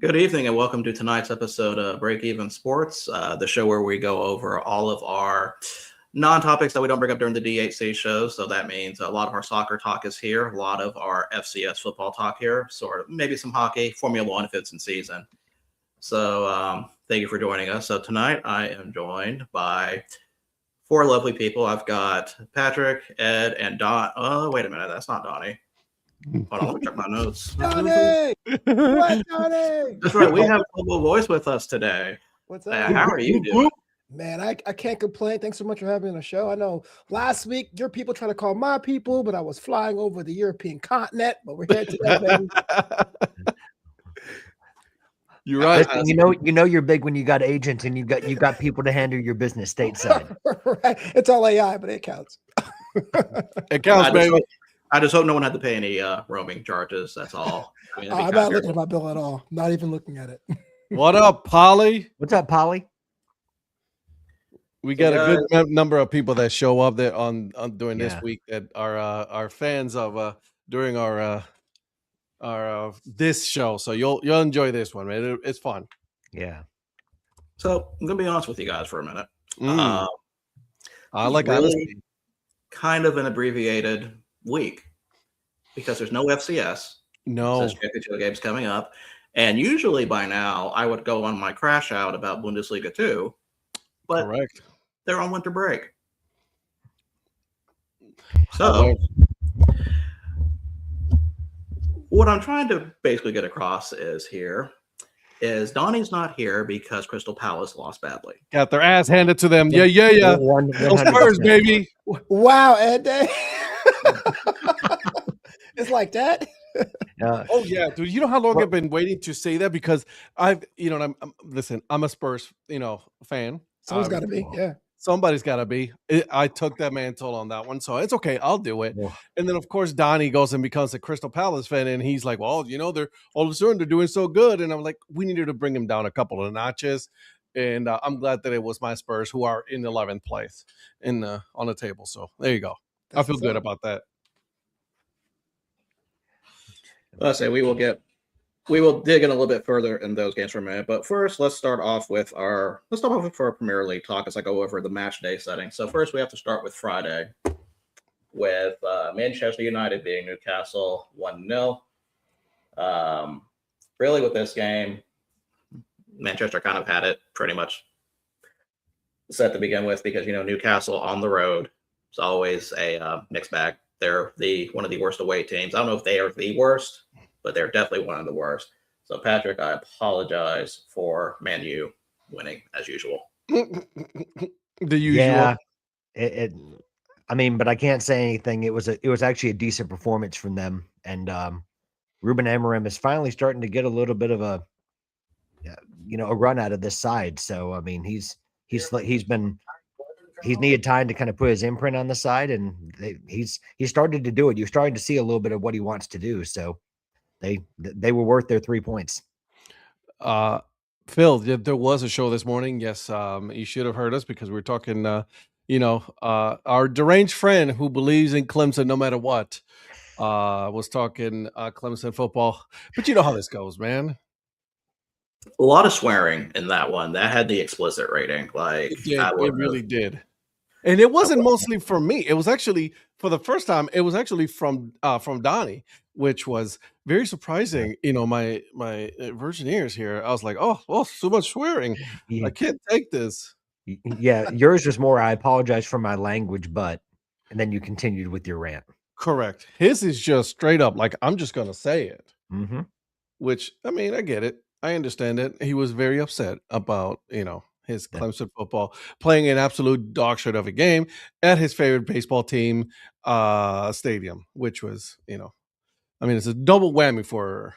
Good evening and welcome to tonight's episode of Break Even Sports, the show where we go over all of our non-topics that we don't bring up during the DHC shows. So that means a lot of our soccer talk is here, a lot of our FCS football talk here, sort of maybe some hockey, Formula One if it's in season. So thank you for joining us. So tonight I am joined by four lovely people. I've got Patrick, Ed, and Don. Oh, wait a minute, that's not Donnie. Hold on, let me check my notes. Donnie! What, Donnie? That's right. We have Global Voice with us today. What's up? How are you doing? Man, I can't complain. Thanks so much for having me on the show. I know last week your people tried to call my people, but I was flying over the European continent. But we're here today, baby. You're right. You know you're big when you got agents and you got people to handle your business stateside. Right. It's all AI, but it counts. It counts, baby. I just hope no one had to pay any roaming charges. That's all. I mean, I'm not looking at my bill at all. Not even looking at it. What up, Polly? What's up, Polly? We got a good number of people that show up there on during this week that are fans of during our this show. So you'll enjoy this one, man. It's fun. Yeah. So I'm gonna be honest with you guys for a minute. I like really honesty. Kind of an abbreviated week because there's no FCS. No. There's championship games coming up, and usually by now I would go on my crash out about Bundesliga 2, but Correct. They're on winter break. So what I'm trying to basically get across is Donnie's not here because Crystal Palace lost badly. Got their ass handed to them. Yeah. Those Spurs, baby. Wow, Ed. It's like that. Oh yeah, dude. You know how long I've been waiting to say that because listen, I'm a Spurs, fan. Someone's got to be, yeah. Somebody's got to be. I took that mantle on that one, so it's okay. I'll do it. Yeah. And then, of course, Donnie goes and becomes a Crystal Palace fan, and he's like, "Well, they're all of a sudden they're doing so good." And I'm like, "We needed to bring him down a couple of notches." And I'm glad that it was my Spurs who are in 11th place on the table. So there you go. I feel good about that. Let's say we will dig in a little bit further in those games for a minute. But first, let's start off with our Premier League talk as I go over the match day setting. So first, we have to start with Friday with Manchester United beating Newcastle 1-0. Really, with this game, Manchester kind of had it pretty much set to begin with because Newcastle on the road is always a mixed bag. They're one of the worst away teams. I don't know if they are the worst, but they're definitely one of the worst. So, Patrick, I apologize for Man U winning as usual. The usual. Yeah, but I can't say anything. It was actually a decent performance from them, and Ruben Amorim is finally starting to get a little bit of a run out of this side. So, I mean, he's needed time to kind of put his imprint on the side, and he's started to do it. You're starting to see a little bit of what he wants to do. So they were worth their 3 points. Phil, there was a show this morning. Yes, you should have heard us because we were talking. Our deranged friend who believes in Clemson no matter what was talking Clemson football. But you know how this goes, man. A lot of swearing in that one. That had the explicit rating. It really did. And it wasn't mostly from me. It was actually, for the first time, it was actually from Donnie, which was very surprising. My virgin ears here. I was like, oh, so much swearing. Yeah. I can't take this. Yeah, yours was more, I apologize for my language, and then you continued with your rant. Correct. His is just straight up, like, I'm just going to say it. Mm-hmm. Which, I mean, I get it. I understand it. He was very upset about, his Clemson football playing an absolute dog shit of a game at his favorite baseball team stadium, which was, it's a double whammy for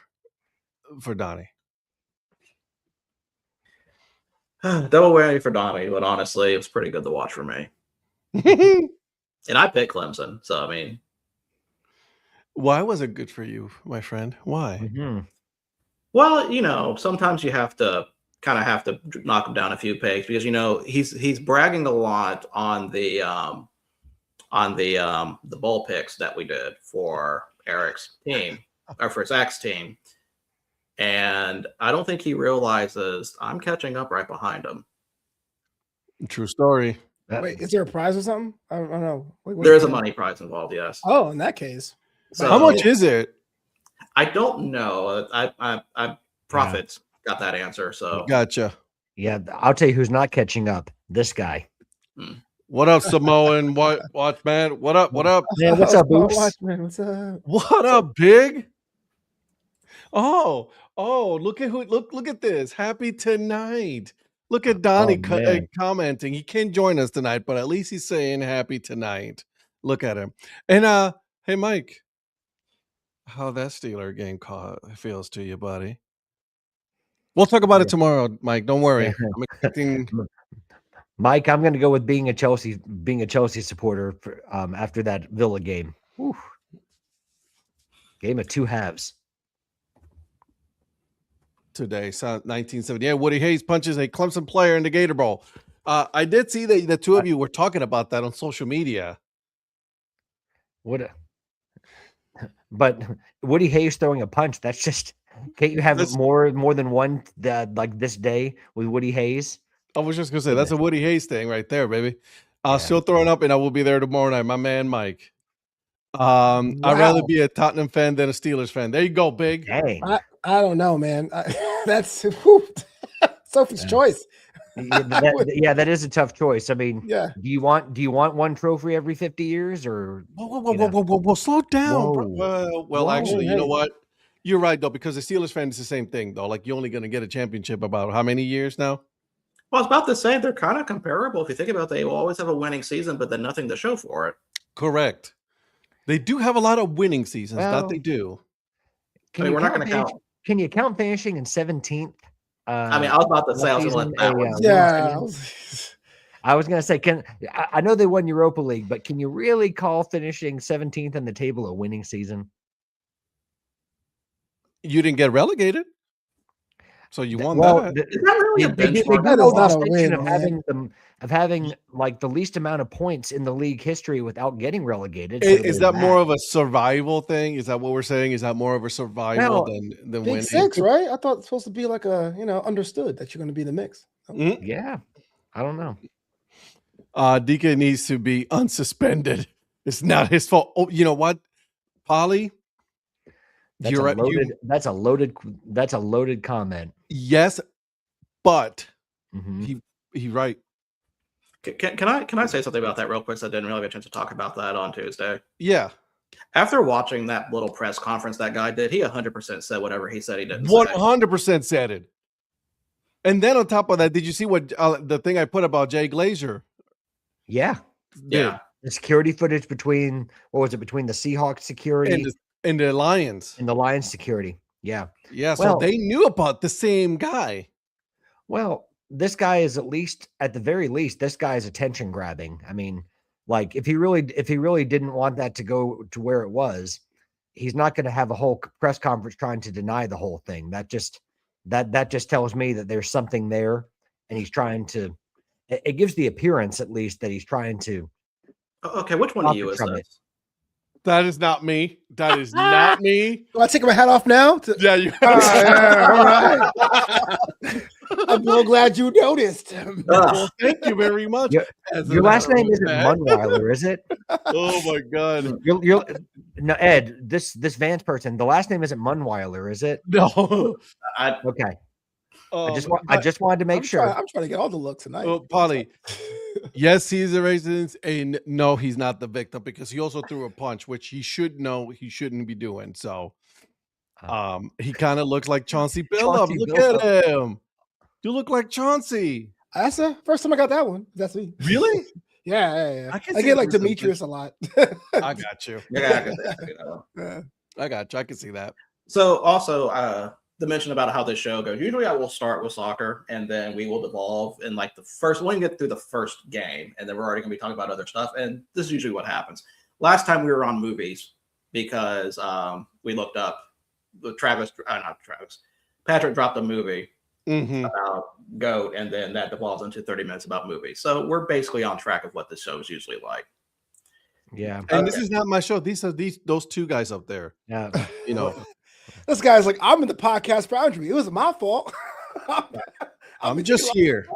Donnie. Double whammy for Donnie, but honestly, it was pretty good to watch for me. And I picked Clemson, so I mean, why was it good for you, my friend? Why? Mm-hmm. Well, sometimes you have to knock him down a few pegs because he's bragging a lot on the bowl picks that we did for Eric's team or for Zach's team. And I don't think he realizes I'm catching up right behind him. True story. Wait, is there a prize or something? I don't know. Wait, There is a money prize involved, yes. Oh, in that case. So How much is it? I don't know. I Profits got that answer. So Gotcha. Yeah, I'll tell you who's not catching up. This guy. What up, Samoan? What man? What up? What up? Yeah, what's up, Boops? Watchman, what's up? What up, Big? Oh, look at this. Happy tonight. Look at Donnie man. commenting. He can't join us tonight, but at least he's saying happy tonight. Look at him. And hey Mike, how that Steeler game feels to you, buddy? We'll talk about it tomorrow, Mike. Don't worry. I'm expecting Mike, I'm going to go with being a Chelsea supporter for, after that Villa game. Whew. Game of two halves. today. So 1970. Yeah, Woody Hayes punches a Clemson player in the Gator Bowl. I did see that the two of you were talking about that on social media. But Woody Hayes throwing a punch, that's just, can't you have more than one like this day with Woody Hayes? I was just gonna say that's a Woody Hayes thing right there, baby. Still throwing up, and I will be there tomorrow night. My man Mike. I'd rather be a Tottenham fan than a Steelers fan. There you go, Big. Dang. I don't know, man. That's Sophie's choice. That is a tough choice. I mean, Yeah. do you want one trophy every 50 years or Whoa, slow down. Whoa. Well, actually, you know Hey. what? You're right though, because the Steelers fan is the same thing though. Like you're only going to get a championship about how many years now? Well, it's about the same. They're kind of comparable. If you think about it, they will always have a winning season, but then nothing to show for it. Correct. They do have a lot of winning seasons. Well, that they do. We're not going to count. Can you count finishing in 17th? I mean, I was about to say I was going to let that one. Yeah. I was going to say, I know they won Europa League, but can you really call finishing 17th in the table a winning season? You didn't get relegated, so you won that. Is that really a They do benchmark? That is not a distinction win, of having like the least amount of points in the league history without getting relegated. So Is that more of a survival thing? Is that what we're saying? Is that more of a survival than Big winning? Six, right? I thought it's supposed to be like understood that you're going to be in the mix. Mhm. Yeah, I don't know. DK needs to be unsuspended. It's not his fault. Oh, you know what, Polly? That's a loaded comment. Yes, but Mhm. he's right. Can I say something about that real quick? So I didn't really get a chance to talk about that on Tuesday. Yeah. After watching that little press conference that guy did, he 100% said whatever he said he didn't say. 100% said it. And then on top of that, did you see what the thing I put about Jay Glazer? Yeah. Yeah. The security footage between between the Seahawks security And the Lions. and the Lions security. Yeah. Yeah, so Well- they knew about the same guy. Well, this guy is at the very least, this guy is attention grabbing. I mean, like if he really didn't want that to go to where it was, he's not going to have a whole press conference trying to deny the whole thing. That just tells me that there's something there, and he's trying to. It gives the appearance, at least, that he's trying to. Okay, which one of you is From this? That is not me. That is not me. Do I take my hat off now? Yeah, you All right. I'm so glad you noticed. Well, thank you very much. Your last name isn't Munweiler, is it? Oh my god. No, Ed. This Vance person. The last name isn't Munweiler, is it? No. Okay. I just But- wanted to make sure. I'm trying to get all the looks tonight. Oh, Polly. Yes, he's the racist, and no, he's not the victim because he also threw a punch, which he should know he shouldn't be doing. So, he kind of looks like Chauncey Billups. Chauncey Look Billups. at him. You look like Chauncey. That's the first time I got that one. That's me. Really? Yeah. I can I see get like the Demetrius a lot. I got you. Yeah. I got you. I can see that. So also, the mention about how this show goes. Usually, I will start with soccer, and then we will devolve in like the first. When we get through the first game, and then we're already going to be talking about other stuff. And this is usually what happens. Last time we were on movies because we looked up Patrick dropped a movie about GOAT, and then that devolves into 30 minutes about movies. So we're basically on track of what the show is usually like. Yeah. And this is not my show. Those two guys up there. Yeah. You know. This guy's like, I'm in the podcast boundary. It wasn't my fault. I'm just here.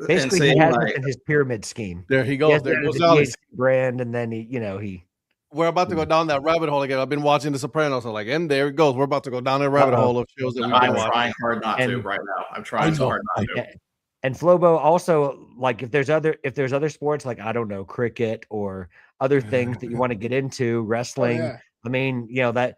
Basically, see, he has like, it in his pyramid scheme. There he He goes. has There the goes Alex. DHC brand, and then he. We're about to go down that rabbit hole again. I've been watching The Sopranos. I'm like, and there it goes. We're about to go down that rabbit hole of shows that we've been I'm watching. trying hard not to And- right now. I'm trying so hard not to. And Flobo also, like, if there's other sports, like, I don't know, cricket or other things that you want to get into, wrestling. yeah. I mean, that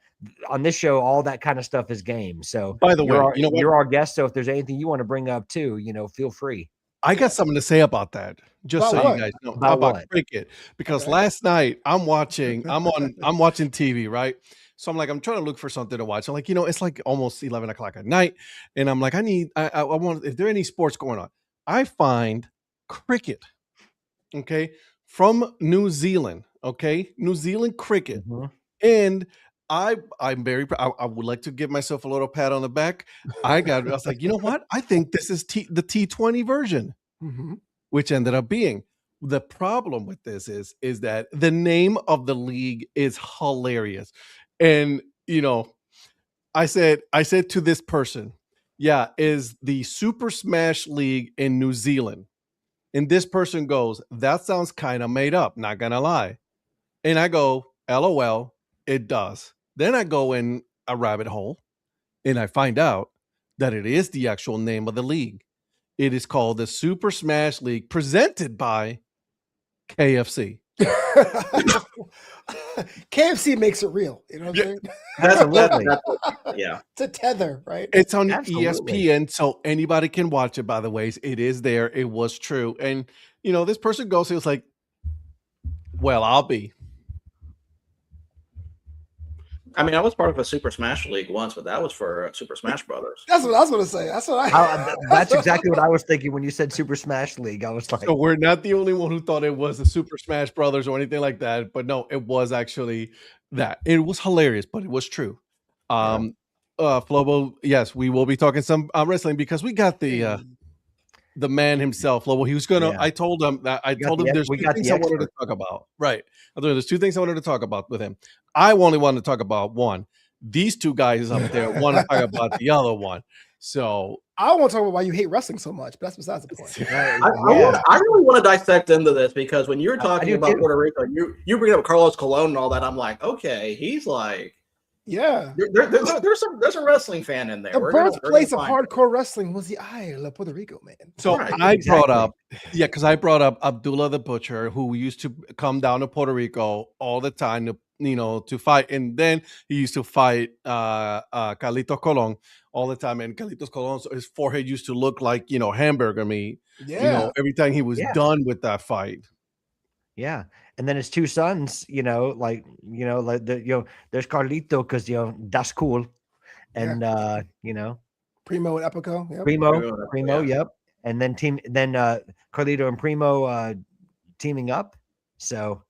on this show, all that kind of stuff is game. So By the way, you're our, you know what? you're our guest. So if there's anything you want to bring up too, feel free. I got something to say about that. Just About so what? you guys know About about what? cricket. Because Okay. last night I'm watching TV, right? So I'm trying to look for something to watch. I'm like, it's like almost 11 o'clock at night. And I'm like, I want, if there are any sports going on, I find cricket, okay, from New Zealand, okay, New Zealand cricket. Mhm. And I'm very I would like to give myself a little pat on the back. I was like, you know what? I think this is the T20 version, Mhm. which ended up being. The problem with this is that the name of the league is hilarious. And I said to this person, yeah, is the Super Smash League in New Zealand. And this person goes, that sounds kind of made up, not gonna lie. And I go, LOL, it does. Then I go in a rabbit hole and I find out that it is the actual name of the league. It is called the Super Smash League, presented by KFC. KFC makes it real. You know what I'm saying? Absolutely. Yeah. It's a tether, right? It's on Absolutely. ESPN, so anybody can watch it, by the way. It is there. It was true. And, this person goes, he was like, well, I'll be. I mean, I was part of a Super Smash League once, but that was for Super Smash Brothers. That's what I was going to say. That's what I. That's exactly what I was thinking when you said Super Smash League. I was like, So we're not the only one who thought it was the Super Smash Brothers or anything like that. But no, it was actually that. It was hilarious, but it was true. Flobo, yes, we will be talking some wrestling because we got the man himself, Flobo. He was gonna. Yeah. I told him that. I got told him the- there's we two got things the I wanted to expert. talk about. Right. I told him there's two things I wanted to talk about with him. I only wanted to talk about one. These two guys up there want to talk about the other one. So I want to talk about why you hate wrestling so much, but that's besides the point. I really want to dissect into this because when you're I talking do about too. Puerto Rico, you bring up Carlos Colon and all that. I'm like, okay, he's like, Yeah. there's a wrestling fan in there. The We're gonna birthplace of find- hardcore wrestling was the Isle of Puerto Rico, man. So Right, I brought exactly. up, because I brought up Abdullah the Butcher, who used to come down to Puerto Rico all the time to fight, and then he used to fight Carlitos Colon all the time, and Carlitos Colon, his forehead used to look like hamburger meat. Yeah. Every time he was Yeah. done with that fight. Yeah. And then his two sons, there's Carlito because that's cool. And Primo and Epico. Yep. Primo, yep. And then Carlito and Primo teaming up. So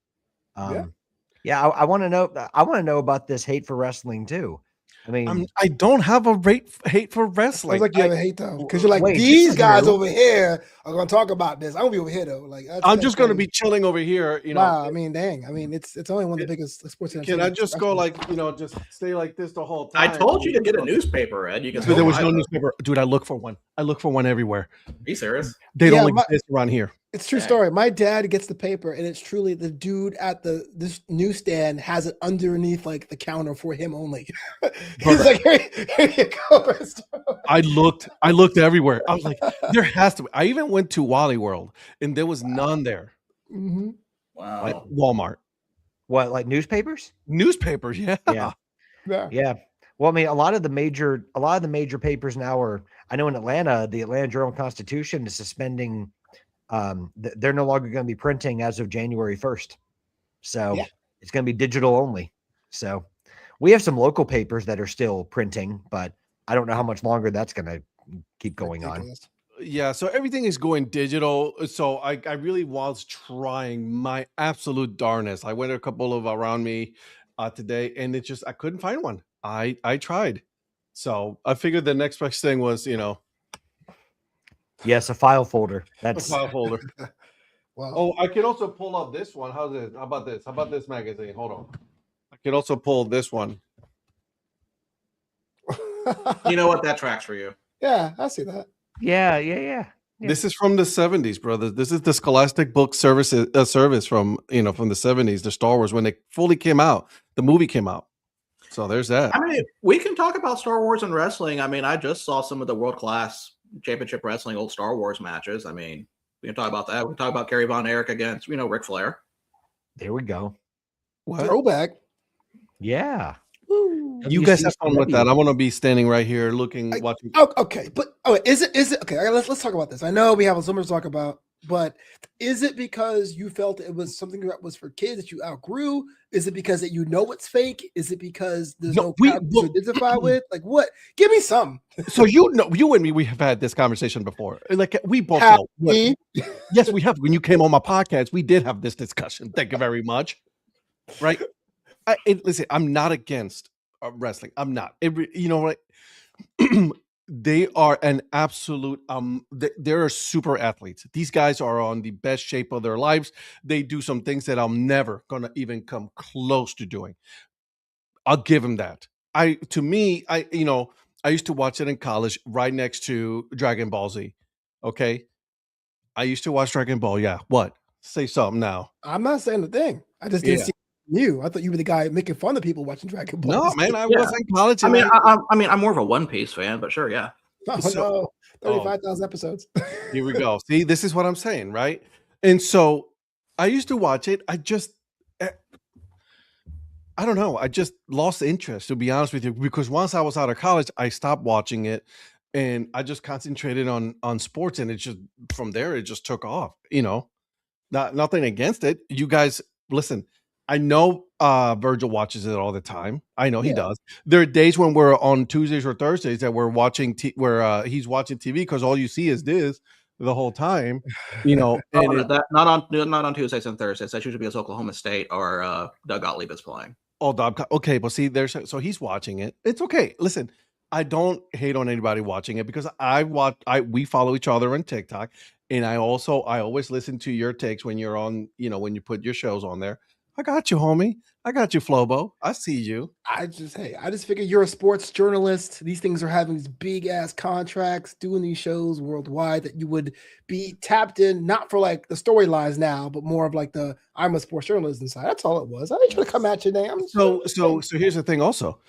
I want to know about this hate for wrestling too. I mean, I don't have a hate for wrestling. Sounds like you have a hate though, because you're like, Wait, these this is guys new. over here are going to talk about this. I'm going to be over here though. Like, I'm just going to be chilling over here. Wow. I mean, dang. I mean, it's only one of the biggest sports. Can I entertainment just go wrestling. just stay like this the whole I time? told you to get a newspaper, Ed. You can. But there was buy no them. newspaper, dude. I look for one. I look for one everywhere. Be serious. They Yeah, don't exist around here. It's a true Dang. story. My dad gets the paper, and it's truly the dude at this newsstand has it underneath like the counter for him only. He's Brother. like, here you go. Mister." I looked everywhere. I was like, there has to be. I even went to Wally World, and there was none there. Mhm. Wow. Like Walmart what, like newspapers? newspapers, yeah. Yeah. Yeah. Yeah. Well, I mean, a lot of the major papers now are. I know in Atlanta, the Atlanta Journal-Constitution is suspending. They're no longer going to be printing as of January 1st. So Yeah. it's going to be digital only. So we have some local papers that are still printing, but I don't know how much longer that's going to keep going on. Ridiculous. Yeah, so everything is going digital. So I really was trying my absolute darnest. I went a couple of around me today, and it just I couldn't find one. I tried. So I figured the next best thing was, Yes, a file folder. a That's file folder. Well, Oh, I can also pull up this one. How's this? How about this? How about this magazine? Hold on. I Can also pull this one. You know what? That tracks for you. Yeah, I see that. Yeah. Yeah. This is from the 70s, brother. This is the Scholastic Book service from from the 70s, the Star Wars when they fully came out. The movie came out. So there's that. I mean, we can talk about Star Wars and wrestling. I mean, I just saw some of the world class championship wrestling old Star Wars matches. I mean, we can talk about that. We can talk about Kerry Von Erich against, Ric Flair. There we go. What? Throwback. Yeah. Woo. You guys have fun with that. I want to be standing right here looking, watching. Oh, okay, but is it okay? Let's talk about this. I know we have so much to talk about, but is it because you felt it was something that was for kids that you outgrew? Is it because that it's fake? Is it because there's no characters to identify with? Like what? Give me some. So you and me, we have had this conversation before. Like we both know. Yes, we have. When you came on my podcast, we did have this discussion. Thank you very much. Right? Listen, I'm not against wrestling. I'm not. You know what? They are an absolute. They're super athletes. These guys are on the best shape of their lives. They do some things that I'm never gonna even come close to doing. I'll give them that. I used to watch it in college, right next to Dragon Ball Z. Okay, I used to watch Dragon Ball. Yeah, what? Say something now. I'm not saying a thing. I just didn't see you. I thought you were the guy making fun of people watching Dragon Ball. No, man, I was in college. I mean, I'm more of a One Piece fan, but sure, yeah. Oh, no, 35,000 episodes. Here we go. See, this is what I'm saying, right? And so I used to watch it. I don't know. I just lost interest, to be honest with you, because once I was out of college, I stopped watching it, and I just concentrated on sports, and it just from there it just took off. Nothing against it. You guys, listen. I know Virgil watches it all the time. I know he does. There are days when we're on Tuesdays or Thursdays that we're watching he's watching TV because all you see is this the whole time. And not on Tuesdays and Thursdays. That's usually because Oklahoma State or Doug Gottlieb is playing. Oh, okay, but see, so he's watching it. It's okay. Listen, I don't hate on anybody watching it because we follow each other on TikTok, and I always listen to your takes when you're on, when you put your shows on there. I got you, homie. I got you, Flobo. I see you. I just figure you're a sports journalist. These things are having these big ass contracts, doing these shows worldwide, that you would be tapped in, not for like the storylines now, but more of like the I'm a sports journalist inside. That's all it was. I didn't try to come at you, name. So here's the thing. Also,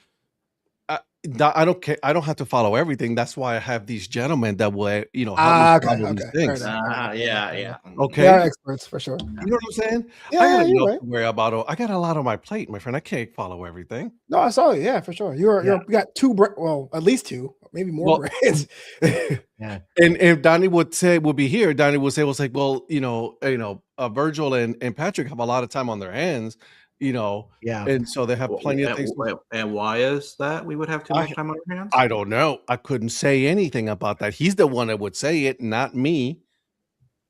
I don't care. I don't have to follow everything. That's why I have these gentlemen that will, help me follow these things. Yeah. Okay, they are experts for sure. You know what I'm saying? Yeah, I got you're enough to worry about. I got a lot on my plate, my friend. I can't follow everything. No, I saw it. Yeah, for sure. You got two. At least two, maybe more brands. Yeah. And Donnie would be here. Donnie would say, Virgil and Patrick have a lot of time on their hands. And so they have plenty of things. And why is that we would have too much time on our hands? I don't know. I couldn't say anything about that. He's the one that would say it, not me.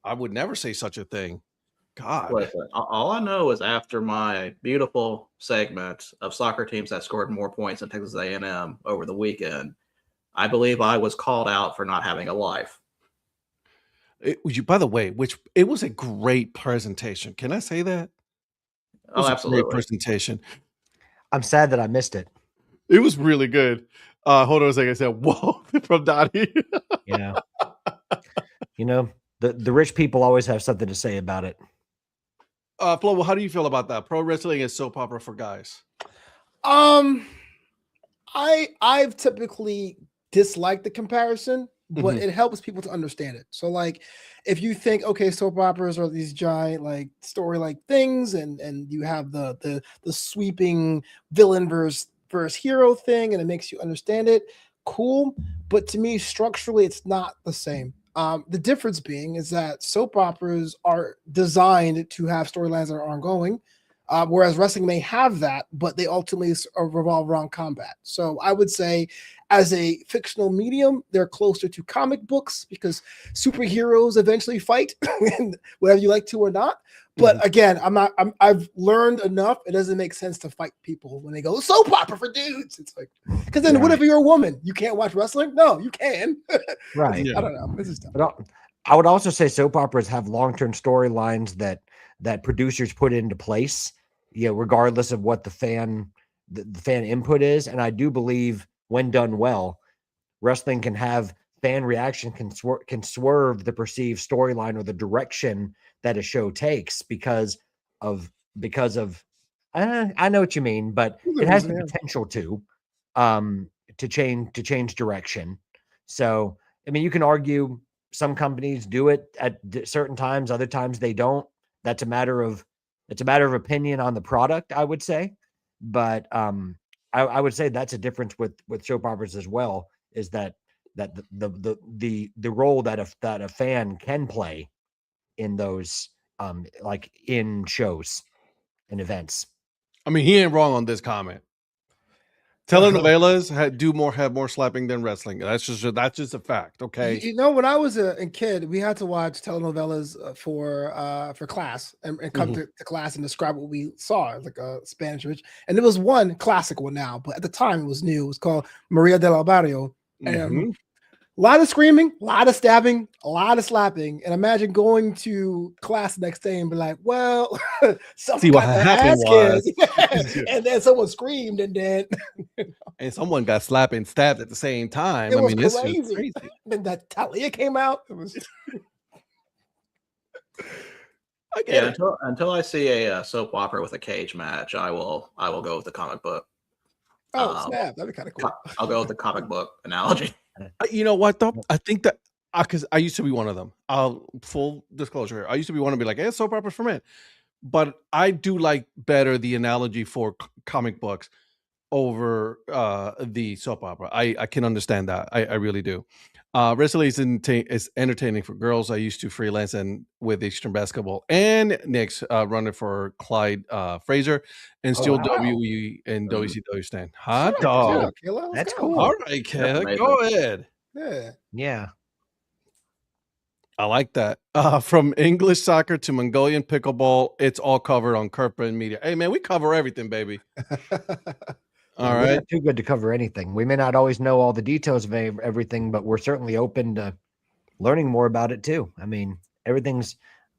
I would never say such a thing. God. Listen, all I know is after my beautiful segment of soccer teams that scored more points than Texas A&M over the weekend, I believe I was called out for not having a life. By the way, it was a great presentation. Can I say that? Oh, absolutely. Great presentation. I'm sad that I missed it. It was really good. Hold on a second. I said, whoa, from Donnie. Yeah. The rich people always have something to say about it. Flo, how do you feel about that? Pro wrestling is soap opera for guys. I've typically disliked the comparison, but it helps people to understand it. So like if you think, okay, soap operas are these giant like story like things, and you have the sweeping villain versus hero thing, and it makes you understand it, cool. But to me, structurally, it's not the same. The difference being is that soap operas are designed to have storylines that are ongoing, whereas wrestling may have that, but they ultimately revolve around combat. So I would say as a fictional medium, they're closer to comic books because superheroes eventually fight, whether you like to or not. But again, I've learned enough. It doesn't make sense to fight people when they go soap opera for dudes. It's like, because then what if you're a woman? You can't watch wrestling? No, you can. Right. I don't know. This is tough. But I would also say soap operas have long-term storylines that producers put into place, regardless of what the fan the fan input is. And I do believe when done well, wrestling can have fan reaction, can swerve the perceived storyline or the direction that a show takes because of I know what you mean, but it has the potential to change direction. So I mean, you can argue some companies do it at certain times, other times they don't. It's a matter of opinion on the product, I would say. But I would say that's a difference with soap operas as well, is that the role that a fan can play in those like in shows and events. I mean, he ain't wrong on this comment. Telenovelas have more slapping than wrestling. That's just a fact. Okay. You know, when I was a kid, we had to watch telenovelas for class and come to class and describe what we saw, like a Spanish rich. And there was one classic one now, but at the time it was new. It was called Maria del Barrio. And a lot of screaming, a lot of stabbing, a lot of slapping. And imagine going to class the next day and be like, well, see what happened was. And then someone screamed and then and someone got slapped and stabbed at the same time. It was crazy. And that Talia came out. It was until I see a soap opera with a cage match, I will go with the comic book. Oh, snap. That'd be kind of cool. I'll go with the comic book analogy. You know what, though? I think that because I used to be one of them. Full disclosure, I used to be one to be like, "Hey, soap operas for men," but I do like better the analogy for comic books over the soap opera. I can understand that. I really do. Wrestling is entertaining for girls. I used to freelance and with Eastern Basketball and Knicks, running for Clyde Fraser, and still WWE and WCW stand. Hot dog. That's cool. All right, Kayla, go ahead. Yeah. I like that. From English soccer to Mongolian pickleball, it's all covered on Kirkland Media. Hey, man, we cover everything, baby. All right. We're not too good to cover anything. We may not always know all the details of everything, but we're certainly open to learning more about it too. I mean, everything's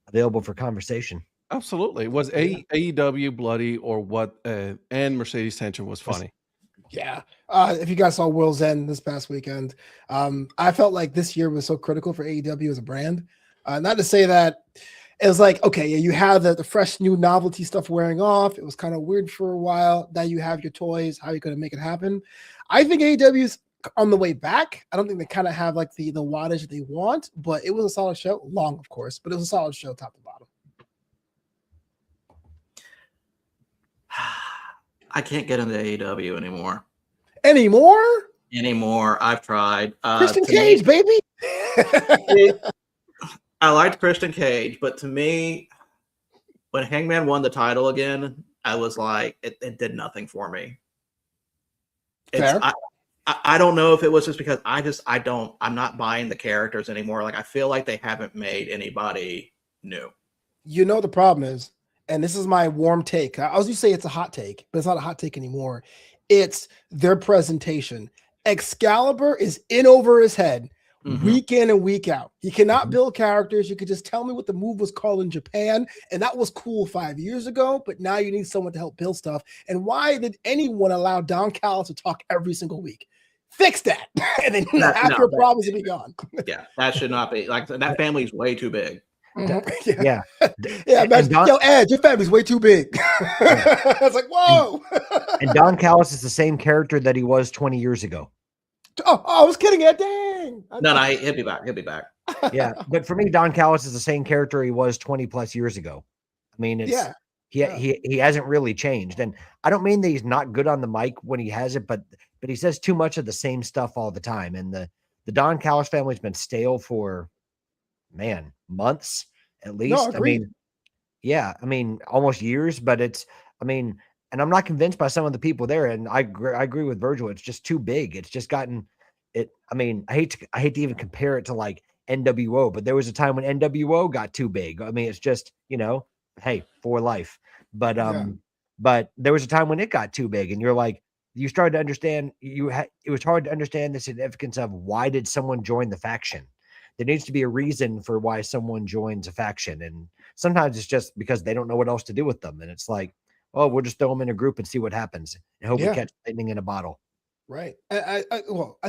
available for conversation. Absolutely. Was AEW bloody or what? And Mercedes tension was funny. Yeah. If you guys saw World's End this past weekend, I felt like this year was so critical for AEW as a brand. Not to say that it was like, okay, yeah, you have the fresh new novelty stuff wearing off. It was kind of weird for a while. Now you have your toys. How are you going to make it happen? I think AEW's on the way back. I don't think they kind of have like the wattage they want, but it was a solid show. Long, of course, but it was a solid show top to bottom. I can't get into AEW anymore. Anymore? I've tried. Christian Cage, baby. I liked Christian Cage, but to me, when Hangman won the title again, I was like, it did nothing for me. Fair. I don't know if it was just because I'm not buying the characters anymore. Like, I feel like they haven't made anybody new. You know, the problem is, and this is my warm take. I was going to say it's a hot take, but it's not a hot take anymore. It's their presentation. Excalibur is in over his head. Week in and week out. He cannot build characters. You could just tell me what the move was called in Japan, and that was cool 5 years ago, but now you need someone to help build stuff. And why did anyone allow Don Callis to talk every single week? Fix that, and then half your problems will be gone. Yeah, that should not be. Like, that family's way too big. Yeah. Yo, Ed, your family's way too big. I was like, whoa. And Don Callis is the same character that he was 20 years ago. Oh, I was kidding, Ed. Dang. No, he'll be back. He'll be back. Yeah, but for me, Don Callis is the same character he was 20 plus years ago. I mean, he hasn't really changed. And I don't mean that he's not good on the mic when he has it, but he says too much of the same stuff all the time. And the Don Callis family's been stale for, months at least. No, agreed. I mean, almost years, but and I'm not convinced by some of the people there. And I agree with Virgil. It's just too big. It's just gotten it. I mean, I hate to even compare it to like NWO, but there was a time when NWO got too big. I mean, it's just, hey, for life. But but there was a time when it got too big, and you're like, you started to understand. It was hard to understand the significance of why did someone join the faction. There needs to be a reason for why someone joins a faction, and sometimes it's just because they don't know what else to do with them. And it's like, oh, we'll just throw them in a group and see what happens and hope we Yeah. catch lightning in a bottle. Right. I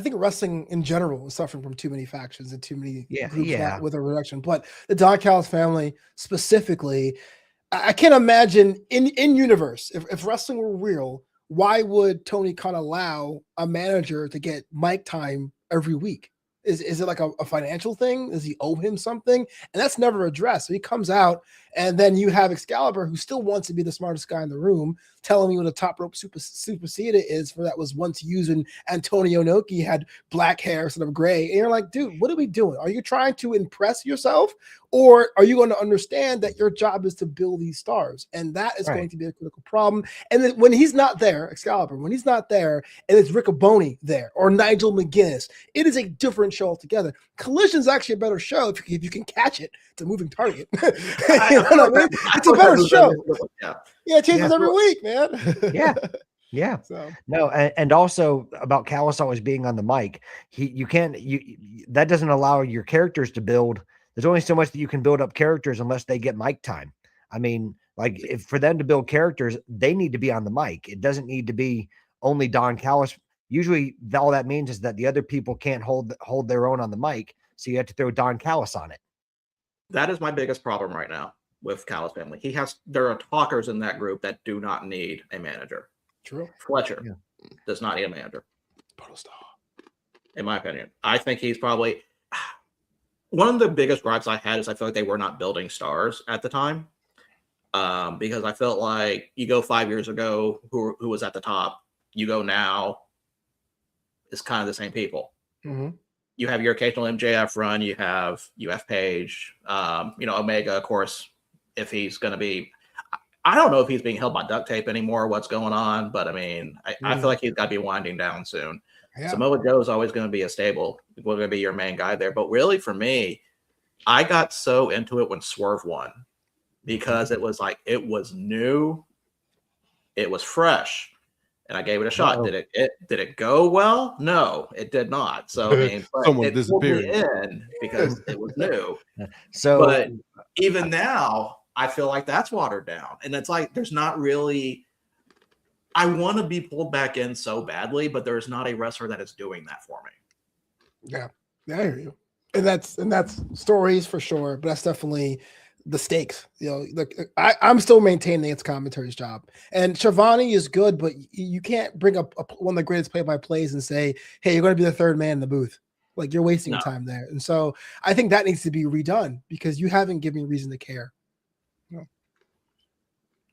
think wrestling in general is suffering from too many factions and too many Yeah, groups yeah. with a reduction. But the Don Callis family specifically, I can't imagine in universe, if wrestling were real, why would Tony Khan allow a manager to get mic time every week? Is it like a financial thing? Does he owe him something? And that's never addressed. So he comes out, and then you have Excalibur, who still wants to be the smartest guy in the room, telling me what a top rope superseda is for that was once used when Antonio Inoki had black hair instead of gray. And you're like, dude, what are we doing? Are you trying to impress yourself? Or are you going to understand that your job is to build these stars? And that is going to be a critical problem. And then when he's not there, Excalibur, when he's not there, and it's Riccoboni there or Nigel McGuinness, it is a different show altogether. Collision is actually a better show if you can catch it. It's a moving target. You know what I mean? It's a better show. Yeah, it changes every week, man. Yeah. Yeah. So. No, and also about Callis always being on the mic. That doesn't allow your characters to build. There's only so much that you can build up characters unless they get mic time. I mean, like if for them to build characters, they need to be on the mic. It doesn't need to be only Don Callis. Usually all that means is that the other people can't hold their own on the mic. So you have to throw Don Callis on it. That is my biggest problem right now with Callis family. There are talkers in that group that do not need a manager. True. Fletcher does not need a manager. In my opinion, I think he's probably one of the biggest gripes I had is I feel like they were not building stars at the time. Because I felt like you go 5 years ago, who was at the top, you go now, it's kind of the same people. Mm-hmm. You have your occasional MJF run, you have UF Page, Omega, of course, if he's going to be, I don't know if he's being held by duct tape anymore, what's going on, but I mean, I feel like he's got to be winding down soon. Yeah. Samoa Joe is always going to be a stable. We're going to be your main guy there. But really, for me, I got so into it when Swerve won because it was like it was new, it was fresh, and I gave it a shot. Did it go well? No, it did not. So I mean, someone it disappeared in because it was new. So, but even now, I feel like that's watered down, and it's like there's not really. I want to be pulled back in so badly, but there's not a wrestler that is doing that for me. Yeah, I hear you. And that's stories for sure, but that's definitely the stakes. You know, look, I'm still maintaining it's commentary's job. And Schiavone is good, but you can't bring up one of the greatest play-by-plays and say, hey, you're going to be the third man in the booth. Like you're wasting your time there. And so I think that needs to be redone because you haven't given me reason to care.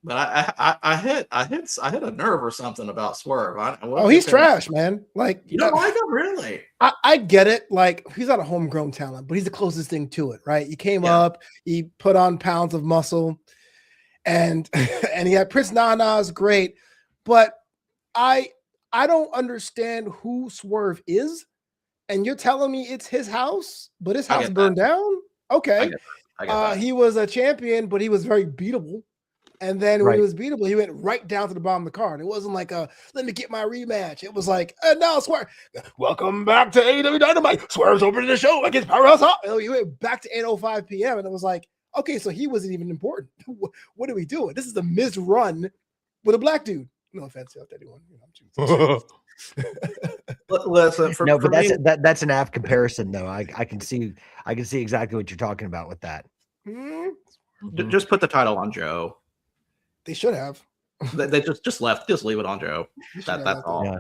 But I hit a nerve or something about Swerve. He's trash, man. Like you don't like him, really? I get it. Like he's not a homegrown talent, but he's the closest thing to it, right? He came up, he put on pounds of muscle, and he had Prince Nana is great, but I don't understand who Swerve is, and you're telling me it's his house, but his house burned down. Okay, I get that. He was a champion, but he was very beatable. And then when he was beatable, he went right down to the bottom of the card. It wasn't like let me get my rematch. It was like, no, Swerve. Welcome back to AEW Dynamite. Swerve's opening the show against Powerhouse Hop. You went back to 8:05 p.m. And it was like, okay, so he wasn't even important. What are we doing? This is the Miz run with a black dude. No offense to anyone. Listen, but that's an apt comparison, though. I can see exactly what you're talking about with that. Mm-hmm. Just put the title on Joe. They should have. They just left. Just leave it on Joe. That's all. Yeah.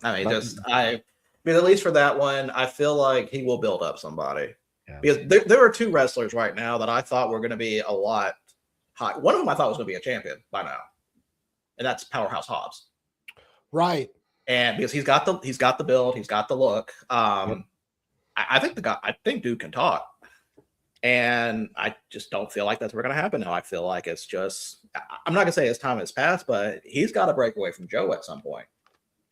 I mean, at least for that one, I feel like he will build up somebody. Yeah. Because there are two wrestlers right now that I thought were going to be a lot high. One of them I thought was going to be a champion by now, and that's Powerhouse Hobbs. Right. And because he's got the build, he's got the look. I think dude can talk. And I just don't feel like that's what's going to happen now. I feel like it's just, I'm not going to say his time has passed, but he's got to break away from Joe at some point.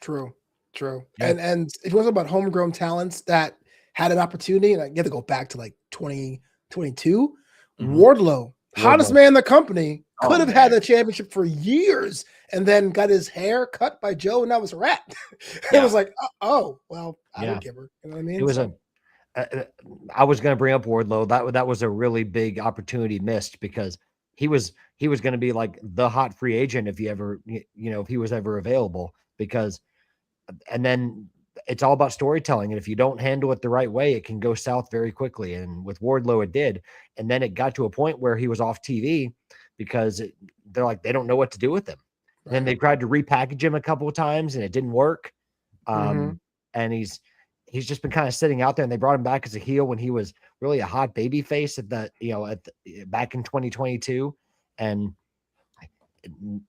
True. Yeah. And if you want to talk about homegrown talents that had an opportunity, and I get to go back to like 2022, Wardlow, hottest man in the company, could have had the championship for years and then got his hair cut by Joe and that was a wrap. It was like, I don't give her. You know what I mean? It was I was going to bring up Wardlow. That was a really big opportunity missed because he was going to be like the hot free agent if he ever, if he was ever available, because, and then it's all about storytelling. And if you don't handle it the right way, it can go south very quickly. And with Wardlow, it did. And then it got to a point where he was off TV because they're like, they don't know what to do with him. And then they tried to repackage him a couple of times and it didn't work. And he's just been kind of sitting out there, and they brought him back as a heel when he was really a hot baby face back in 2022. And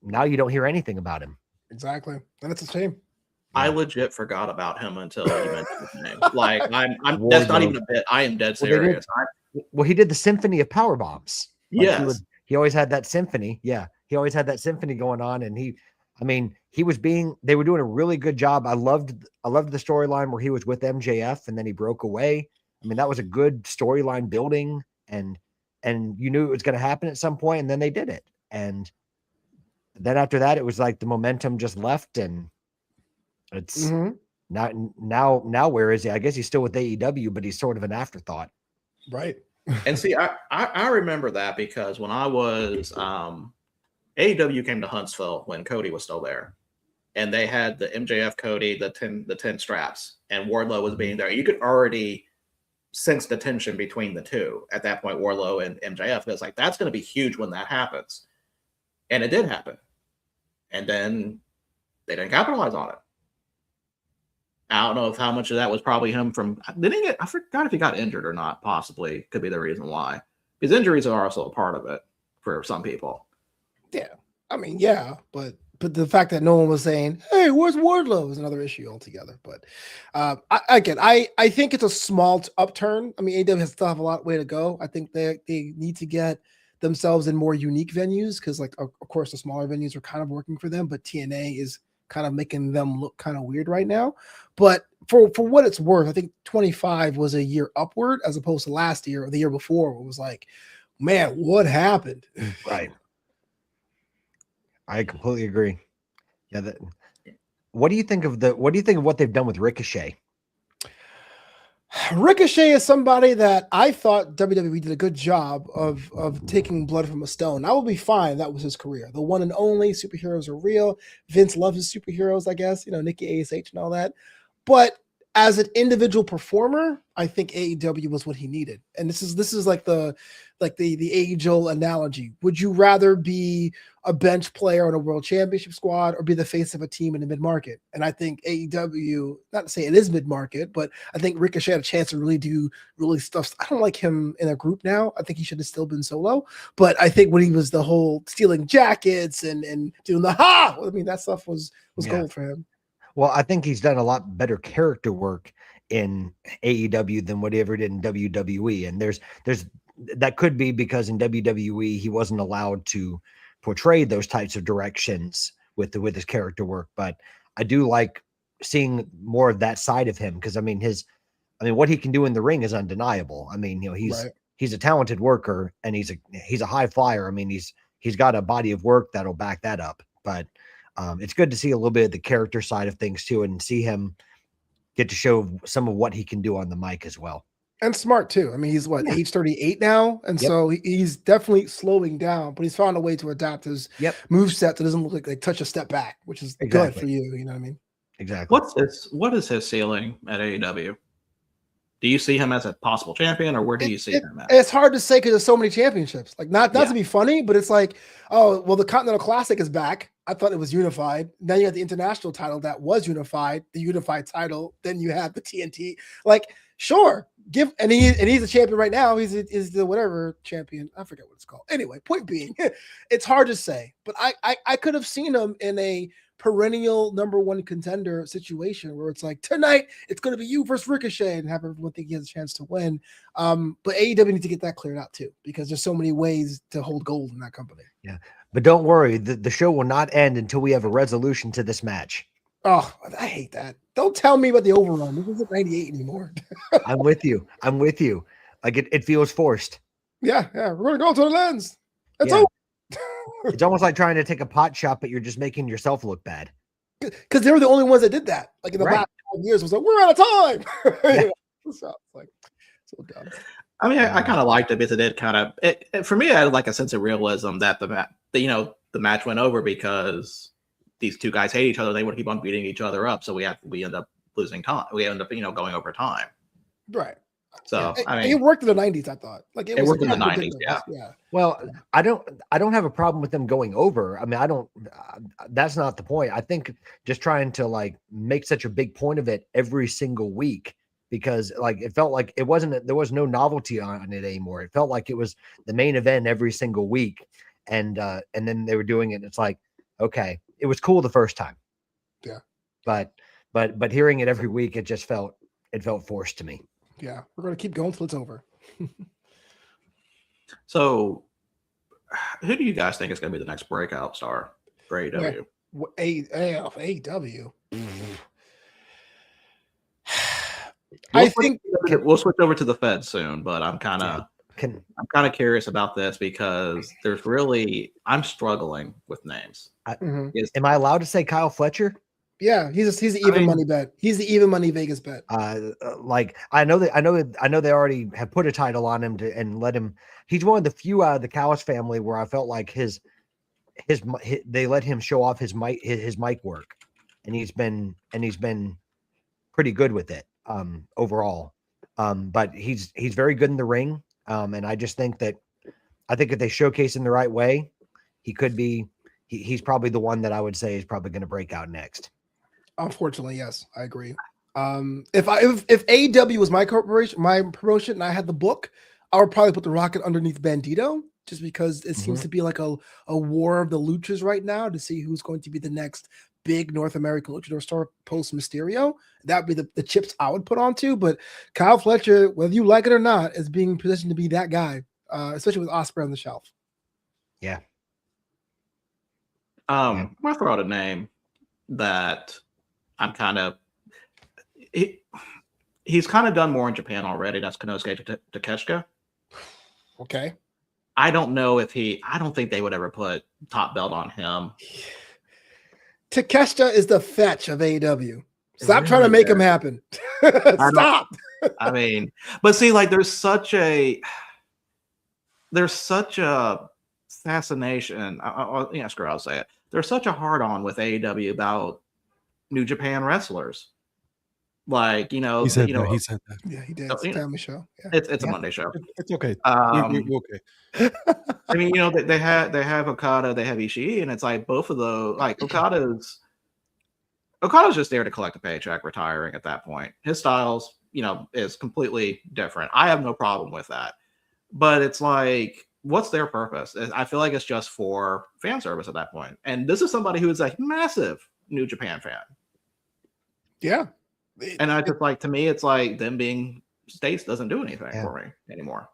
now you don't hear anything about him. Exactly. And it's a shame. I legit forgot about him until you mentioned his name. Like I'm that's not even a bit. I am dead serious. Well, he did the Symphony of Power Bombs. Yes. He always had that symphony. Yeah. He always had that symphony going on. And they were doing a really good job. I loved the storyline where he was with MJF and then he broke away. I mean, that was a good storyline building, and you knew it was going to happen at some point, and then they did it. And then after that, it was like the momentum just left, and it's now where is he? I guess he's still with AEW, but he's sort of an afterthought. Right. And see, I remember that because when I was AEW came to Huntsville when Cody was still there, and they had the MJF Cody, the 10 straps, and Wardlow was being there. You could already sense the tension between the two at that point, Wardlow and MJF. It's like, that's going to be huge when that happens. And it did happen. And then they didn't capitalize on it. I don't know if how much of that was probably him from, I forgot if he got injured or not, possibly could be the reason why. Because injuries are also a part of it for some people. Yeah. I mean, yeah, but the fact that no one was saying, hey, where's Wardlow is another issue altogether. But I think it's a small upturn. I mean, AEW has still have a lot way to go. I think they need to get themselves in more unique venues because, like, of course, the smaller venues are kind of working for them, but TNA is kind of making them look kind of weird right now. But for what it's worth, I think 25 was a year upward as opposed to last year or the year before, where it was like, man, what happened? Right. I completely agree. Yeah. What do you think of what they've done with Ricochet? Ricochet is somebody that I thought WWE did a good job of taking blood from a stone. I will be fine. That was his career. The one and only. Superheroes are real. Vince loves his superheroes, I guess, Nikki ASH and all that. But as an individual performer, I think AEW was what he needed. And this is like the age-old analogy. Would you rather be a bench player on a world championship squad or be the face of a team in the mid-market? And I think AEW, not to say it is mid-market, but I think Ricochet had a chance to really do stuff. I don't like him in a group now. I think he should have still been solo. But I think when he was the whole stealing jackets and doing the that stuff was gold for him. Well, I think he's done a lot better character work in AEW than what he ever did in WWE. And there's that could be because in WWE he wasn't allowed to portray those types of directions with his character work. But I do like seeing more of that side of him because what he can do in the ring is undeniable. I mean, he's a talented worker and he's a high flyer. I mean, he's got a body of work that'll back that up. But it's good to see a little bit of the character side of things too, and see him get to show some of what he can do on the mic as well. And smart too. I mean, he's age 38 now, and so he's definitely slowing down. But he's found a way to adapt his moveset that doesn't look like they touch a step back, which is good for you. You know what I mean? Exactly. What is his ceiling at AEW? Do you see him as a possible champion, or where do you see him at? It's hard to say because there's so many championships. Like not to be funny, but it's like, oh well, the Continental Classic is back. I thought it was unified. Then you had the international title that was unified, the unified title. Then you have the TNT. Like, sure, and he's a champion right now. He's the whatever champion. I forget what it's called. Anyway, point being, it's hard to say. But I could have seen him in a perennial number one contender situation where it's like tonight it's going to be you versus Ricochet and have everyone think he has a chance to win. But AEW needs to get that cleared out too because there's so many ways to hold gold in that company. Yeah. But don't worry, the show will not end until we have a resolution to this match. Oh, I hate that. Don't tell me about the overrun. This isn't 98 anymore. I'm with you. Like it feels forced. Yeah. We're going to go to the lens. That's over. It's almost like trying to take a pot shot, but you're just making yourself look bad. Because they were the only ones that did that. Like in the last 5 years, it was like, we're out of time. So, like, so dumb. I mean, I kind of liked it because it did kind of for me. I had like a sense of realism that the match went over because these two guys hate each other. They would keep on beating each other up, so we end up losing time. We end up going over time. Right. So Yeah. I mean, it worked in the 90s. I thought like it worked in the 90s. Yeah. Yeah. Well, I don't have a problem with them going over. I mean, I don't. That's not the point. I think just trying to like make such a big point of it every single week because like it felt like there was no novelty on it anymore. It felt like it was the main event every single week, and then they were doing it. And it's like, okay, it was cool the first time. Yeah. But hearing it every week, it felt forced to me. Yeah, we're gonna keep going till it's over. So, who do you guys think is going to be the next breakout star for AEW? AEW. I think we'll switch over to the Fed soon, but I'm kind of curious about this because I'm struggling with names. Am I allowed to say Kyle Fletcher? Yeah, he's the even money bet. He's the even money Vegas bet. Like I know they already have put a title on him and let him. He's one of the few out of the Callis family where I felt like they let him show off his mic work, and he's been pretty good with it overall. But he's very good in the ring, and I just think that if they showcase him the right way, he could be. He's probably the one that I would say is probably going to break out next. Unfortunately, yes, I agree. If AEW was my promotion, and I had the book, I would probably put the Rocket underneath Bandito, just because it seems to be like a war of the luchas right now to see who's going to be the next big North American luchador star post Mysterio. That'd be the chips I would put onto. But Kyle Fletcher, whether you like it or not, is being positioned to be that guy, especially with Ospreay on the shelf. Yeah. I'm gonna throw out a name that I'm he's kind of done more in Japan already. That's Konosuke Takeshita. Okay. I don't think they would ever put top belt on him. Takeshita is the fetch of AEW. Stop trying to make him happen. Stop. I mean, but see, like there's such a fascination. Screw it, I'll say it. There's such a hard on with AEW about New Japan wrestlers. Like, he said that. Yeah, he did. It's a family show. Yeah. It's a Monday show. It's okay. You're okay. I mean, they have Okada, they have Ishii, and it's like both of those. Like Okada's just there to collect a paycheck, retiring at that point. His styles, is completely different. I have no problem with that, but it's like, what's their purpose? I feel like it's just for fan service at that point. And this is somebody who is a massive New Japan fan. Yeah. And I just like, to me, it's like them being states doesn't do anything for me anymore.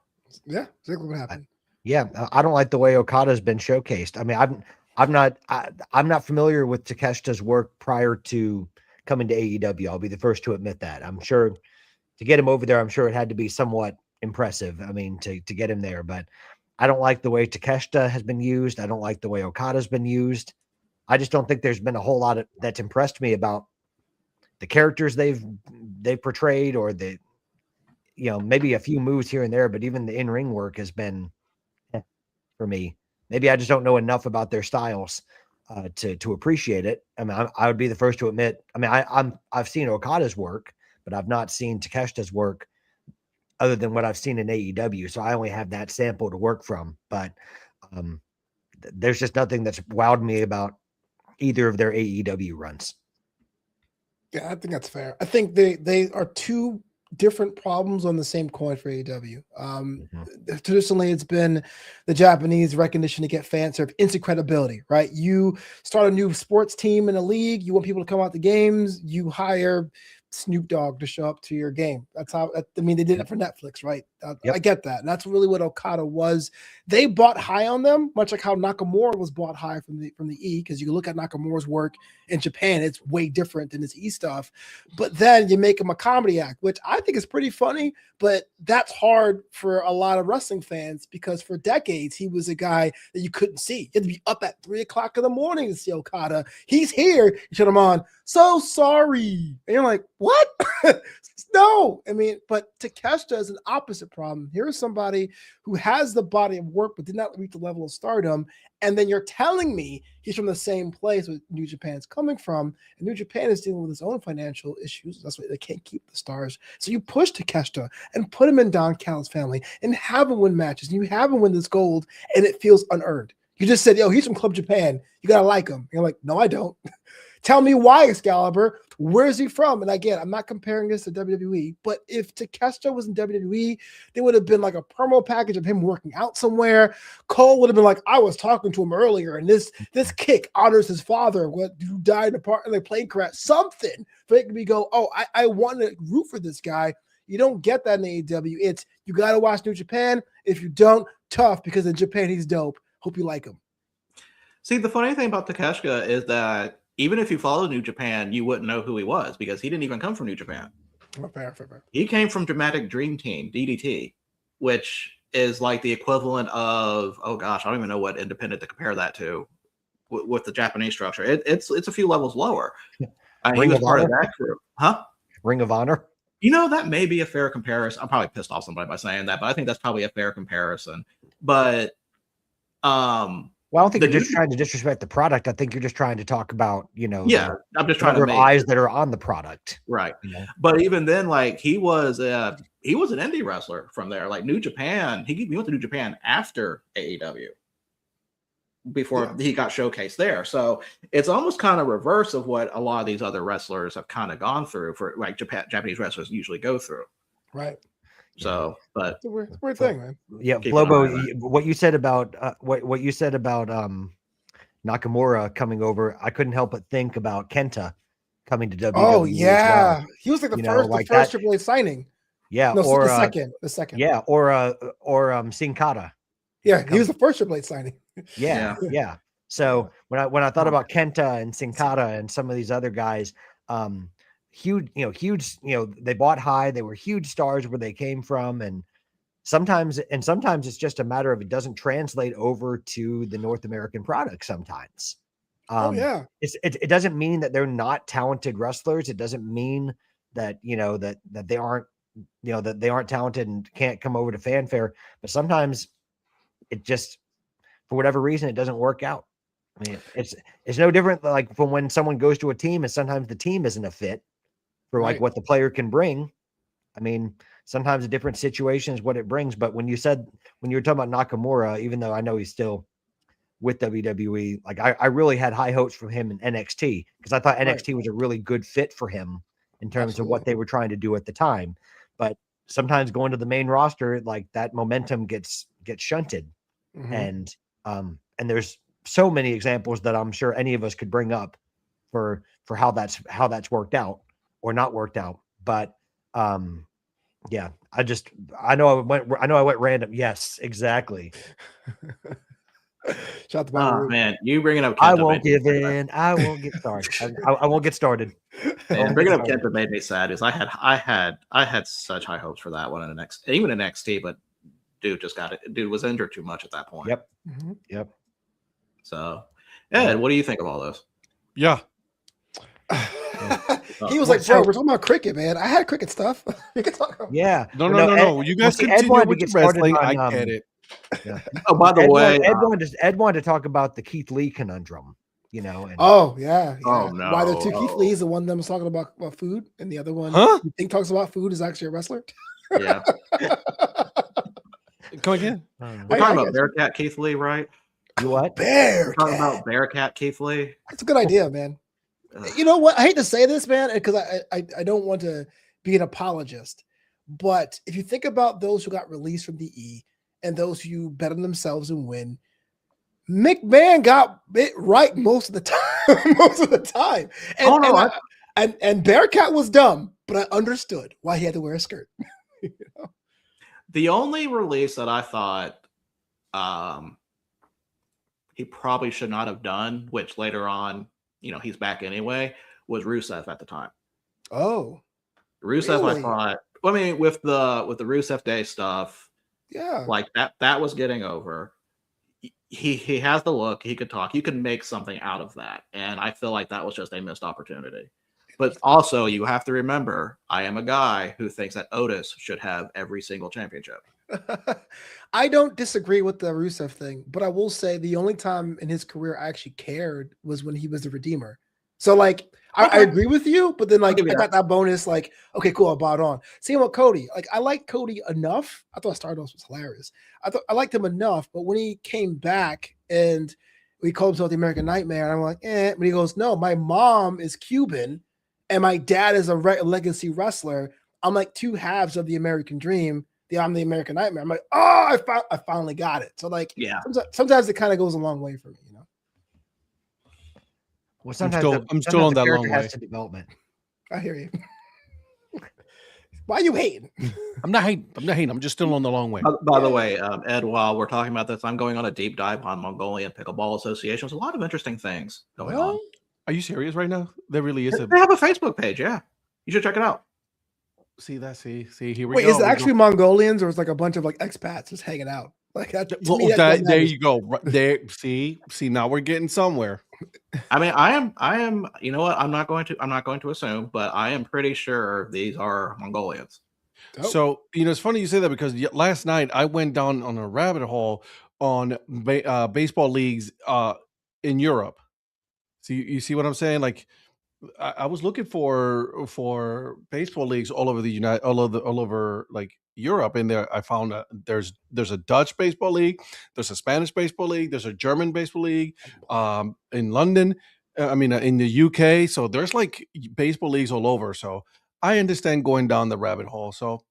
Yeah, exactly what happened. Yeah, I don't like the way Okada's been showcased. I mean, I'm not familiar with Takeshita's work prior to coming to AEW. I'll be the first to admit that. I'm sure to get him over there, I'm sure it had to be somewhat impressive. I mean, to get him there, but I don't like the way Takeshita has been used. I don't like the way Okada's been used. I just don't think there's been a whole lot that's impressed me about the characters they've portrayed, or maybe a few moves here and there, but even the in-ring work has been for me. Maybe I just don't know enough about their styles to appreciate it. I mean, I would be the first to admit. I mean, I've seen Okada's work, but I've not seen Takeshita's work other than what I've seen in AEW. So I only have that sample to work from. But there's just nothing that's wowed me about either of their AEW runs. Yeah, I think that's fair. I think they are two different problems on the same coin for AEW. Traditionally, it's been the Japanese recognition to get fan serve, instant credibility, right? You start a new sports team in a league, you want people to come out to games, you hire Snoop Dogg to show up to your game. That's how, they did it for Netflix, right? I get that. And that's really what Okada was. They bought high on them, much like how Nakamura was bought high from the E, because you look at Nakamura's work in Japan, it's way different than his E stuff. But then you make him a comedy act, which I think is pretty funny, but that's hard for a lot of wrestling fans because for decades, he was a guy that you couldn't see. You had to be up at 3:00 in the morning to see Okada. He's here. You shut him on. So sorry. And you're like, what? No, I mean, but Takeshita is an opposite problem. Here's somebody who has the body of work but did not reach the level of stardom, and then you're telling me he's from the same place where New Japan's coming from, and New Japan is dealing with its own financial issues. That's why they can't keep the stars. So you push Takeshita and put him in Don Callis' family and have him win matches, and you have him win this gold, and it feels unearned. You just said, yo, he's from Club Japan. You got to like him. You're like, no, I don't. Tell me why, Excalibur. Where is he from? And again, I'm not comparing this to WWE, but if Takeshita was in WWE, there would have been like a promo package of him working out somewhere. Cole would have been like, I was talking to him earlier, and this kick honors his father who died in a plane crash. Something for it to be go, oh, I want to root for this guy. You don't get that in AEW. It's you got to watch New Japan. If you don't, tough, because in Japan he's dope. Hope you like him. See, the funny thing about Takeshita is that even if you follow New Japan, you wouldn't know who he was because he didn't even come from New Japan. Fair. He came from Dramatic Dream Team, DDT, which is like the equivalent of, oh gosh, I don't even know what independent to compare that to with the Japanese structure. It's a few levels lower. He was part of that group. Huh? Ring of Honor? You know, that may be a fair comparison. I'm probably pissed off somebody by saying that, but I think that's probably a fair comparison. But well, I don't think you're just trying to disrespect the product. I think you're just trying to talk about, yeah, I'm just trying to make eyes that are on the product. Right. But even then, like he was an indie wrestler from there. Like New Japan, he went to New Japan after AEW before he got showcased there. So it's almost kind of reverse of what a lot of these other wrestlers have kind of gone through for like Japanese wrestlers usually go through. Right. So, but it's a weird thing, man. Yeah, Flobo, what you said about what you said about Nakamura coming over, I couldn't help but think about Kenta coming to WWE. Oh yeah, well. He was like the first Triple H signing. Yeah, no, or the second. Yeah, or Sin Cara. Yeah, he was the first Triple H signing. Yeah. So when I thought about Kenta and Sin Cara and some of these other guys, huge, they bought high, they were huge stars where they came from, and sometimes it's just a matter of it doesn't translate over to the North American product sometimes. It doesn't mean that they're not talented wrestlers. It doesn't mean that that they aren't that they aren't talented and can't come over to fanfare, but sometimes it just, for whatever reason, it doesn't work out. I mean, it's no different like from when someone goes to a team and sometimes the team isn't a fit for like what the player can bring. I mean, sometimes a different situation is what it brings. But when you were talking about Nakamura, even though I know he's still with WWE, like I really had high hopes for him in NXT because I thought NXT was a really good fit for him in terms of what they were trying to do at the time. But sometimes going to the main roster, like that momentum gets shunted. And there's so many examples that I'm sure any of us could bring up for how that's worked out or not worked out. But yeah, I know I went random. Yes, exactly. Shout out man, you bringing up Kenta I won't give in. I won't get started. I won't get started. Man, bringing up Kenta made me sad because I had such high hopes for that one in even in NXT, but dude was injured too much at that point. Yep. So, Ed, what do you think of all this? Yeah. He was like, bro, we're talking about cricket, man. I had cricket stuff. You can talk about No. You guys continue with your wrestling. I get it. Yeah. Oh, by the way, Ed wanted to talk about the Keith Lee conundrum, and, oh yeah. Oh no. Why there are two Keith Lees? The one of them is talking about food, and the other one you think talks about food is actually a wrestler. Yeah. Come again. We're talking about Bearcat Keith Lee, right? You what? Bearcat. We're talking about Bearcat Keith Lee. That's a good idea, man. You know what? I hate to say this, man, because I don't want to be an apologist, but if you think about those who got released from the E and those who bet on themselves and win, McMahon got it right most of the time. And Bearcat was dumb, but I understood why he had to wear a skirt. The only release that I thought he probably should not have done, which later on, he's back anyway, was Rusev at the time. Oh, Rusev, really? I thought. I mean, with the Rusev Day stuff, yeah, like that was getting over. He has the look. He could talk. You could make something out of that, and I feel like that was just a missed opportunity. But also, you have to remember, I am a guy who thinks that Otis should have every single championship. I don't disagree with the Rusev thing, but I will say the only time in his career I actually cared was when he was the Redeemer. So like I Okay. agree with you, but then like give you I got that bonus, like, okay, cool, I bought on. Same with Cody. Like I like Cody enough. I thought Stardust was hilarious. I liked him enough, but when he came back and we called himself the American Nightmare, and I'm like, but he goes, no, my mom is Cuban and my dad is a legacy wrestler. I'm like two halves of the American dream. I'm the American Nightmare. I'm like, oh, I finally got it. So like, Yeah. sometimes it kind of goes a long way for me, you know. Well, I'm still on that long way. To development. I hear you. Why are you hating? I'm not hating. I'm just still on the long way. By the way, Ed, while we're talking about this, I'm going on a deep dive on Mongolian Pickleball Association. There's a lot of interesting things going on. Are you serious right now? There really is They have a Facebook page. Yeah, you should check it out. See, here we Wait, go. is it actually Mongolians or is like a bunch of like expats just hanging out? Like that. There you go. There, see, now we're getting somewhere. I mean, I am. You know what? I'm not going to assume, but I am pretty sure these are Mongolians. Dope. So it's funny you say that because last night I went down on a rabbit hole on baseball leagues in Europe. So you see what I'm saying? Like I was looking for baseball leagues all over all over like Europe, and there I found there's a Dutch baseball league, there's a Spanish baseball league, there's a German baseball league in London. In the UK. So there's like baseball leagues all over. So I understand going down the rabbit hole. So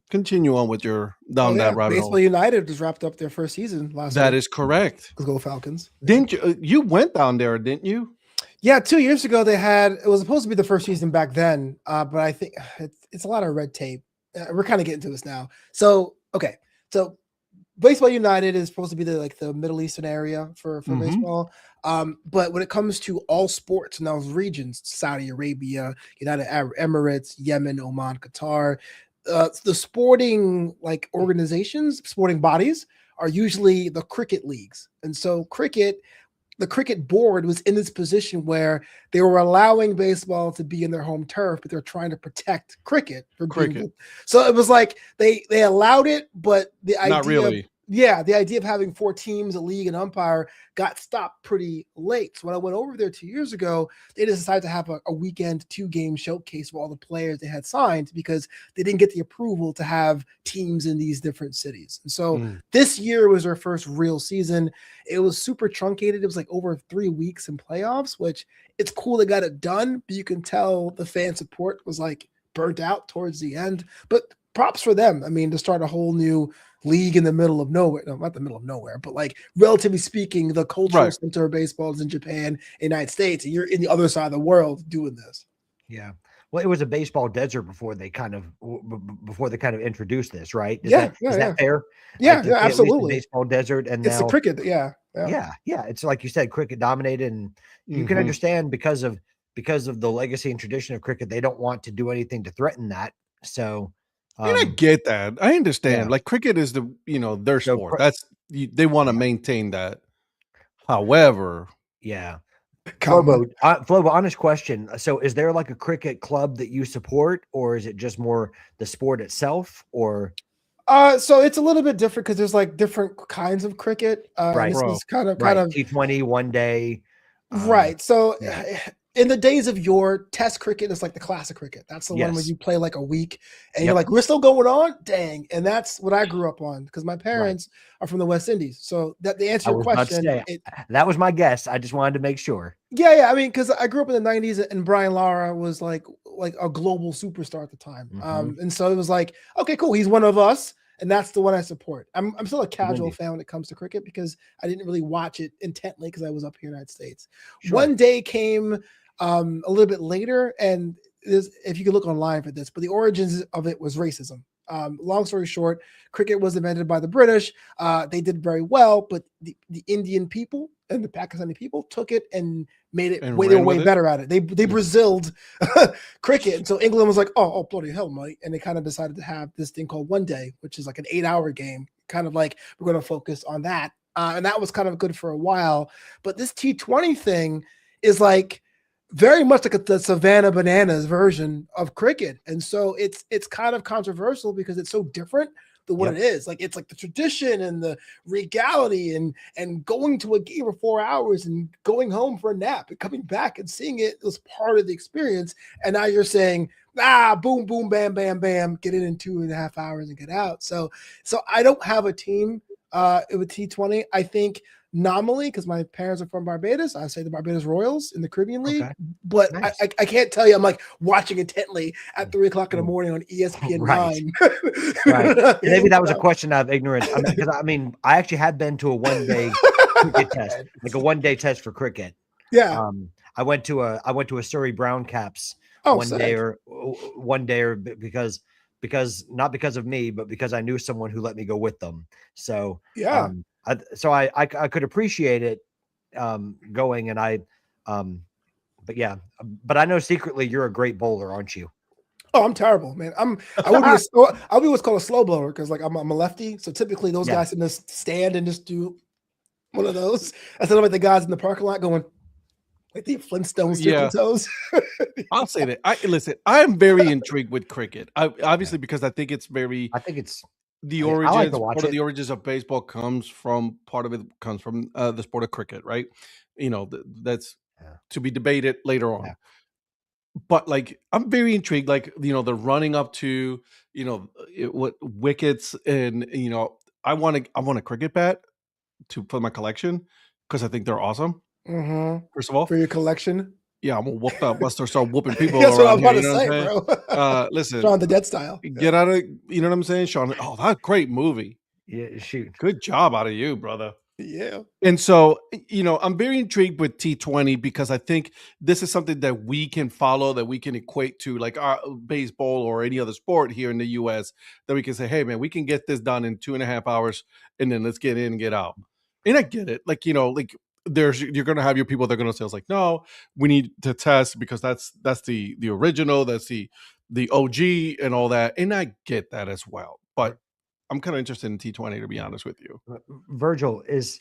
continue on with your that rabbit Baseball hole. United just wrapped up their first season last week. That is correct. Let's go Falcons. Didn't you? You went down there, didn't you? Yeah, 2 years ago it was supposed to be the first season back then, but I think it's a lot of red tape. We're kind of getting to this now. So okay, so Baseball United is supposed to be the Middle Eastern area for baseball, but when it comes to all sports in those regions, Saudi Arabia, United Arab Emirates, Yemen, Oman, Qatar, the sporting organizations, sporting bodies are usually the cricket leagues, and so the cricket board was in this position where they were allowing baseball to be in their home turf, but they're trying to protect cricket. So it was like they allowed it, but the idea not really. The idea of having 4 teams, a league, and umpire got stopped pretty late. So when I went over there 2 years ago, they decided to have a weekend 2-game showcase for all the players they had signed because they didn't get the approval to have teams in these different cities. And so this year was their first real season. It was super truncated. It was like over 3 weeks in playoffs, which it's cool they got it done, but you can tell the fan support was like burnt out towards the end. But props for them. I mean, to start a whole new league in the middle of nowhere. No, not the middle of nowhere, but like relatively speaking, the cultural center of baseball is in Japan, United States, and you're in the other side of the world doing this. Yeah. Well, it was a baseball desert before they kind of introduced this, right? Is that fair? Yeah, absolutely. Baseball desert, and it's now, the cricket. Yeah. It's like you said, cricket dominated, and you can understand because of the legacy and tradition of cricket, they don't want to do anything to threaten that. So, and I get that. I understand. Yeah. Like cricket is their sport. They want to maintain that. However, Flobo, honest question. So is there like a cricket club that you support, or is it just more the sport itself, or? So it's a little bit different because there's like different kinds of cricket. Right. This is kind of T20 one day. Right. So in the days of your test cricket, it's like the classic cricket. That's the one where you play like a week and you're like, we're still going on? Dang. And that's what I grew up on because my parents are from the West Indies. So that the answer to your question. That was my guess. I just wanted to make sure. Yeah. I mean, because I grew up in the 90s and Brian Lara was like a global superstar at the time. And so it was like, okay, cool. He's one of us. And that's the one I support. I'm still a casual fan when it comes to cricket because I didn't really watch it intently because I was up here in the United States. Sure. One day came a little bit later, and if you can look online for this, but the origins of it was racism. Long story short, cricket was invented by the British. They did very well, but the Indian people and the Pakistani people took it and made it way better at it. They Braziled cricket. And so England was like, oh, bloody hell, mate. And they kind of decided to have this thing called One Day, which is like an 8-hour game, kind of like we're going to focus on that. And that was kind of good for a while. But this T20 thing is like, very much like the Savannah Bananas version of cricket. And so it's kind of controversial because it's so different than what it is. Like it's like the tradition and the regality and going to a game for 4 hours and going home for a nap and coming back and seeing it was part of the experience. And now you're saying, boom, boom, bam, bam, bam, get it in 2.5 hours and get out. So I don't have a team with T20. I think nominally, because my parents are from Barbados, I say the Barbados Royals in the Caribbean League. Okay. But Nice. I can't tell you, I'm like watching intently at 3:00 in the morning on ESPN Right. 9. Right. Maybe that was a question out of ignorance. I mean, I actually had been to a one-day cricket test, like a one-day test for cricket. Yeah. I went to a Surrey Brown Caps Oh, one day or because not because of me, but because I knew someone who let me go with them. So yeah. I could appreciate it going, and but I know secretly you're a great bowler, aren't you? Oh, I'm terrible, man. I'll be what's called a slow blower because like I'm a lefty. So typically those guys can just stand and just do one of those. Instead of like the guys in the parking lot going like the Flintstones circle toes. I'll say that. I am very intrigued with cricket. Obviously because I think it's very. I think it's the I origins. like to watch part of it. the origins of baseball comes from the sport of cricket, right? You know, that's to be debated later on. Yeah. But like, I'm very intrigued. Like, you know, the running up to, you know, what wickets, and you know, I want a cricket bat for my collection because I think they're awesome. Mm-hmm. First of all, For your collection. yeah, I'm gonna whoop that buster, start whooping people That's what I around was here. about You know to what I'm say, saying? bro. Listen, Shaun the Dead style. get out of, you know what I'm saying, Sean? Oh, that's a great movie. Yeah, shoot. Good job out of you, brother. Yeah. And so, you know, I'm very intrigued with T20 because I think this is something that we can follow, that we can equate to like our baseball or any other sport here in the US, that we can say, hey, man, we can get this done in 2.5 hours and then let's get in and get out. And I get it. Like, you know, like you're going to have your people that are going to say, it's like, no, we need to test because that's the original, that's the OG and all that. And I get that as well. But I'm kind of interested in T20, to be honest with you. Virgil, is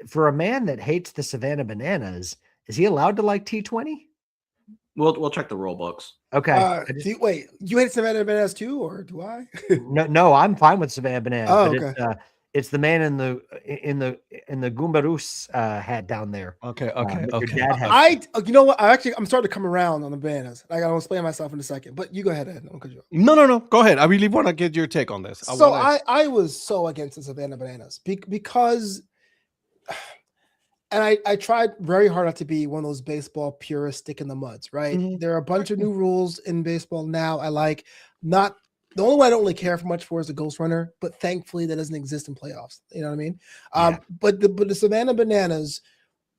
for a man that hates the Savannah Bananas, is he allowed to like T20? We'll check the rule books. Okay. Wait, you hate Savannah Bananas too, or do I? No, I'm fine with Savannah Bananas. Oh, but okay. It's the man in the Goombaroos hat down there. Okay. Your dad has. You know what? I'm starting to come around on the bananas. I gotta explain myself in a second, but you go ahead, Ed. No. Go ahead. I really want to get your take on this. I was so against the Savannah Bananas because, and I tried very hard not to be one of those baseball purists stick in the muds, right? Mm-hmm. There are a bunch of new rules in baseball now. I like not. The only one I don't really care for much for is the Ghost Runner, but thankfully that doesn't exist in playoffs. You know what I mean? Yeah. But the Savannah Bananas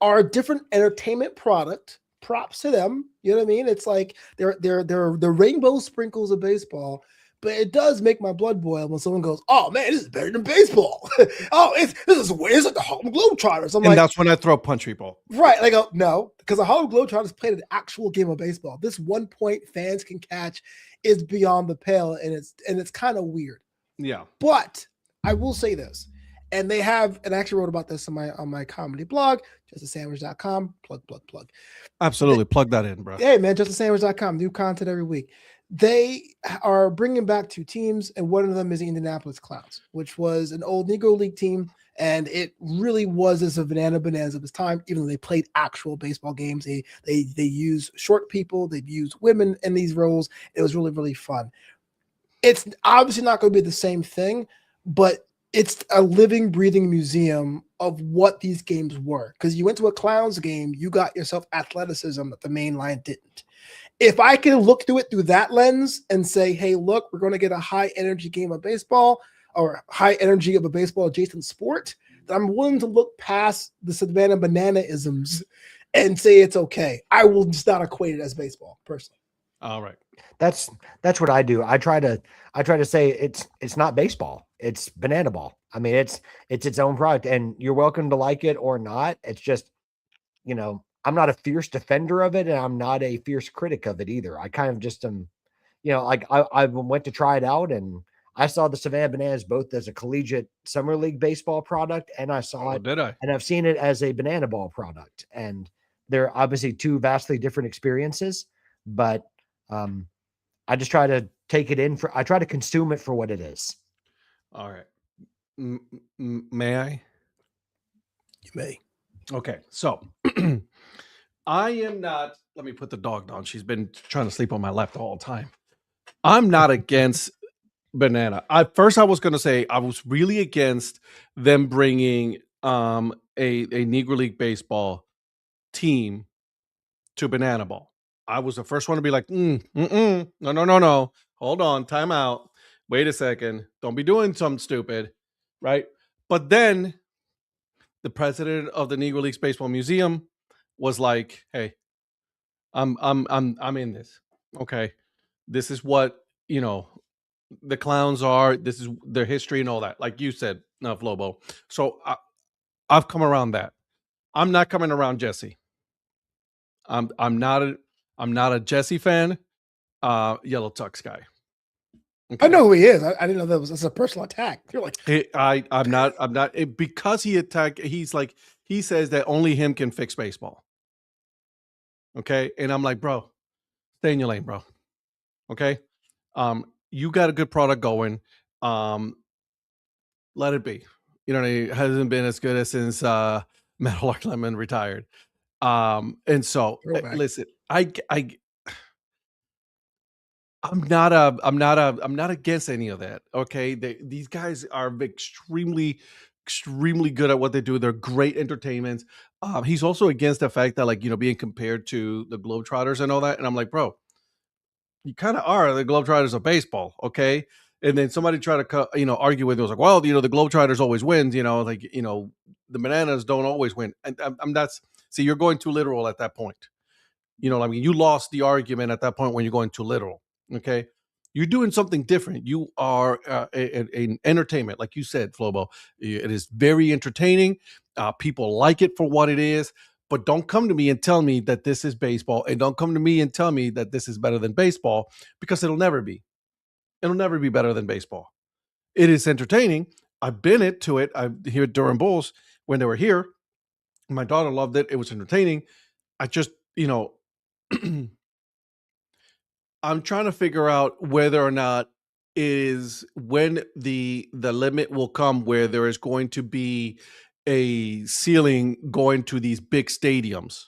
are a different entertainment product. Props to them. You know what I mean? It's like they're the rainbow sprinkles of baseball, but it does make my blood boil when someone goes, "Oh man, this is better than baseball." This is like the Harlem Globetrotters. And that's when I throw punch people. Right. I go, no, because the Harlem Globetrotters played an actual game of baseball. This 1 point fans can catch is beyond the pale, and it's kind of weird. Yeah. But I will say this, and I actually wrote about this on my comedy blog, justasandwich.com. Plug. Absolutely. Plug that in, bro. Hey man, justasandwich.com. New content every week. They are bringing back 2 teams, and one of them is the Indianapolis Clowns, which was an old Negro League team, and it really was as a Bananas of its time. Even though they played actual baseball games, they use short people, they've used women in these roles. It was really, really fun. It's obviously not going to be the same thing, but it's a living, breathing museum of what these games were. Because you went to a Clowns game, you got yourself athleticism that the main line didn't. If I can look through it through that lens and say, hey, look, we're going to get a high energy game of baseball or high energy of a baseball adjacent sport, then I'm willing to look past the Savannah Banana-isms and say it's okay. I will just not equate it as baseball personally. All right. That's what I do. I try to say it's not baseball. It's banana ball. I mean, it's its own product, and you're welcome to like it or not. It's just, you know, I'm not a fierce defender of it, and I'm not a fierce critic of it either. I kind of just am, you know, like I went to try it out, and I saw the Savannah Bananas both as a collegiate summer league baseball product, and I saw it. Did I? And I've seen it as a banana ball product, and they're obviously two vastly different experiences, but I just try to take it in I try to consume it for what it is. All right. May I? You may. Okay. So I am not, let me put the dog down. She's been trying to sleep on my lap the whole time. I'm not against banana. I was going to say I was really against them bringing a Negro League Baseball team to Banana Ball. I was the first one to be like, no. Hold on, time out. Wait a second. Don't be doing something stupid, right? But then the president of the Negro League Baseball Museum was like, "Hey, I'm in this. Okay, this is what the clowns are. This is their history and all that. Like you said, Flobo. So I've come around that. I'm not coming around Jesse. I'm not a Jesse fan. Yellow Tux guy. I know who he is. I didn't know that's a personal attack. You're like, I'm not because he attacked. He's like, he says that only him can fix baseball. Okay, and I'm like, bro, stay in your lane, bro. Okay, you got a good product going. Let it be. It hasn't been as good as since Metal Lark Lemon retired. And so listen, I'm not against any of that. Okay. These guys are extremely good at what they do. They're great entertainments. He's also against the fact that being compared to the Globetrotters and all that. And I'm like, bro, you kind of are the Globetrotters of baseball. Okay. And then somebody tried to, argue with it. Was like, well, the Globetrotters always wins, the Bananas don't always win. And see, you're going too literal at that point. You lost the argument at that point when you're going too literal. Okay. You're doing something different. You are an entertainment, like you said, Flobo. It is very entertaining. People like it for what it is, but don't come to me and tell me that this is baseball, and don't come to me and tell me that this is better than baseball, because it'll never be. It'll never be better than baseball. It is entertaining. I've been to it. I here at Durham Bulls when they were here. My daughter loved it. It was entertaining. I just, I'm trying to figure out whether or not is when the limit will come where there is going to be a ceiling going to these big stadiums.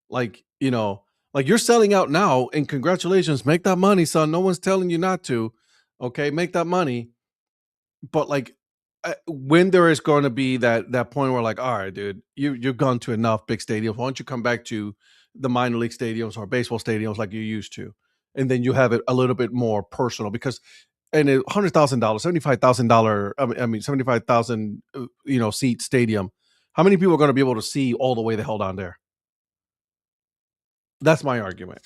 Like you're selling out now, and congratulations, make that money, son. No one's telling you not to. Okay, make that money. But when there is going to be that point where all right, dude, you've gone to enough big stadiums. Why don't you come back to the minor league stadiums or baseball stadiums like you used to? And then you have it a little bit more personal, because in a $100,000, $75,000, 75,000, seat stadium, how many people are going to be able to see all the way the hell down there? That's my argument.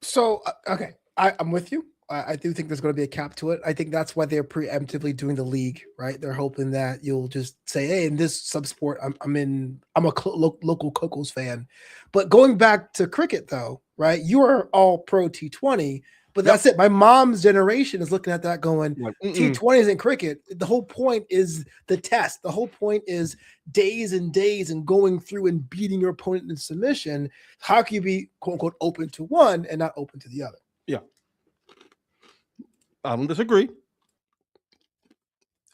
So, okay, I'm with you. I do think there's going to be a cap to it. I think that's why they're preemptively doing the league, right? They're hoping that you'll just say, "Hey, in this sub-sport, I'm a local Cocos fan." But going back to cricket, though, right? You are all pro T20, but that's it. My mom's generation is looking at that going, T20 isn't cricket. The whole point is the test. The whole point is days and days and going through and beating your opponent in submission. How can you be, quote unquote, open to one and not open to the other? Yeah. I don't disagree.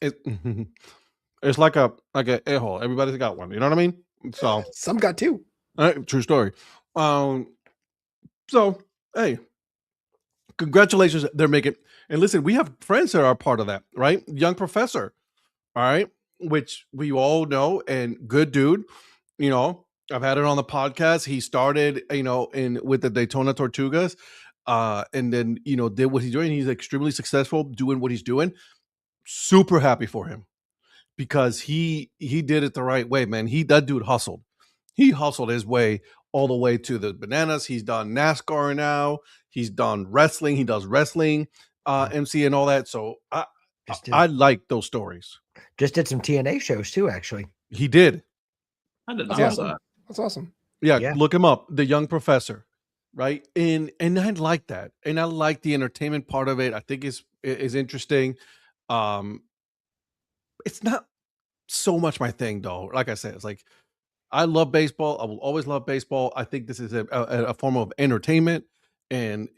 It's like a a-hole. Everybody's got one. You know what I mean? So some got two. True story. So hey, congratulations. They're making. And listen, we have friends that are part of that, right? Young Professor, all right, which we all know, and good dude. I've had it on the podcast. He started, with the Daytona Tortugas. And then did what he's doing. He's extremely successful doing what he's doing. Super happy for him, because he did it the right way, man. That dude hustled. He hustled his way all the way to the Bananas. He's done NASCAR now. He's done wrestling. He does wrestling, MC and all that. So I like those stories. Just did some TNA shows too, actually. He did. I did not That's know awesome. that. That's awesome. Yeah, look him up. The Young Professor. Right. And I like that. And I like the entertainment part of it. I think is interesting. It's not so much my thing though. Like I said, it's like I love baseball. I will always love baseball. I think this is a form of entertainment, and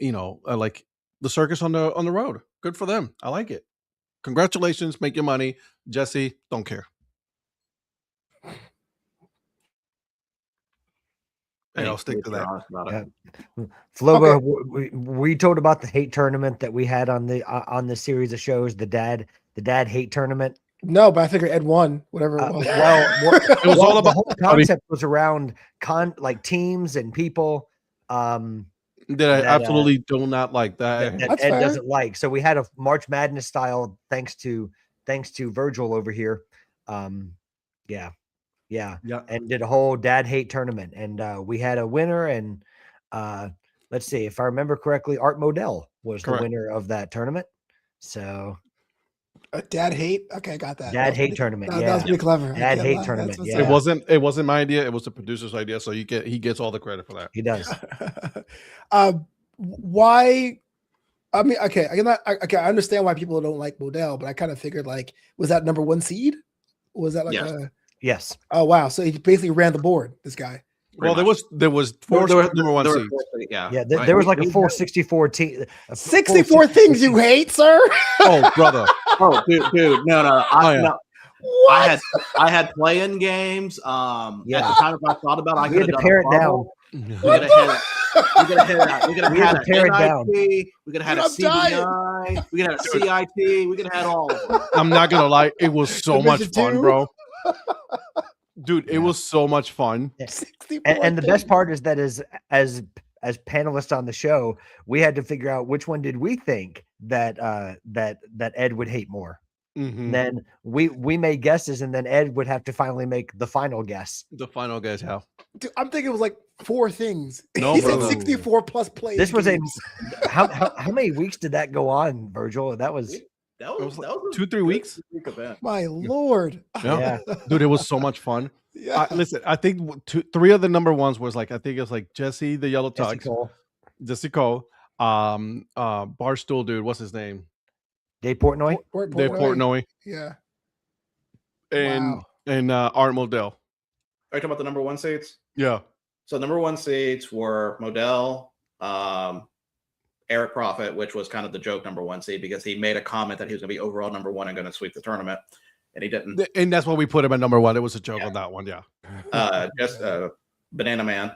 like the circus on the road. Good for them. I like it. Congratulations, make your money, Jesse. Don't care. And I'll stick to that. Yeah. Flobo, we told about the hate tournament that we had on the series of shows, the dad hate tournament. No, but I figured Ed won, whatever it was. It was all about the whole concept was around like teams and people that I absolutely do not like that. that Ed doesn't like. So we had a March Madness style, thanks to Virgil over here. Yeah. And did a whole dad hate tournament. And we had a winner. And let's see, if I remember correctly, Art Modell was the winner of that tournament. So a dad hate? Okay, I got that. Dad hate tournament. That was pretty clever. Dad hate tournament. Yeah. It wasn't my idea. It was the producer's idea. So he gets all the credit for that. He does. Why? I mean, okay, I understand why people don't like Modell, but I kind of figured, like, was that number 1 seed? Was that like Yes. Oh wow! So he basically ran the board. This guy. Well, there was four number 1 seeds. Yeah. There was like a full 64 team. 64 things you hate, sir. Oh, brother. Oh, dude, no. I had play-in games. At the time, if I thought about it, I could have tear it down. We could have had a tear it down. We could have had a CBI. We could have had a CIT. We could have had all of them. I'm not gonna lie, it was so much Division fun, 2? bro. Dude, it was so much fun. And the best part is that as panelists on the show, we had to figure out which one did we think that Ed would hate more. Mm-hmm. Then we made guesses, and then Ed would have to finally make the final guess. The final guess, how? Dude, I'm thinking it was like 4 things. No, he bro. said 64 plus plays. This was how many weeks did that go on, Virgil? That was That was 2-3 weeks. My lord. Yeah. Dude, it was so much fun. Yeah. Listen, I think 3 of the number 1s was like, I think it was like Jesse the Yellow Tux, Jesse Cole, Barstool dude, what's his name? Dave Portnoy. Dave Portnoy. Yeah. And Art Modell. Are you talking about the number 1 seeds? Yeah. So number 1 seeds were Modell, Eric Profit, which was kind of the joke number 1 seed because he made a comment that he was going to be overall number 1 and going to sweep the tournament, and he didn't. And that's why we put him at number 1. It was a joke on that one. Yeah. Just Banana Man.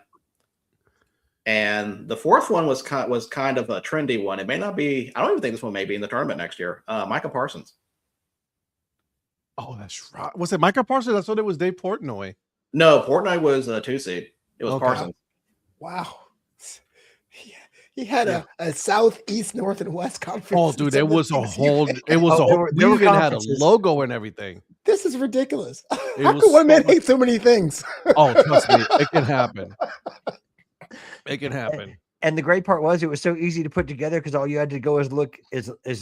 And the 4th one was kind of a trendy one. It may not be. I don't even think this one may be in the tournament next year. Micah Parsons. Oh, that's right. Was it Micah Parsons? I thought it was Dave Portnoy. No, Portnoy was a 2 seed. It was Parsons. Wow. He had a South, East, North, and West conference. Oh, dude, it was a whole. It was a whole. We even had a logo and everything. This is ridiculous. How can one man hate so many things? Oh, trust me, it can happen. It can happen. And the great part was it was so easy to put together because all you had to go is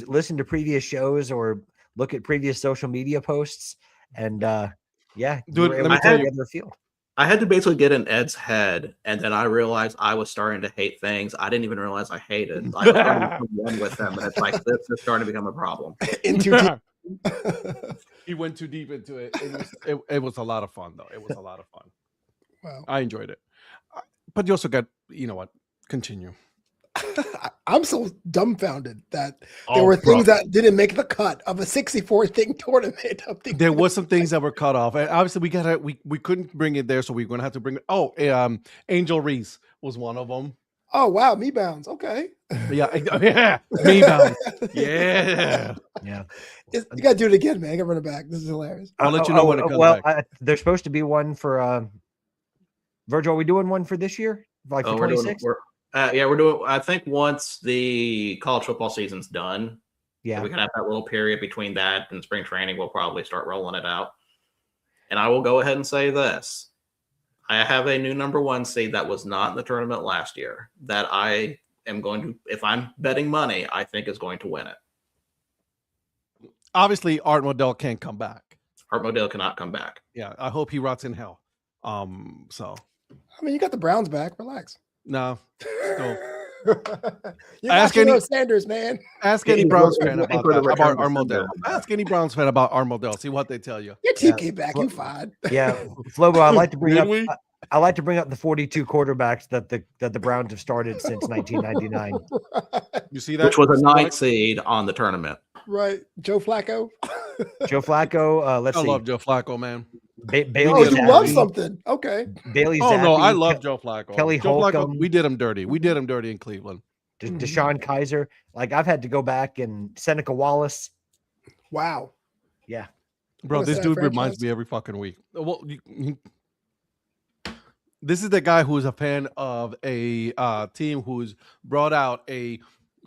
listen to previous shows or look at previous social media posts, and dude, let me tell you, the field. I had to basically get in Ed's head, and then I realized I was starting to hate things I didn't even realize I hated. I was starting to become one with them, and it's like this is starting to become a problem. He went too deep into it. It was a lot of fun, though. It was a lot of fun. Wow. I enjoyed it. But you also got, you know what? Continue. I'm so dumbfounded that there were things that didn't make the cut of a 64 thing tournament. There was some things that were cut off, and obviously we couldn't bring it there, so we're gonna have to bring it. Oh, Angel Reese was one of them. Oh wow, me bounds. Okay. Yeah, me bounds. Yeah. You gotta do it again, man. I gotta run it back. This is hilarious. I'll let you know when it comes back. There's supposed to be one for Virgil. Are we doing one for this year? Like for 26? We're doing. I think once the college football season's done, we can have that little period between that and spring training. We'll probably start rolling it out. And I will go ahead and say this: I have a new number 1 seed that was not in the tournament last year that I am going to, if I'm betting money, I think is going to win it. Obviously, Art Modell can't come back. Art Modell cannot come back. Yeah, I hope he rots in hell. So I mean, you got the Browns back. Relax. no. You Ask got any- Sanders, man. Ask Yeah, any he's Browns looking fan about for the that, return about to Armodell. sender. Ask any Browns fan about Armodell. See what they tell you. Your Yeah. TK back, you fine. Yeah, Flobo, I like to bring Did up. we? I like to bring up the 42 quarterbacks that the Browns have started since 1999. You see that? Which was You a see ninth that? seed on the tournament. Right. Joe Flacco. Joe Flacco. Let's I see. love Joe Flacco, man. Bailey Oh, you love Zappi. something. Okay. Bailey Oh no, I Zappi, love Joe Flacco. Kelly Joe Flacco, Holcomb. we did him dirty. We did him dirty in Cleveland. Deshaun Kaiser. Like I've had to go back and Seneca Wallace. Wow. Yeah. Bro, What a this sad dude franchise. reminds me every fucking week. Well, this is the guy who is a fan of a team who's brought out a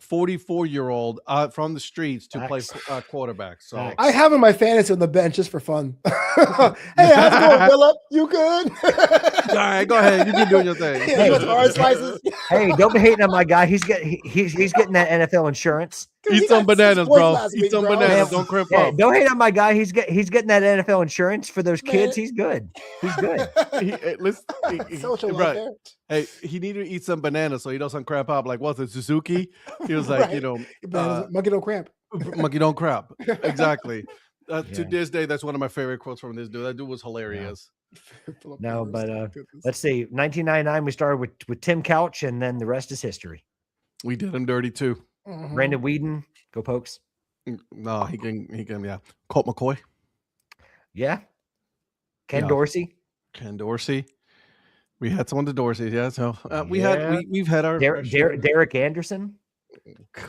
44-year-old from the streets to play Facts. quarterback. So Facts. I have him my fantasy on the bench just for fun. Hey, how's it going, Philip? You good? all right, go ahead. You keep doing your thing. Yeah, you want some orange slices? Hey, don't be hating on my guy. He's getting that NFL insurance. Dude, he Eat some got 6 bananas, points bro. last Eat week, some bro. bananas. Man, Don't crimp Yeah, up. don't hate on my guy. He's getting that NFL insurance for those kids. Man. He's good. He's good. Listen, Social right. welfare. Hey, he needed to eat some bananas so he doesn't crap up. Like, what's it, Suzuki? He was like, Right. Monkey don't cramp. monkey don't crap. Exactly. To Yeah. this day, that's one of my favorite quotes from this dude. That dude was hilarious. Philip No, Rivers. but let's see. 1999, we started with Tim Couch, and then the rest is history. We did him dirty too. Mhm. Brandon Whedon, go Pokes. No, he can, yeah. Colt McCoy, Yeah. Ken Yeah. Dorsey, Ken Dorsey. We had someone to Dorsey, yeah. So Yeah. we've had our Derek Anderson. God.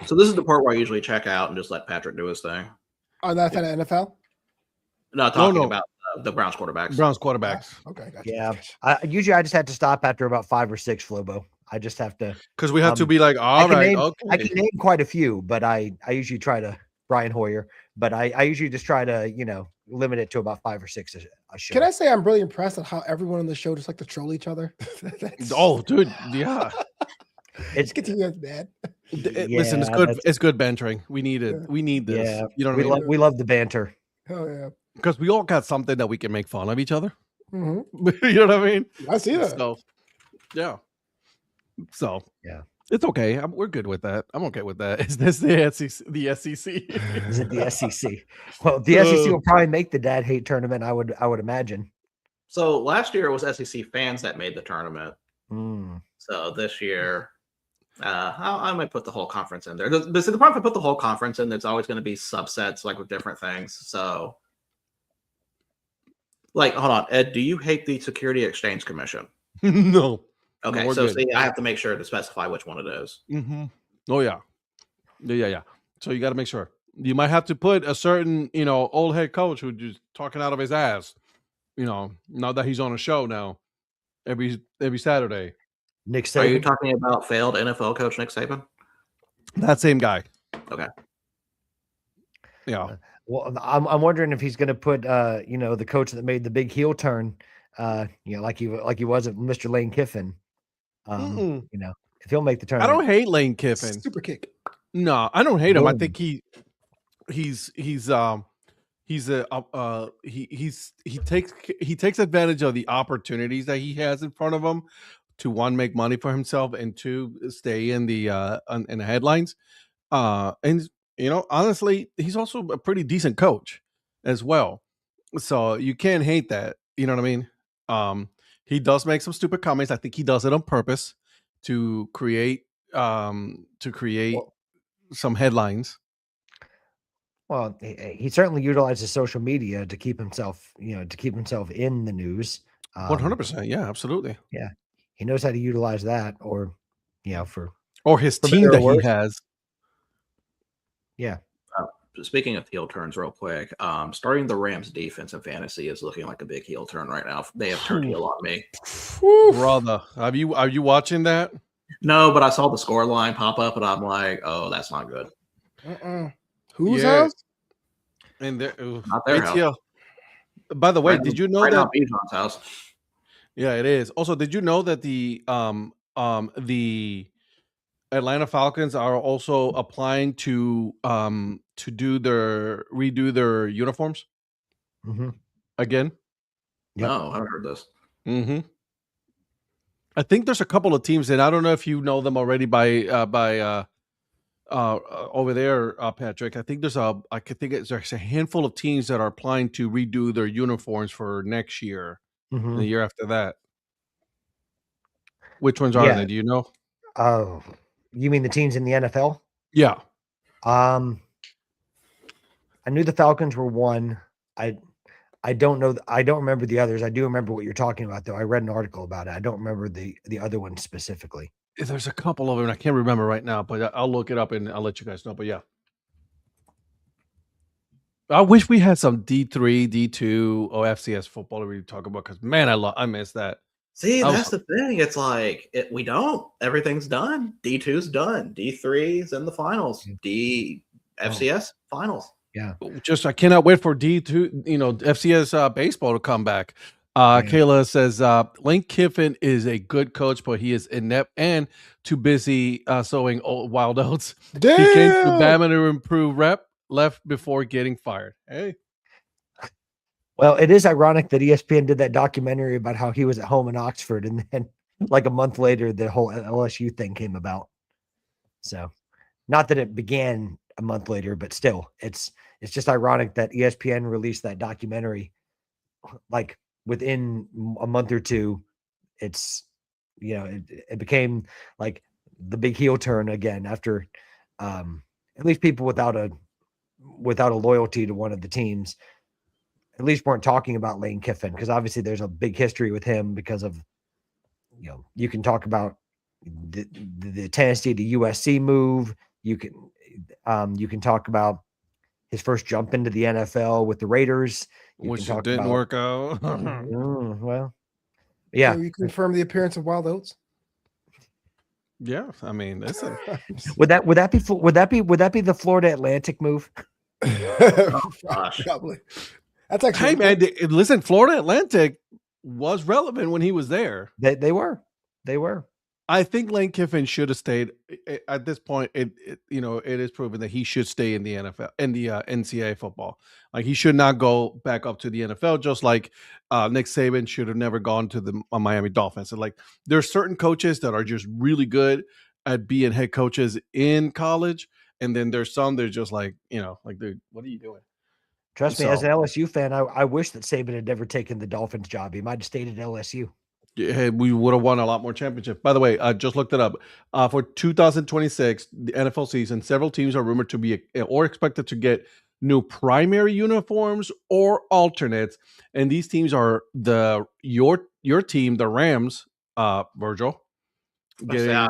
So this is the part where I usually check out and just let Patrick do his thing. Oh, not fan of NFL? Not talking no. about the Browns quarterbacks. Browns quarterbacks. Okay, gotcha. Yeah. gotcha. Usually I just have to stop after about 5 or 6, Flobo. I just have to. Because we had to Um, be like, all can right, name- okay. I can name quite a few, but I usually try to Brian Hoyer, but I usually just try to limit it to about 5 or 6 a show. Can I say I'm really impressed at how everyone on the show just like to troll each other? That's- Oh, dude, yeah. It's get to you guys mad. Listen, it's Yeah, good. that's- It's good bantering. We need it. Yeah. We need this. Yeah, You know what we I mean? love we love the banter. Oh yeah. Because we all got something that we can make fun of each other. Mhm. You know what I mean? I see that. So, yeah. So, Yeah. it's okay. We're good with that. I'm okay with that. Is this the SEC? The SEC? Is it the SEC? Well, the SEC will probably make the dad hate tournament. I would imagine. So last year it was SEC fans that made the tournament. Mm. So this year, I might put the whole conference in there. But see, the problem if I put the whole conference in, there's always going to be subsets like with different things. So, like, hold on, Ed, do you hate the Security Exchange Commission? No. Okay, we're so good. see, I have to make sure to specify which one it is. Mm-hmm. Oh yeah. Yeah. So you got to make sure. You might have to put a certain, old head coach who's just talking out of his ass. Now that he's on a show now, every Saturday. Nick Are you Saban. talking about failed NFL coach Nick Saban? That same guy. Okay. Yeah. Well, I'm wondering if he's going to put the coach that made the big heel turn, like he was at Mr. Lane Kiffin. Mm-mm. If he'll make the I tournament. don't hate Lane Kiffin. Super kick. No, I don't hate him. I Boom. think he takes advantage of the opportunities that he has in front of him to one, make money for himself, and two, stay in the headlines. And honestly, he's also a pretty decent coach as well. So you can't hate that. You know what I mean? He does make some stupid comments. I think he does it on purpose to create some headlines. Well, he certainly utilizes social media to keep himself, in the news. 100%. Yeah, absolutely. He knows how to utilize that, or for Or his For team better or that he worse. has. Speaking of heel turns, real quick, starting the Rams defense in fantasy is looking like a big heel turn right now. They have turned heel on me. Brother, are you watching that? No, but I saw the score line pop up, and I'm like, oh, that's not good. Whose Yes. house? And there, Not their house. ATL. By the way, Right did you know right that? now, Bijan's house. Yeah, it is. Also, did you know that the Atlanta Falcons are also applying to redo their uniforms Mhm. again? Yep. No, I haven't heard this. Mm-hmm. I think there's a couple of teams, and I don't know if you know them already by over there, Patrick. I think there's a handful of teams that are applying to redo their uniforms for next year and the Mhm. year after that. Which ones are Yeah. they? Do you know? Oh, you mean the teams in the NFL? Yeah. I knew the Falcons were one. I don't know. I don't remember the others. I do remember what you're talking about, though. I read an article about it. I don't remember the other one specifically. There's a couple of them. I can't remember right now, but I'll look it up and I'll let you guys know. But yeah. I wish we had some D3, D2, or FCS football to really talk about because man, I miss that. See, I that's was- the thing. It's like we don't. Everything's done. D2's done. D3's in the finals. FCS finals. Yeah. I cannot wait for D2, FCS baseball to come back. Kayla says Lane Kiffin is a good coach, but he is inept and too busy sowing wild oats. Damn. He came to Bama to improve rep, left before getting fired. Hey. Well, it is ironic that ESPN did that documentary about how he was at home in Oxford, and then like a month later, the whole LSU thing came about. So, not that it began a month later, but still, it's just ironic that ESPN released that documentary like within a month or two. It's it became like the big heel turn again after at least people without a loyalty to one of the teams at least weren't talking about Lane Kiffin, because obviously there's a big history with him because of, you can talk about the Tennessee to USC move. You can talk about his first jump into the NFL with the Raiders, which didn't work out. Well, yeah. So you confirm the appearance of wild oats? Yeah, I mean, listen. Would that be the Florida Atlantic move? Oh, gosh. Probably. That's actually. Hey man, listen, Florida Atlantic was relevant when he was there. They were. I think Lane Kiffin should have stayed. At this point, it is proven that he should stay in the NFL and the NCAA football. Like he should not go back up to the NFL. Just like Nick Saban should have never gone to the Miami Dolphins. And like there's certain coaches that are just really good at being head coaches in college, and then there's some that are just like dude, what are you doing? Trust me, as an LSU fan, I wish that Saban had never taken the Dolphins job. He might have stayed at LSU. Yeah, we would have won a lot more championships. By the way, I just looked it up. For 2026, the NFL season, several teams are rumored to be or expected to get new primary uniforms or alternates. And these teams are your team, the Rams, Virgil. I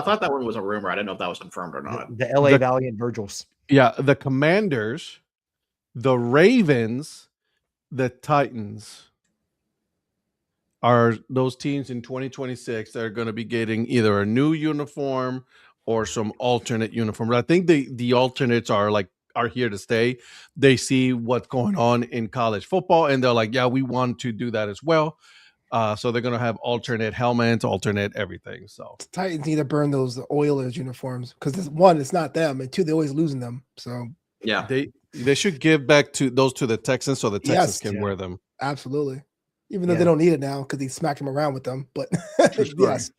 thought that one was a rumor. I didn't know if that was confirmed or not. The LA Valiant Virgils. Yeah, the Commanders, the Ravens, the Titans are those teams in 2026 that are going to be getting either a new uniform or some alternate uniform. But I think the alternates are here to stay. They see what's going on in college football and they're like, yeah, we want to do that as well. So they're going to have alternate helmets, alternate everything. So Titans need to burn the Oilers uniforms because one, it's not them, and two, they're always losing them. So yeah, they should give back to the Texans so the Texans can wear them. Absolutely. Even though they don't need it now because he smacked him around with them. But yes.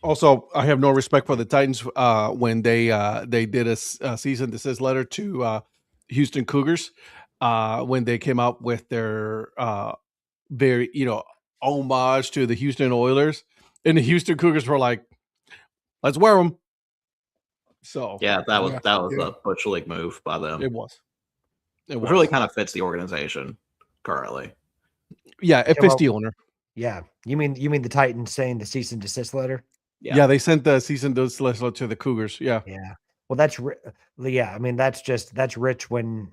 Also, I have no respect for the Titans when they did a cease and desist letter to Houston Cougars when they came out with their very homage to the Houston Oilers, and the Houston Cougars were like, "Let's wear them." So yeah, that was a Butch League move by them. It was. It really kind of fits the organization currently. Yeah, it fits the owner. Yeah, you mean the Titans saying the cease and desist letter? Yeah, they sent the cease and desist letter to the Cougars. Yeah. Well, that's I mean, that's rich when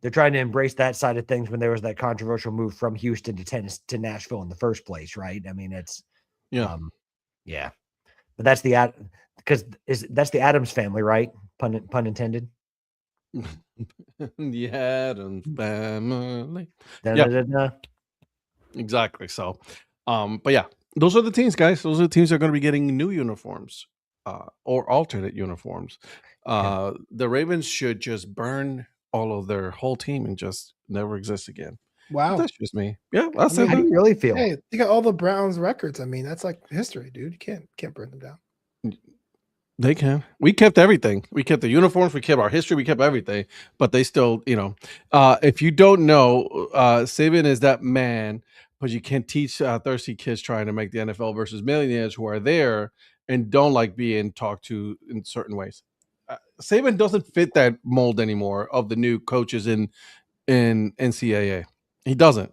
they're trying to embrace that side of things when there was that controversial move from Houston to Nashville in the first place, right? I mean, it's but that's that's the Adams family, right? Pun intended. The Adams family. Exactly. So, but yeah, those are the teams, guys. Those are the teams that are going to be getting new uniforms or alternate uniforms. The Ravens should just burn all of their whole team and just never exist again. Wow. That's just me. Yeah, I I said mean, How do that. you really feel? Hey, you got all the Browns records. I mean, that's like history, dude. You can't burn them down. They can. We kept everything. We kept the uniforms. We kept our history. We kept everything. But they still, if you don't know, Saban is that man. But you can't teach thirsty kids trying to make the NFL versus millionaires who are there and don't like being talked to in certain ways. Saban doesn't fit that mold anymore of the new coaches in NCAA. He doesn't,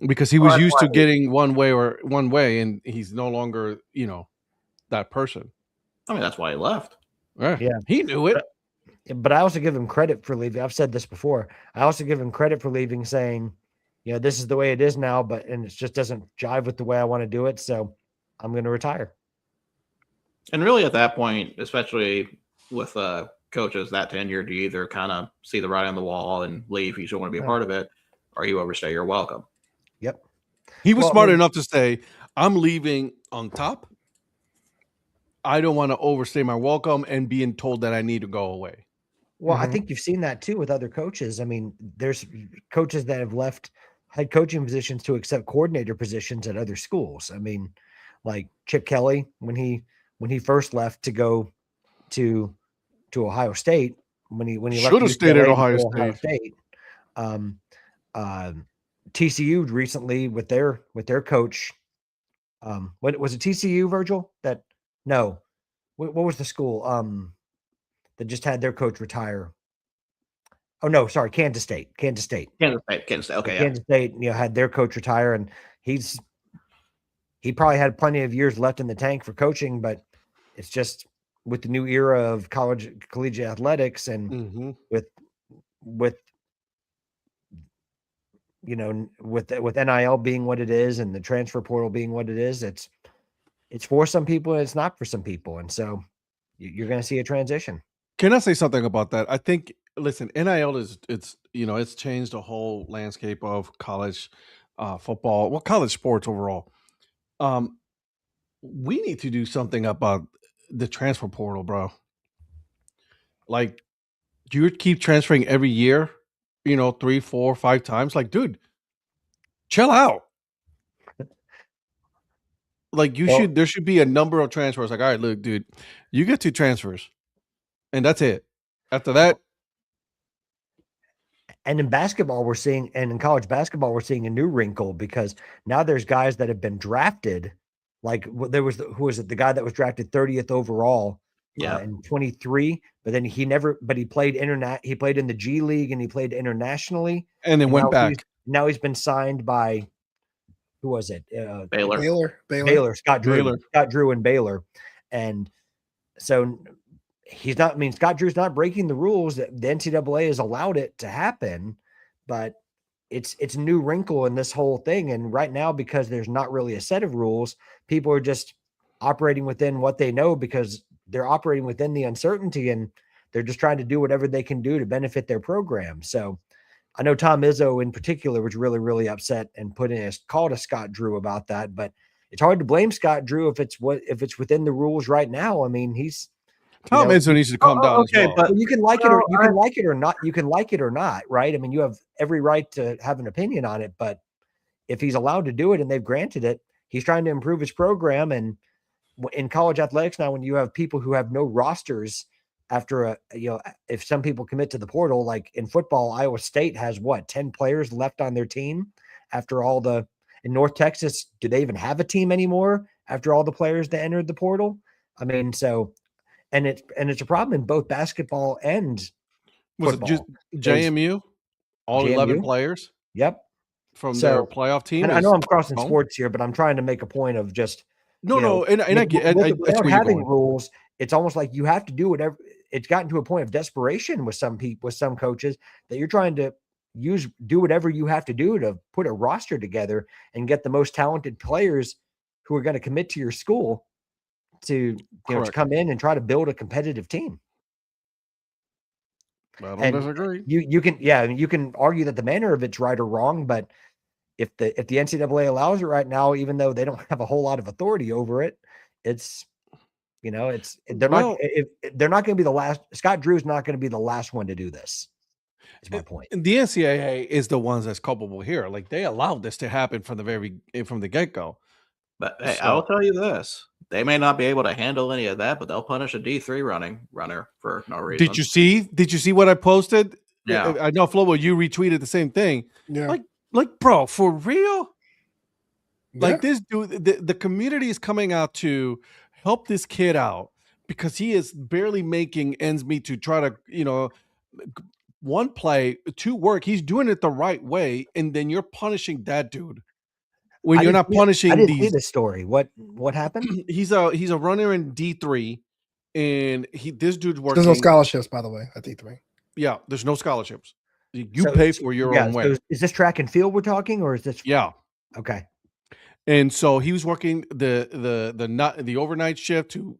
because he was Well, that's used to why getting one way, and he's no longer, that person. I mean, that's why he left. Yeah. He knew it. But I also give him credit for leaving. I've said this before. I also give him credit for leaving, saying, this is the way it is now, and it just doesn't jive with the way I want to do it. So I'm going to retire. And really, at that point, especially with coaches that tenured, you either kind of see the writing on the wall and leave. You don't want to be a part of it, or you overstay your welcome. Yep. He was Well, I smart mean- enough to say, I'm leaving on top. I don't want to overstay my welcome and being told that I need to go away. Well, I Mhm. think you've seen that too with other coaches. I mean, there's coaches that have left head coaching positions to accept coordinator positions at other schools. I mean, like Chip Kelly, when he first left to go to Ohio State, when he left Should have stayed UCLA at to Ohio go to State. Um, TCU recently with their coach. What was it? TCU, Virgil? No. What was the school? That just had their coach retire. Oh no, sorry, Kansas State. Kansas State. Okay, yeah. Kansas State, had their coach retire, and he probably had plenty of years left in the tank for coaching, but it's just with the new era of collegiate athletics and Mm-hmm. with NIL being what it is and the transfer portal being what it is, it's for some people and it's not for some people, and so you're going to see a transition. Can I say something about that? I think, listen, NIL it's changed the whole landscape of college football, college sports overall. We need to do something about the transfer portal, bro. Like, you keep transferring every year, 3, 4, 5 times. Like, dude, chill out. Like, there should be a number of transfers. Like, all right, look, dude, you get 2 transfers, and that's it. After that. And in basketball, and in college basketball, we're seeing a new wrinkle because now there's guys that have been drafted. Like there was who was it? The guy that was drafted 30th overall in 23, but then he played he played in the G League and he played internationally. And then went back. Now he's been signed by, who was it? Baylor. Scott Drew and Baylor. And so Scott Drew's not breaking the rules. That the NCAA has allowed it to happen, but it's a new wrinkle in this whole thing. And right now, because there's not really a set of rules, people are just operating within what they know because they're operating within the uncertainty and they're just trying to do whatever they can do to benefit their program. So I know Tom Izzo in particular was really, really upset and put in a call to Scott Drew about that, but it's hard to blame Scott Drew if it's within the rules right now. I mean, Tom Izzo needs to calm down. Okay, as well. but you can like it or you can like it or not. You can like it or not, right? I mean, you have every right to have an opinion on it, but if he's allowed to do it and they've granted it, he's trying to improve his program. And in college athletics now, when you have people who have no rosters after if some people commit to the portal, like in football, Iowa State has 10 players left on their team after all in North Texas, do they even have a team anymore after all the players that entered the portal? I mean, so. And it's a problem in both basketball and football. Was it just JMU? All JMU? 11 players? Yep. From their playoff team? And I know I'm crossing sports here, but I'm trying to make a point of just and I get without having rules, it's almost like you have to do whatever. It's gotten to a point of desperation with some people, with some coaches, that you're trying to do whatever you have to do to put a roster together and get the most talented players who are going to commit to your school to come in and try to build a competitive team. I don't disagree. You can argue that the manner of it's right or wrong, but if the NCAA allows it right now, even though they don't have a whole lot of authority over it, they're not going to be the last. Scott Drew is not going to be the last one to do this. Is my point. And the NCAA is the ones that's culpable here. Like they allowed this to happen from the get go. But hey, So- I'll tell you this: they may not be able to handle any of that, but they'll punish a D3 runner for no reason. Did you see what I posted? Yeah. I know Flobo, you retweeted the same thing. Yeah. Like, bro, for real? Yeah. Like this dude, the community is coming out to help this kid out because he is barely making ends meet to try to, one play, two work. He's doing it the right way, and then you're punishing that dude when I you're didn't not see- I punishing didn't see these. the story. What happened? He's a runner in D3, and this dude's working. There's no scholarships, by the way, at D3. Yeah, there's no scholarships. You So- pay for your own way. So is this track and field we're talking, or is this? Yeah. Okay. And so he was working the overnight shift to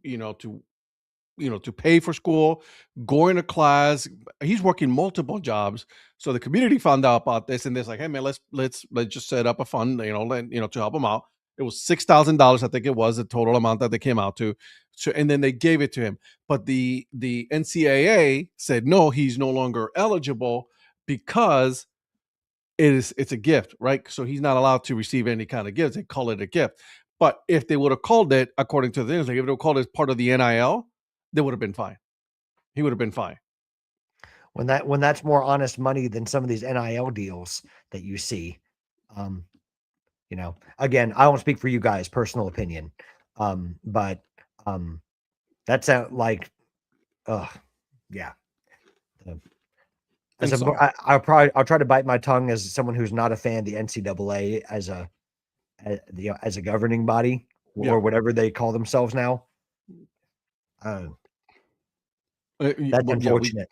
pay for school, going to class. He's working multiple jobs. So the community found out about this, and they're like, "Hey man, let's just set up a fund, to help him out." It was $6,000, I think it was the total amount that they came out to. So, and then they gave it to him. But the NCAA said no, he's no longer eligible because it's a gift, right? So he's not allowed to receive any kind of gifts. They call it a gift. But if they would have called it, according to the things, like if they would have called it as part of the NIL, they would have been fine. He would have been fine. When that's more honest money than some of these NIL deals that you see. Again, I won't speak for you guys, personal opinion. But that's like, yeah. And As so- I'll try to bite my tongue as someone who's not a fan of the NCAA as a governing body or Yeah. whatever they call themselves now. That's Yeah, unfortunate.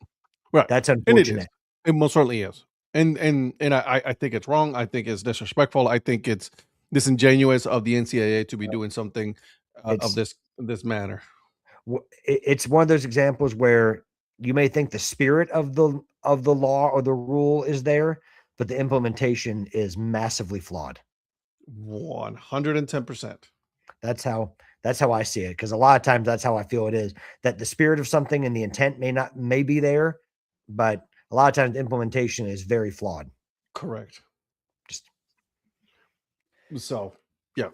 right. That's And unfortunate. it most certainly is. And I think it's wrong. I think it's disrespectful. I think it's disingenuous of the NCAA to be doing something of It's- this manner. It's one of those examples where you may think the spirit of the law or the rule is there, but the implementation is massively flawed. 110%. That's how I see it. Because a lot of times that's how I feel it is, that the spirit of something and the intent may be there, but a lot of times the implementation is very flawed. Correct. Just So, yeah.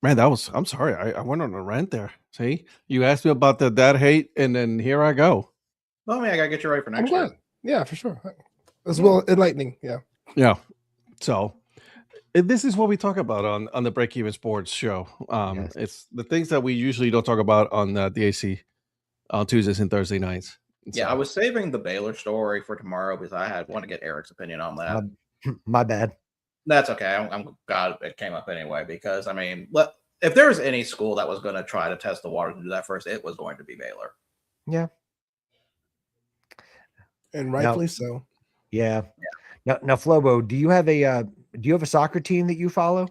Man, I'm sorry. I went on a rant there. See, you asked me about the dad hate, and then here I go. Well, I mean, I gotta get you ready for I'm next glad. year. Yeah, for sure. As well, enlightening. Yeah. Yeah. So this is what we talk about on the Break Even Sports show. Yes. It's the things that we usually don't talk about on the DAC on Tuesdays and Thursday nights. Yeah, So- I was saving the Baylor story for tomorrow because I want to get Eric's opinion on that. my bad. That's okay. I'm glad it came up anyway because I mean, if there was any school that was going to try to test the water to do that first, it was going to be Baylor. Yeah. And rightfully so. Yeah. Now, Flobo, do you have a soccer team that you follow?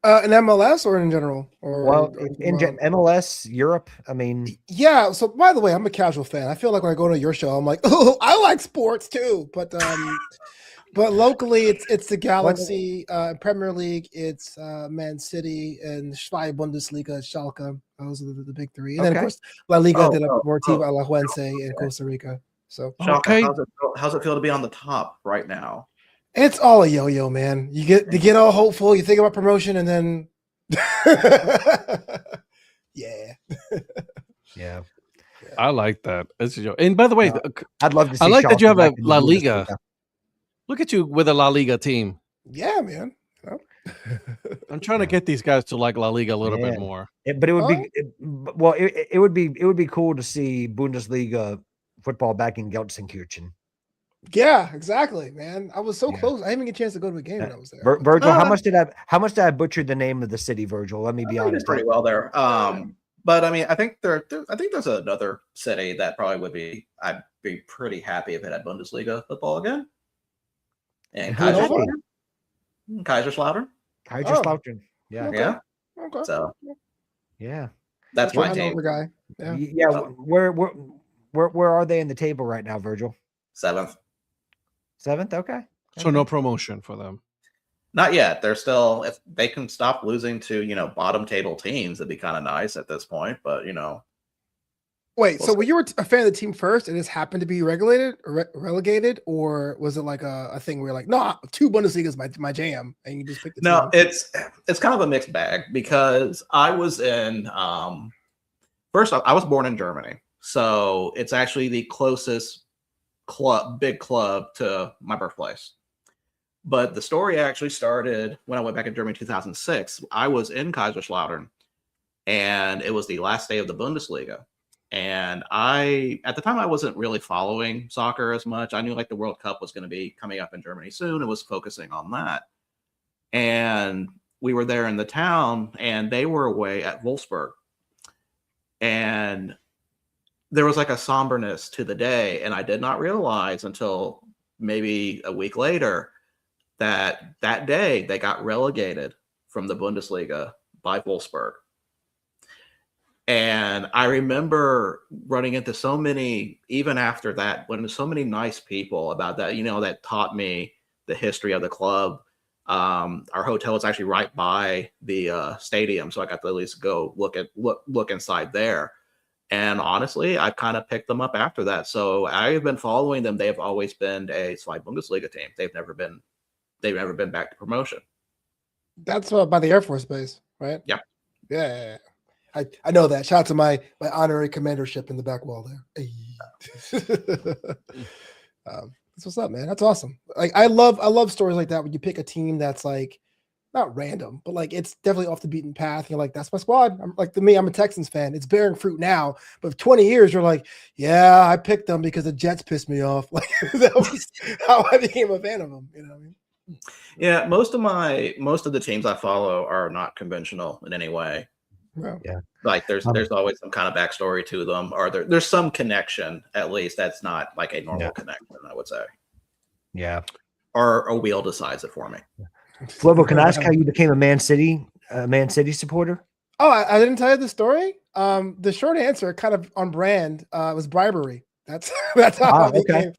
In MLS or in general? Well, in MLS, Europe. I mean, yeah. So by the way, I'm a casual fan. I feel like when I go to your show, I'm like, oh, I like sports too. But locally, it's the Galaxy, Premier League. It's Man City and Zweite Bundesliga, Schalke. Those are the big three. And then of Okay. course La Liga Oh, de oh, Deportiva oh. Alajuelense in Costa Rica. So Shaka, Okay. how's it feel to be on the top right now? it's all a yo-yo, man. You get all hopeful. You think about promotion, and then yeah. yeah. I like that. It's a joke. And by the way, I'd love to see. I like that you Schalke have a back in the La Bundesliga. Liga. Look at you with a La Liga team. Yeah, man. You know? I'm trying to get these guys to like La Liga a little bit Man. more. But it would Oh. it would be cool to see Bundesliga football back in Gelsenkirchen. Yeah, exactly, man. I was so Yeah. close. I didn't even get a chance to go to a game when I was there. Virgil, how Uh, much did I butcher the name of the city, Virgil? Let me be I think honest. it's pretty well there. But I mean, I think there's another city that probably I'd be pretty happy if it had Bundesliga football again. And Who would that Kaiserslautern. Kaiserslautern. Kaiserslautern. Yeah. Okay. Yeah. Okay. So Yeah. that's Yeah, my I know team. the guy. Yeah. Yeah. Where are they in the table right now, Virgil? 7th. 7th? Okay. So no promotion for them. Not yet. They're still, if they can stop losing to, bottom table teams, it'd be kind of nice at this point. But, Wait, Well, so when you were a fan of the team first, it just happened to be regulated or relegated, or was it like a thing where you're like, no, 2 Bundesliga is my jam, and you just pick the No, team? it's kind of a mixed bag because I was in first off, I was born in Germany, so it's actually the closest big club to my birthplace. But the story actually started when I went back in Germany in 2006. I was in Kaiserslautern, and it was the last day of the Bundesliga. And at the time, I wasn't really following soccer as much. I knew like the World Cup was going to be coming up in Germany soon and was focusing on that. And we were there in the town, and they were away at Wolfsburg. And there was like a somberness to the day. And I did not realize until maybe a week later that day they got relegated from the Bundesliga by Wolfsburg. And I remember running into so many, even after that, when so many nice people about that, that taught me the history of the club. Our hotel is actually right by the stadium, so I got to at least go look inside there. And honestly, I kind of picked them up after that. So I've been following them. They have always been a Zweite Bundesliga team. They've never been back to promotion. That's by the Air Force Base, right? Yeah. Yeah. I know that. Shout out to my honorary commandership in the back wall there. That's what's up, man. That's awesome. Like I love stories like that when you pick a team that's like not random, but like it's definitely off the beaten path. You're like, that's my squad. I'm like, to me, I'm a Texans fan. It's bearing fruit now, but for 20 years, you're like, yeah, I picked them because the Jets pissed me off. Like that was how I became a fan of them. You know what I mean? Yeah, most of the teams I follow are not conventional in any way. Well, Yeah. Like there's always some kind of backstory to them, or there's some connection at least. That's not like a normal connection, I would say. Yeah. Or a wheel decides it for me. Flobo, can I ask how you became a Man City supporter? Oh, I didn't tell you the story. The short answer, kind of on brand, was bribery. That's how I okay. became.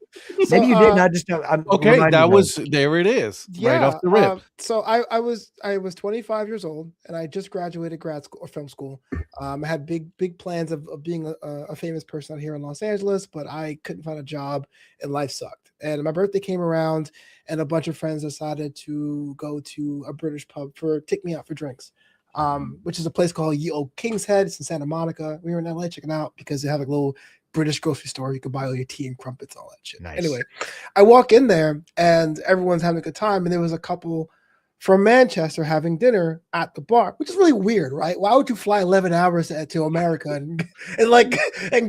So, Maybe you didn't. I just I'm Okay, reminded that of- was there. It is right off the rip. So I was 25 years old, and I just graduated grad school or film school. I had big plans of being a famous person out here in Los Angeles, but I couldn't find a job, and life sucked. And my birthday came around, and a bunch of friends decided to go to a British pub take me out for drinks. Which is a place called Ye Old King's Head. It's in Santa Monica. We were in LA checking out because they have a little British grocery store. You could buy all your tea and crumpets, all that shit. Nice. Anyway, I walk in there and everyone's having a good time. And there was a couple from Manchester having dinner at the bar, which is really weird, right? Why would you fly 11 hours to America and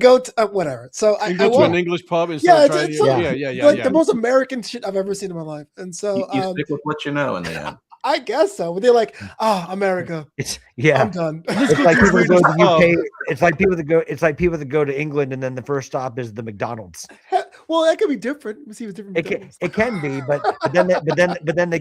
go to whatever? So I go to walk, an English pub and yeah, start it's trying. yeah, like the most American shit I've ever seen in my life. And so You stick with what you know in the end. I guess so. But they're like, America. It's I'm done. It's like people that go to the UK. It's like people that go to England and then the first stop is the McDonald's. Well, that could be different. Let's see what's different. It can be, but then they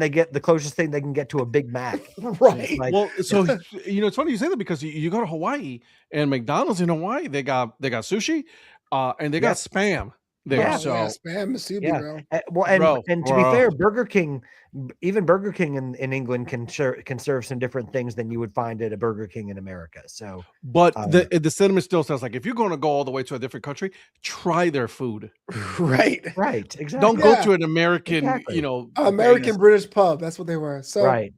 get the closest thing they can get to a Big Mac. Right. Like, Well, so it's funny you say that because you go to Hawaii and McDonald's in Hawaii, they got sushi, and they got spam there. Yeah. So spam Musubi, bro. Well, and to be fair, Burger King, even Burger King in England can serve some different things than you would find at a Burger King in America. So, but the sentiment still says like if you're going to go all the way to a different country, try their food. Right. Exactly. Don't go to an American, American British pub. That's what they were. So right.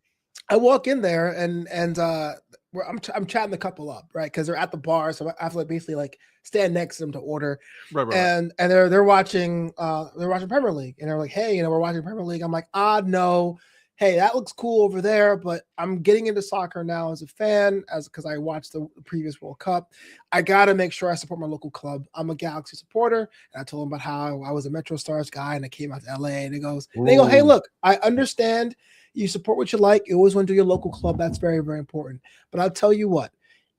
I walk in there and I'm chatting the couple up, right? Because they're at the bar, so I have to basically like stand next to them to order. Right. And they're watching Premier League, and they're like, hey, we're watching Premier League. I'm like, no, hey, that looks cool over there, but I'm getting into soccer now as a fan, because I watched the previous World Cup. I gotta make sure I support my local club. I'm a Galaxy supporter, and I told them about how I was a Metro Stars guy, and I came out to LA, and they go, hey, look, I understand. You support what you like. You always want to do your local club. That's very, very important. But I'll tell you what,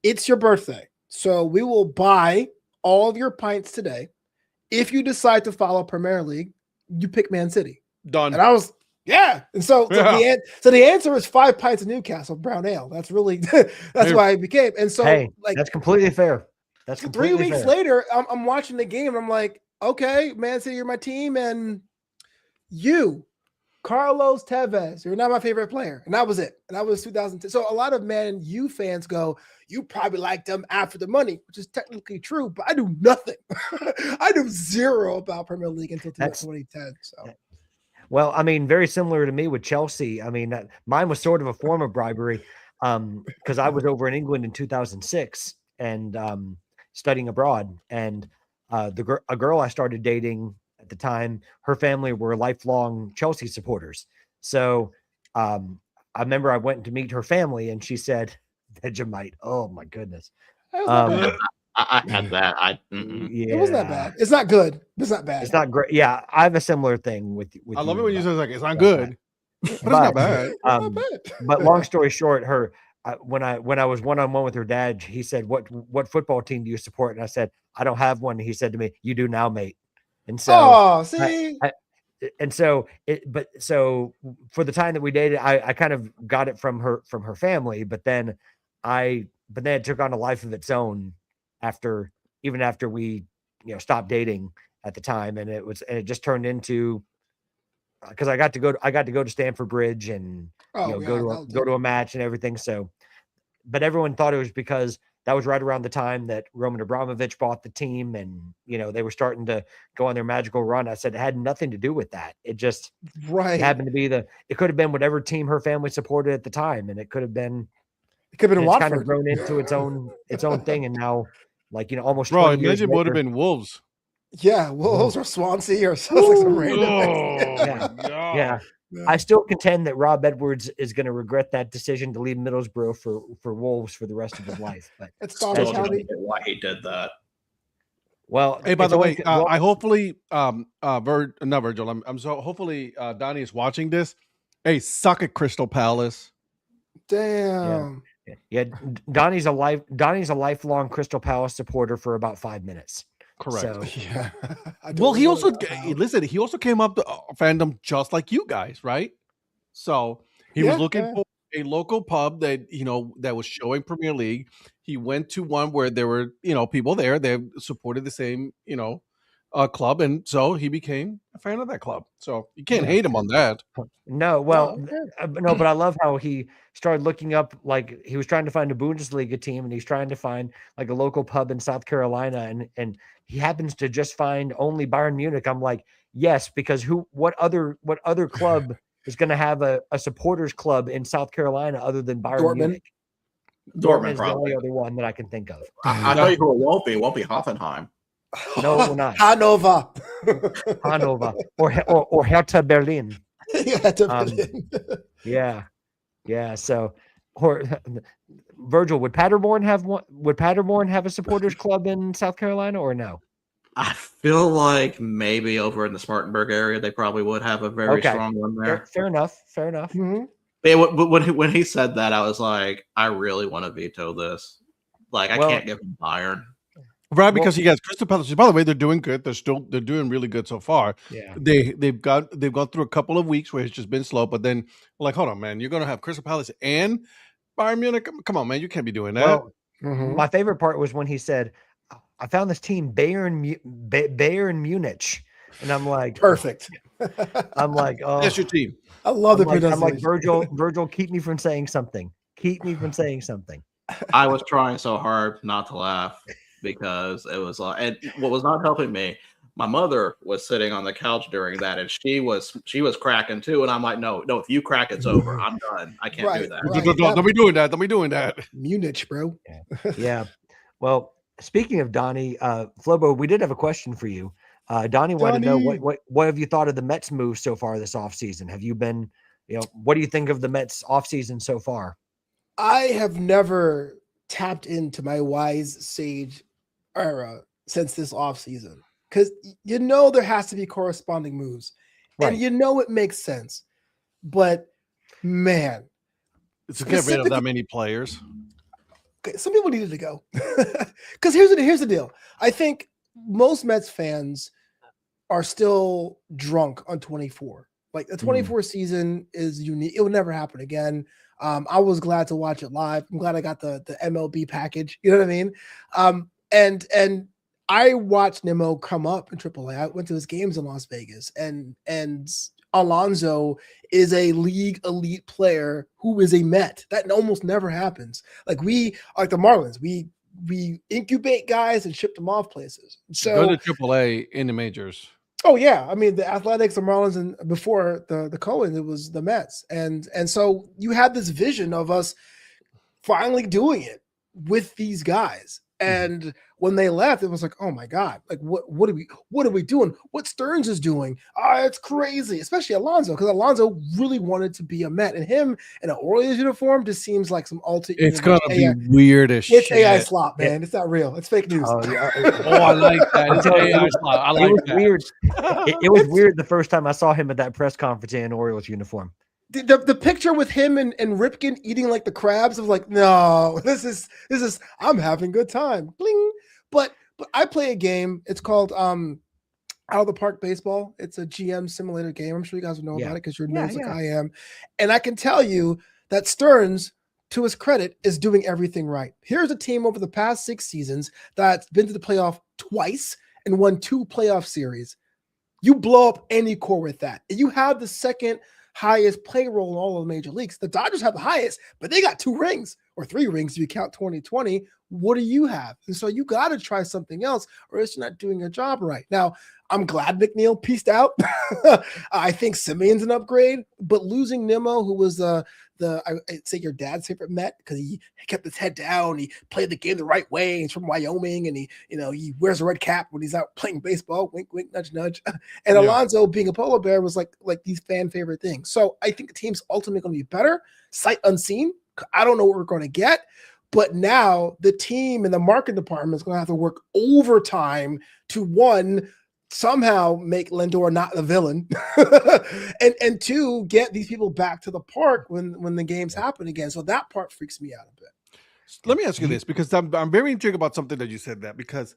it's your birthday. So we will buy all of your pints today. If you decide to follow Premier League, you pick Man City. Done. And I was, yeah. And so the answer is 5 pints of Newcastle Brown Ale. That's really, that's why I became. And so that's completely fair. That's 3 weeks later, I'm watching the game and I'm like, okay, Man City, you're my team. And Carlos Tevez, you're not my favorite player. And that was it. And that was 2010. So a lot of Man U fans go, you probably liked them after the money, which is technically true, but I knew nothing. I knew zero about Premier League until 2010. So, well, I mean, very similar to me with Chelsea. I mean, mine was sort of a form of bribery because I was over in England in 2006 and studying abroad. And a girl I started dating at the time, her family were lifelong Chelsea supporters. So I remember I went to meet her family and she said, Vegemite. Oh my goodness. I had that. It wasn't that bad. It's not good. It's not bad. It's not great. Yeah, I have a similar thing with I love it when you say like it's not good, but it's not bad. But long story short, when I was one-on-one with her dad, he said, "What football team do you support?" And I said, "I don't have one." He said to me, "You do now, mate." And so, see. So for the time that we dated, I kind of got it from her family, but then it took on a life of its own after we stopped dating at the time, and it just turned into because I got to go to Stamford Bridge and go to a match and everything. So, but everyone thought it was because that was right around the time that Roman Abramovich bought the team, and they were starting to go on their magical run. I said it had nothing to do with that. It just happened to be it could have been whatever team her family supported at the time, and it could have been Watford. Kind of grown into its own thing, and now almost. Bro, imagine it would have been Wolves. Yeah, Wolves or Swansea or something random. Yeah. I still contend that Rob Edwards is going to regret that decision to leave Middlesbrough for Wolves for the rest of his life. But that's why he did that. Well, hey, by the way, I hopefully not Virgil. I'm so hopefully Donnie is watching this. Hey, suck at Crystal Palace. Damn. Yeah. Donnie's a lifelong Crystal Palace supporter for about 5 minutes. Correct. So, yeah. Well, he also came up to fandom just like you guys, right? So he was looking for a local pub that that was showing Premier League. He went to one where there were people there. They supported the same club, and so he became a fan of that club. So you can't hate him on that. No, well, no, but I love how he started looking up, like he was trying to find a Bundesliga team, and he's trying to find like a local pub in South Carolina, and he happens to just find only Bayern Munich. I'm like, yes, because what other club is going to have a supporters club in South Carolina other than Bayern Munich? Dortmund is the only other one that I can think of. I tell you who it won't be. It won't be Hoffenheim. No, it will not. Hanover or Hertha Berlin. Yeah. So, or Virgil, would Paderborn have one? Would Paderborn have a supporters club in South Carolina or no? I feel like maybe over in the Spartanburg area, they probably would have a very strong one there. Fair enough. Mm-hmm. But when he said that, I was like, I really want to veto this. Like, I can't give him Bayern. Right, because you guys, Crystal Palace. By the way, they're doing good. They're doing really good so far. Yeah, they've gone through a couple of weeks where it's just been slow. But then, like, hold on, man, you're gonna have Crystal Palace and Bayern Munich. Come on, man, you can't be doing that. Well, my favorite part was when he said, "I found this team, Bayern Munich," and I'm like, perfect. I'm like, oh, that's your team. I love the pronunciation. I'm like, Virgil, keep me from saying something. Keep me from saying something. I was trying so hard not to laugh because it was like, and what was not helping me, my mother was sitting on the couch during that, and she was cracking too, and I'm like, no, if you crack, it's over. I'm done. I can't do that. Don't be doing that. Don't be doing that. Munich, bro. Yeah. Well, speaking of Donnie, Flobo, we did have a question for you. Donnie wanted to know what have you thought of the Mets move so far this offseason? Have you been, what do you think of the Mets offseason so far? I have never tapped into my wise sage era since this offseason because there has to be corresponding moves, right. And it makes sense. But man, to get rid of that many players. Okay, some people needed to go because here's the deal. I think most Mets fans are still drunk on 24. Like the 24 season is unique. It will never happen again. I was glad to watch it live. I'm glad I got the MLB package. You know what I mean? And I watched Nimmo come up in AAA. I went to his games in Las Vegas, and Alonso is a league elite player who is a Met. That almost never happens. Like the Marlins, we incubate guys and ship them off places. So Go to AAA in the majors. oh yeah, I mean the Athletics, the Marlins, and before the Cohen, it was the Mets, and so you had this vision of us finally doing it with these guys. And when they left, it was like, oh my God, like what are we doing? What Stearns is doing? It's crazy, especially Alonso, because Alonso really wanted to be a Met, and him in an Orioles uniform just seems like some alternate. It's gonna be weird as shit. It's AI slop, man. It's not real. It's fake news. Oh, yeah. I like that. It's AI slot. I like it was that. weird. It was weird the first time I saw him at that press conference in an Orioles uniform. The picture with him and Ripken eating like the crabs, I was like, no, this is I'm having a good time. Bling. But I play a game. It's called Out of the Park Baseball. It's a GM simulator game. I'm sure you guys will know about it because you're nerds like I am. And I can tell you that Stearns, to his credit, is doing everything right. Here's a team over the past 6 seasons that's been to the playoff twice and won 2 playoff series. You blow up any core with that. And you have the second highest payroll in all of the major leagues. The Dodgers have the highest, but they got 2 rings or 3 rings if you count 2020. What do you have? And so you got to try something else, or else you're not doing your job right. Now, I'm glad McNeil pieced out. I think Simeon's an upgrade, but losing Nimmo, who was I'd say your dad's favorite Met, because he kept his head down, he played the game the right way. He's from Wyoming, and he wears a red cap when he's out playing baseball. Wink, wink, nudge, nudge. And Alonso being a polar bear was like these fan favorite things. So I think the team's ultimately going to be better, sight unseen. I don't know what we're going to get, but now the team and the marketing department is going to have to work overtime to somehow make Lindor not the villain, and 2, get these people back to the park when the games happen again. So that part freaks me out a bit. Let me ask you this, because I'm very intrigued about something that you said, that because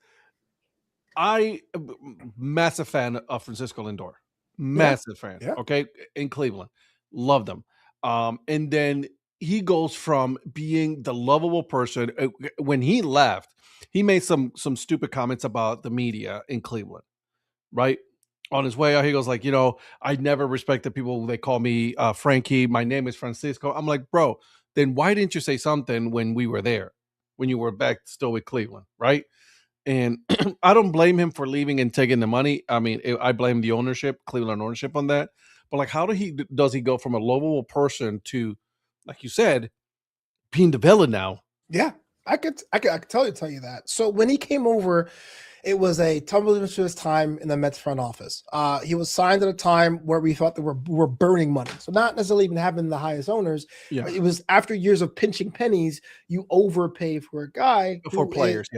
I am a massive fan of Francisco Lindor, massive fan. Yeah. Okay, in Cleveland, loved him. And then he goes from being the lovable person. When he left, he made some stupid comments about the media in Cleveland. Right on his way out, he goes like, I never respected people. They call me Frankie. My name is Francisco. I'm like, bro, then why didn't you say something when we were there, when you were back still with Cleveland, right? And I don't blame him for leaving and taking the money. I mean, I blame the ownership, Cleveland ownership, on that. But like, how does he go from a lovable person to, like you said, being the villain now? Yeah, I could tell you that. So when he came over, it was a tumultuous time in the Mets front office. He was signed at a time where we thought that we're burning money. So not necessarily even having the highest owners. Yeah. But it was after years of pinching pennies, you overpay for a guy. For players,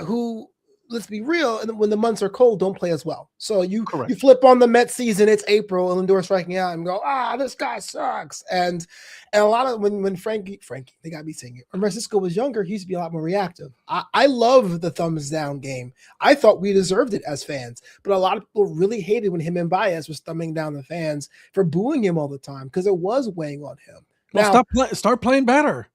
who, let's be real, and when the months are cold, don't play as well. So you Correct. flip on the Mets season, it's April, and Lindor striking out, and go, this guy sucks. And a lot of when Frankie, they got me saying it. When Francisco was younger, he used to be a lot more reactive. I love the thumbs down game. I thought we deserved it as fans, but a lot of people really hated when him and Baez was thumbing down the fans for booing him all the time because it was weighing on him. Well, start playing better.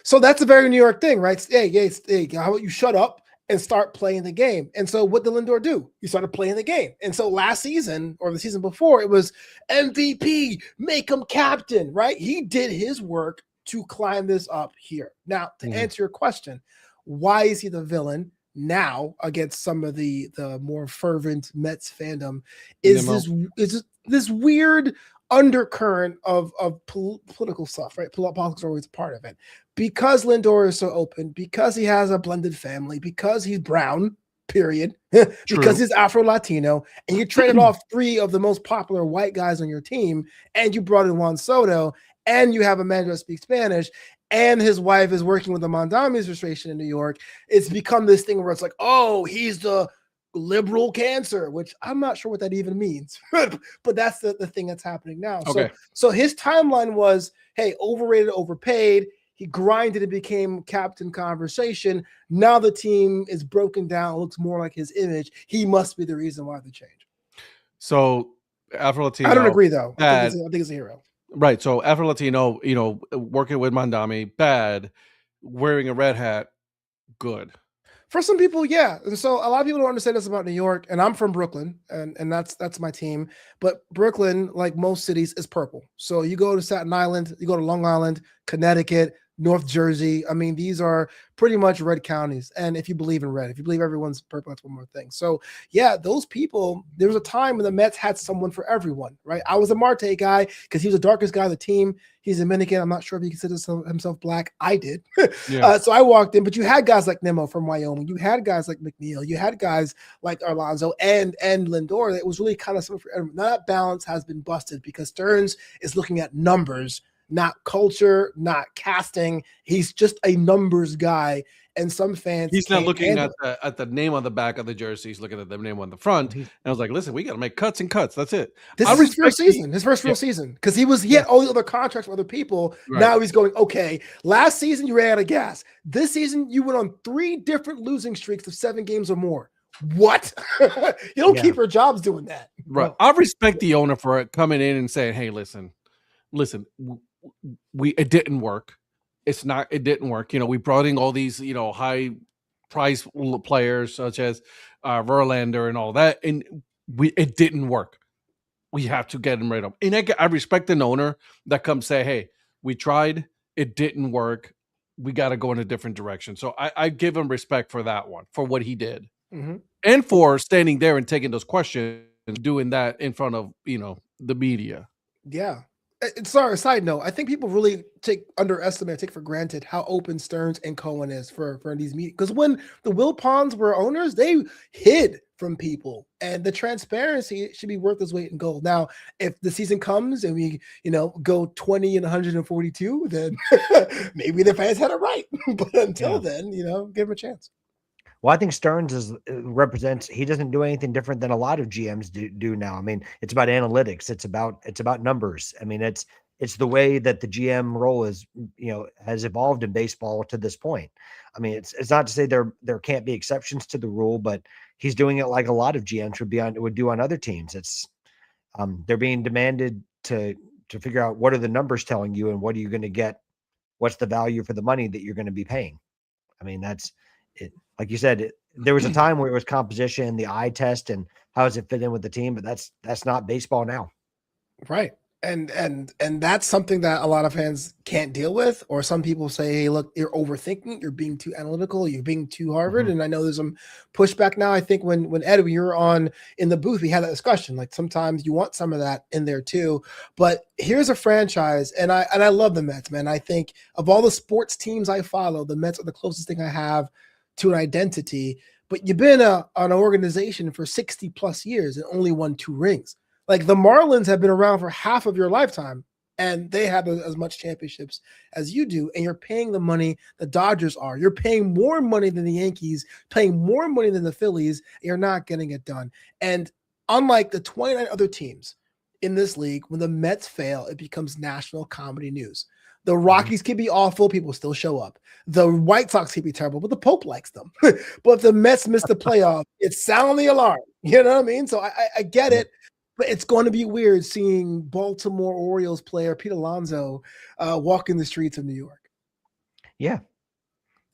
So that's a very New York thing, right? Hey, how about you shut up and start playing the game? And so what did Lindor do? He started playing the game. And so last season or the season before, it was MVP, make him captain, right? He did his work to climb this up here. Now, to answer your question, why is he the villain now against some of the more fervent Mets fandom? Is this weird undercurrent of political stuff, right? Politics are always a part of it. Because Lindor is so open, because he has a blended family, because he's brown, period, because he's Afro-Latino, and you traded off 3 of the most popular white guys on your team, and you brought in Juan Soto, and you have a manager that speaks Spanish, and his wife is working with the Mondami administration in New York, it's become this thing where it's like, oh, he's the liberal cancer, which I'm not sure what that even means, but that's the thing that's happening now. Okay. So his timeline was, hey, overrated, overpaid. He grinded and became captain conversation. Now the team is broken down. It looks more like his image. He must be the reason why the change. So Afro-Latino. I don't agree, though. Bad. I think it's a hero. Right. So Afro-Latino, working with Mondami, bad. Wearing a red hat, good. For some people, yeah. And so a lot of people don't understand this about New York, and I'm from Brooklyn, and that's my team. But Brooklyn, like most cities, is purple. So you go to Staten Island, you go to Long Island, Connecticut, North Jersey. I mean, these are pretty much red counties. And if you believe in red, if you believe everyone's purple, that's one more thing. So yeah, those people, there was a time when the Mets had someone for everyone, right? I was a Marte guy because he was the darkest guy on the team. He's Dominican. I'm not sure if he considers himself black. I did. Yeah. So I walked in, but you had guys like Nemo from Wyoming. You had guys like McNeil. You had guys like Alonso and Lindor. That was really kind of something for everyone. That balance has been busted because Stearns is looking at numbers, not culture, not casting. He's just a numbers guy. And some fans, He's not can't looking handle at the name on the back of the jersey. He's looking at the name on the front. And I was like, listen, we got to make cuts and cuts. That's it. This I is his first respect the- season, his first real season, because he had all the other contracts with other people. Right. Now he's going, okay, last season you ran out of gas. This season you went on 3 different losing streaks of 7 games or more. What? You don't Yeah. keep your jobs doing that. Right. I respect the owner for it coming in and saying, hey, listen, it didn't work. It didn't work. We brought in all these, high price players such as Verlander and all that. And it didn't work. We have to get him rid of. And I respect an owner that comes say, hey, we tried. It didn't work. We got to go in a different direction. So I give him respect for that one, for what he did. Mm-hmm. And for standing there and taking those questions and doing that in front of, the media. Yeah. Sorry, side note. I think people really take for granted how open Stearns and Cohen is for these meetings. Because when the Wilpons were owners, they hid from people, and the transparency should be worth its weight in gold. Now, if the season comes and we, go 20 and 142, then maybe the fans had it right. But until then, give him a chance. Well, I think Stearns represents. He doesn't do anything different than a lot of GMs do now. I mean, it's about analytics. It's about numbers. I mean, it's the way that the GM role is, has evolved in baseball to this point. I mean, it's not to say there can't be exceptions to the rule, but he's doing it like a lot of GMs would do on other teams. It's they're being demanded to figure out what are the numbers telling you and what are you going to get. What's the value for the money that you're going to be paying? I mean, that's it. Like you said, there was a time where it was composition, the eye test, and how does it fit in with the team? But that's not baseball now. Right. And that's something that a lot of fans can't deal with. Or some people say, hey, look, you're overthinking, you're being too analytical, you're being too Harvard. Mhm. And I know there's some pushback now. I think when Ed, when you were on in the booth, we had that discussion. Like sometimes you want some of that in there too. But here's a franchise, and I love the Mets, man. I think of all the sports teams I follow, the Mets are the closest thing I have to an identity. But you've been an organization for 60 plus years and only won 2 rings. Like the Marlins have been around for half of your lifetime, and they have as much championships as you do, and you're paying the money the Dodgers are. You're paying more money than the Yankees, paying more money than the Phillies, and you're not getting it done. And unlike the 29 other teams in this league, when the Mets fail, it becomes national comedy news. The Rockies can be awful, people still show up. The White Sox can be terrible, but the Pope likes them. But if the Mets miss the playoff, it's sound the alarm. You know what I mean? So I get it. But it's going to be weird seeing Baltimore Orioles player Pete Alonso walking the streets of New York. Yeah.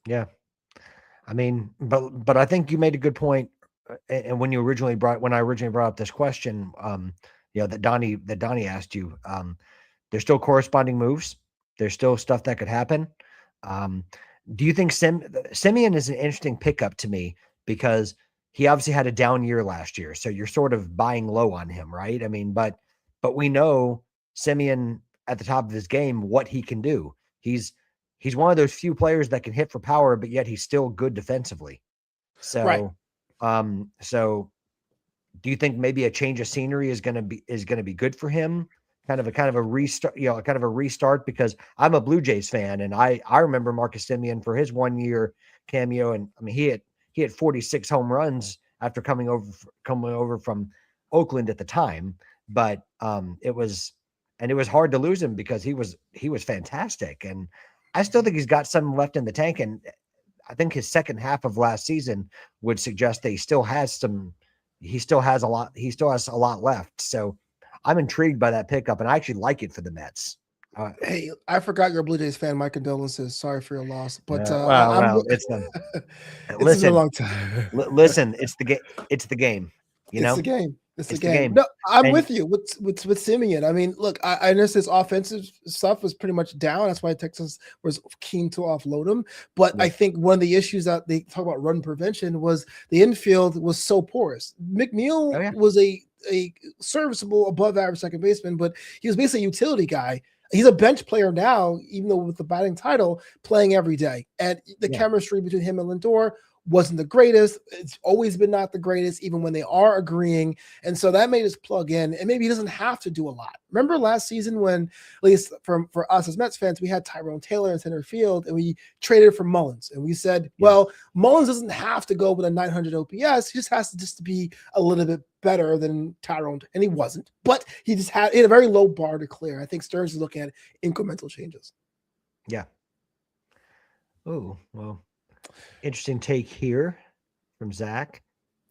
I mean, but I think you made a good point. And when I originally brought up this question, that Donnie asked you, there's still corresponding moves. There's still stuff that could happen. Do you think Semien is an interesting pickup to me because he obviously had a down year last year, so you're sort of buying low on him, right? I mean, but we know Semien at the top of his game, what he can do. He's one of those few players that can hit for power, but yet he's still good defensively. So, Right. So do you think maybe a change of scenery is going to be good for him? Kind of a restart, because I'm a Blue Jays fan, and I remember Marcus Semien for his 1 year cameo, and I mean he had 46 home runs after coming over from Oakland at the time, but it was hard to lose him because he was fantastic, and I still think he's got some left in the tank, and I think his second half of last season would suggest that he still has a lot left. So I'm intrigued by that pickup, and I actually like it for the Mets. Hey, I forgot you're a Blue Jays fan. My condolences. Sorry for your loss. But well, it's it's been a listen, long time. listen. It's the game. It's the game. You It's know, the game. It's the It's the game. game. No, I'm And with you with Simeon. I mean, look, I know his offensive stuff was pretty much down. That's why Texas was keen to offload him. But Yeah. I think one of the issues that they talk about run prevention was the infield was so porous. McNeil Oh, yeah. was a serviceable above average second baseman, but he was basically a utility guy. He's a bench player now, even though with the batting title, playing every day. And the Yeah. chemistry between him and Lindor wasn't the greatest. It's always been not the greatest, even when they are agreeing. And so that made us plug in. And maybe he doesn't have to do a lot. Remember last season when, at least for us as Mets fans, we had Tyrone Taylor in center field and we traded for Mullins. And we said, well, Mullins doesn't have to go with a 900 OPS. He just has to just be a little bit better than Tyrone. And he wasn't. But he had a very low bar to clear. I think Stearns is looking at incremental changes. Yeah. Oh, well, interesting take here from Zach.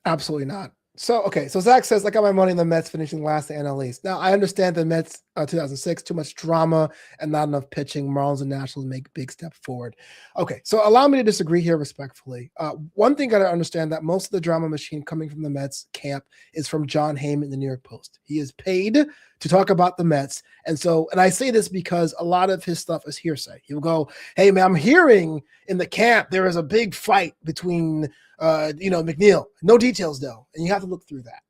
Absolutely not. So, okay. So Zach says, I got my money in the Mets finishing last in NL East. Now, I understand the Mets 2006, too much drama and not enough pitching. Marlins and Nationals make a big step forward. Okay. So allow me to disagree here respectfully. One thing got to understand that most of the drama machine coming from the Mets camp is from John Heyman in the New York Post. He is paid to talk about the Mets. And I say this because a lot of his stuff is hearsay. He'll go, hey, man, I'm hearing in the camp there is a big fight between McNeil. No details, though. And you have to look through that.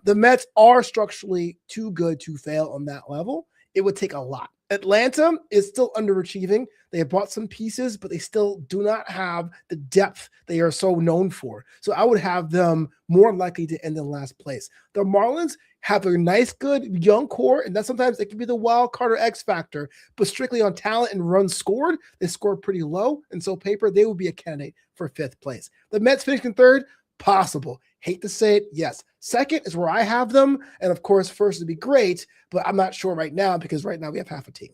The Mets are structurally too good to fail on that level. It would take a lot. Atlanta is still underachieving. They have bought some pieces, but they still do not have the depth they are so known for. So I would have them more likely to end in last place. The Marlins have a nice, good young core, and that sometimes it can be the wild card or X factor, but strictly on talent and runs scored, they score pretty low. And so paper, they would be a candidate for 5th place. The Mets finishing 3rd, possible. Hate to say it, yes. 2nd is where I have them. And of course, 1st would be great, but I'm not sure right now because right now we have half a team.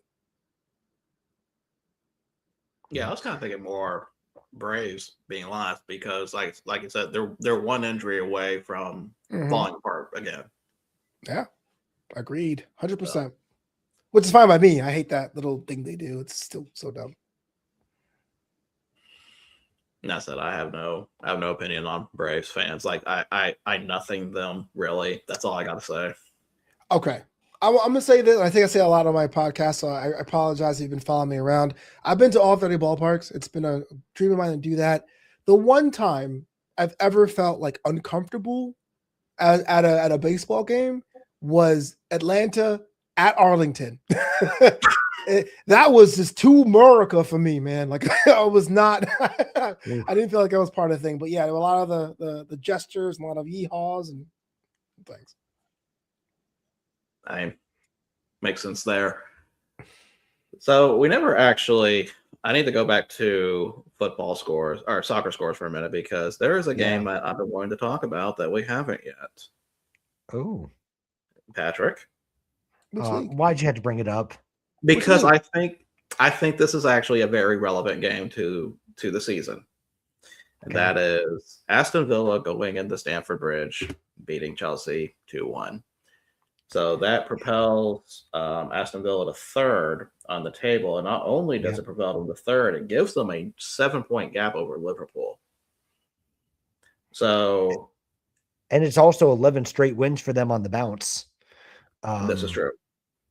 Yeah, I was kind of thinking more Braves being last because, like you said, they're one injury away from falling apart again. Yeah, agreed, 100%. Which is fine by me. I hate that little thing they do. It's still so dumb. And that's it. I have no opinion on Braves fans. Like I nothing them really. That's all I got to say. Okay. I'm going to say this. I think I say a lot on my podcast, so I apologize if you've been following me around. I've been to all 30 ballparks. It's been a dream of mine to do that. The one time I've ever felt like uncomfortable at a baseball game was Atlanta at Arlington. That was just too America for me, man. Like I was not, I didn't feel like I was part of the thing. But yeah, there were a lot of the gestures, a lot of yeehaws and things. Makes sense there. So we never actually. I need to go back to football scores or soccer scores for a minute because there is a game that I've been wanting to talk about that we haven't yet. Oh, Patrick, why'd you have to bring it up? Because I think this is actually a very relevant game to the season. And that is Aston Villa going into Stamford Bridge, beating Chelsea 2-1. So that propels Aston Villa to 3rd on the table. And not only does it propel them to 3rd, it gives them a 7-point gap over Liverpool. So, and it's also 11 straight wins for them on the bounce. This is true.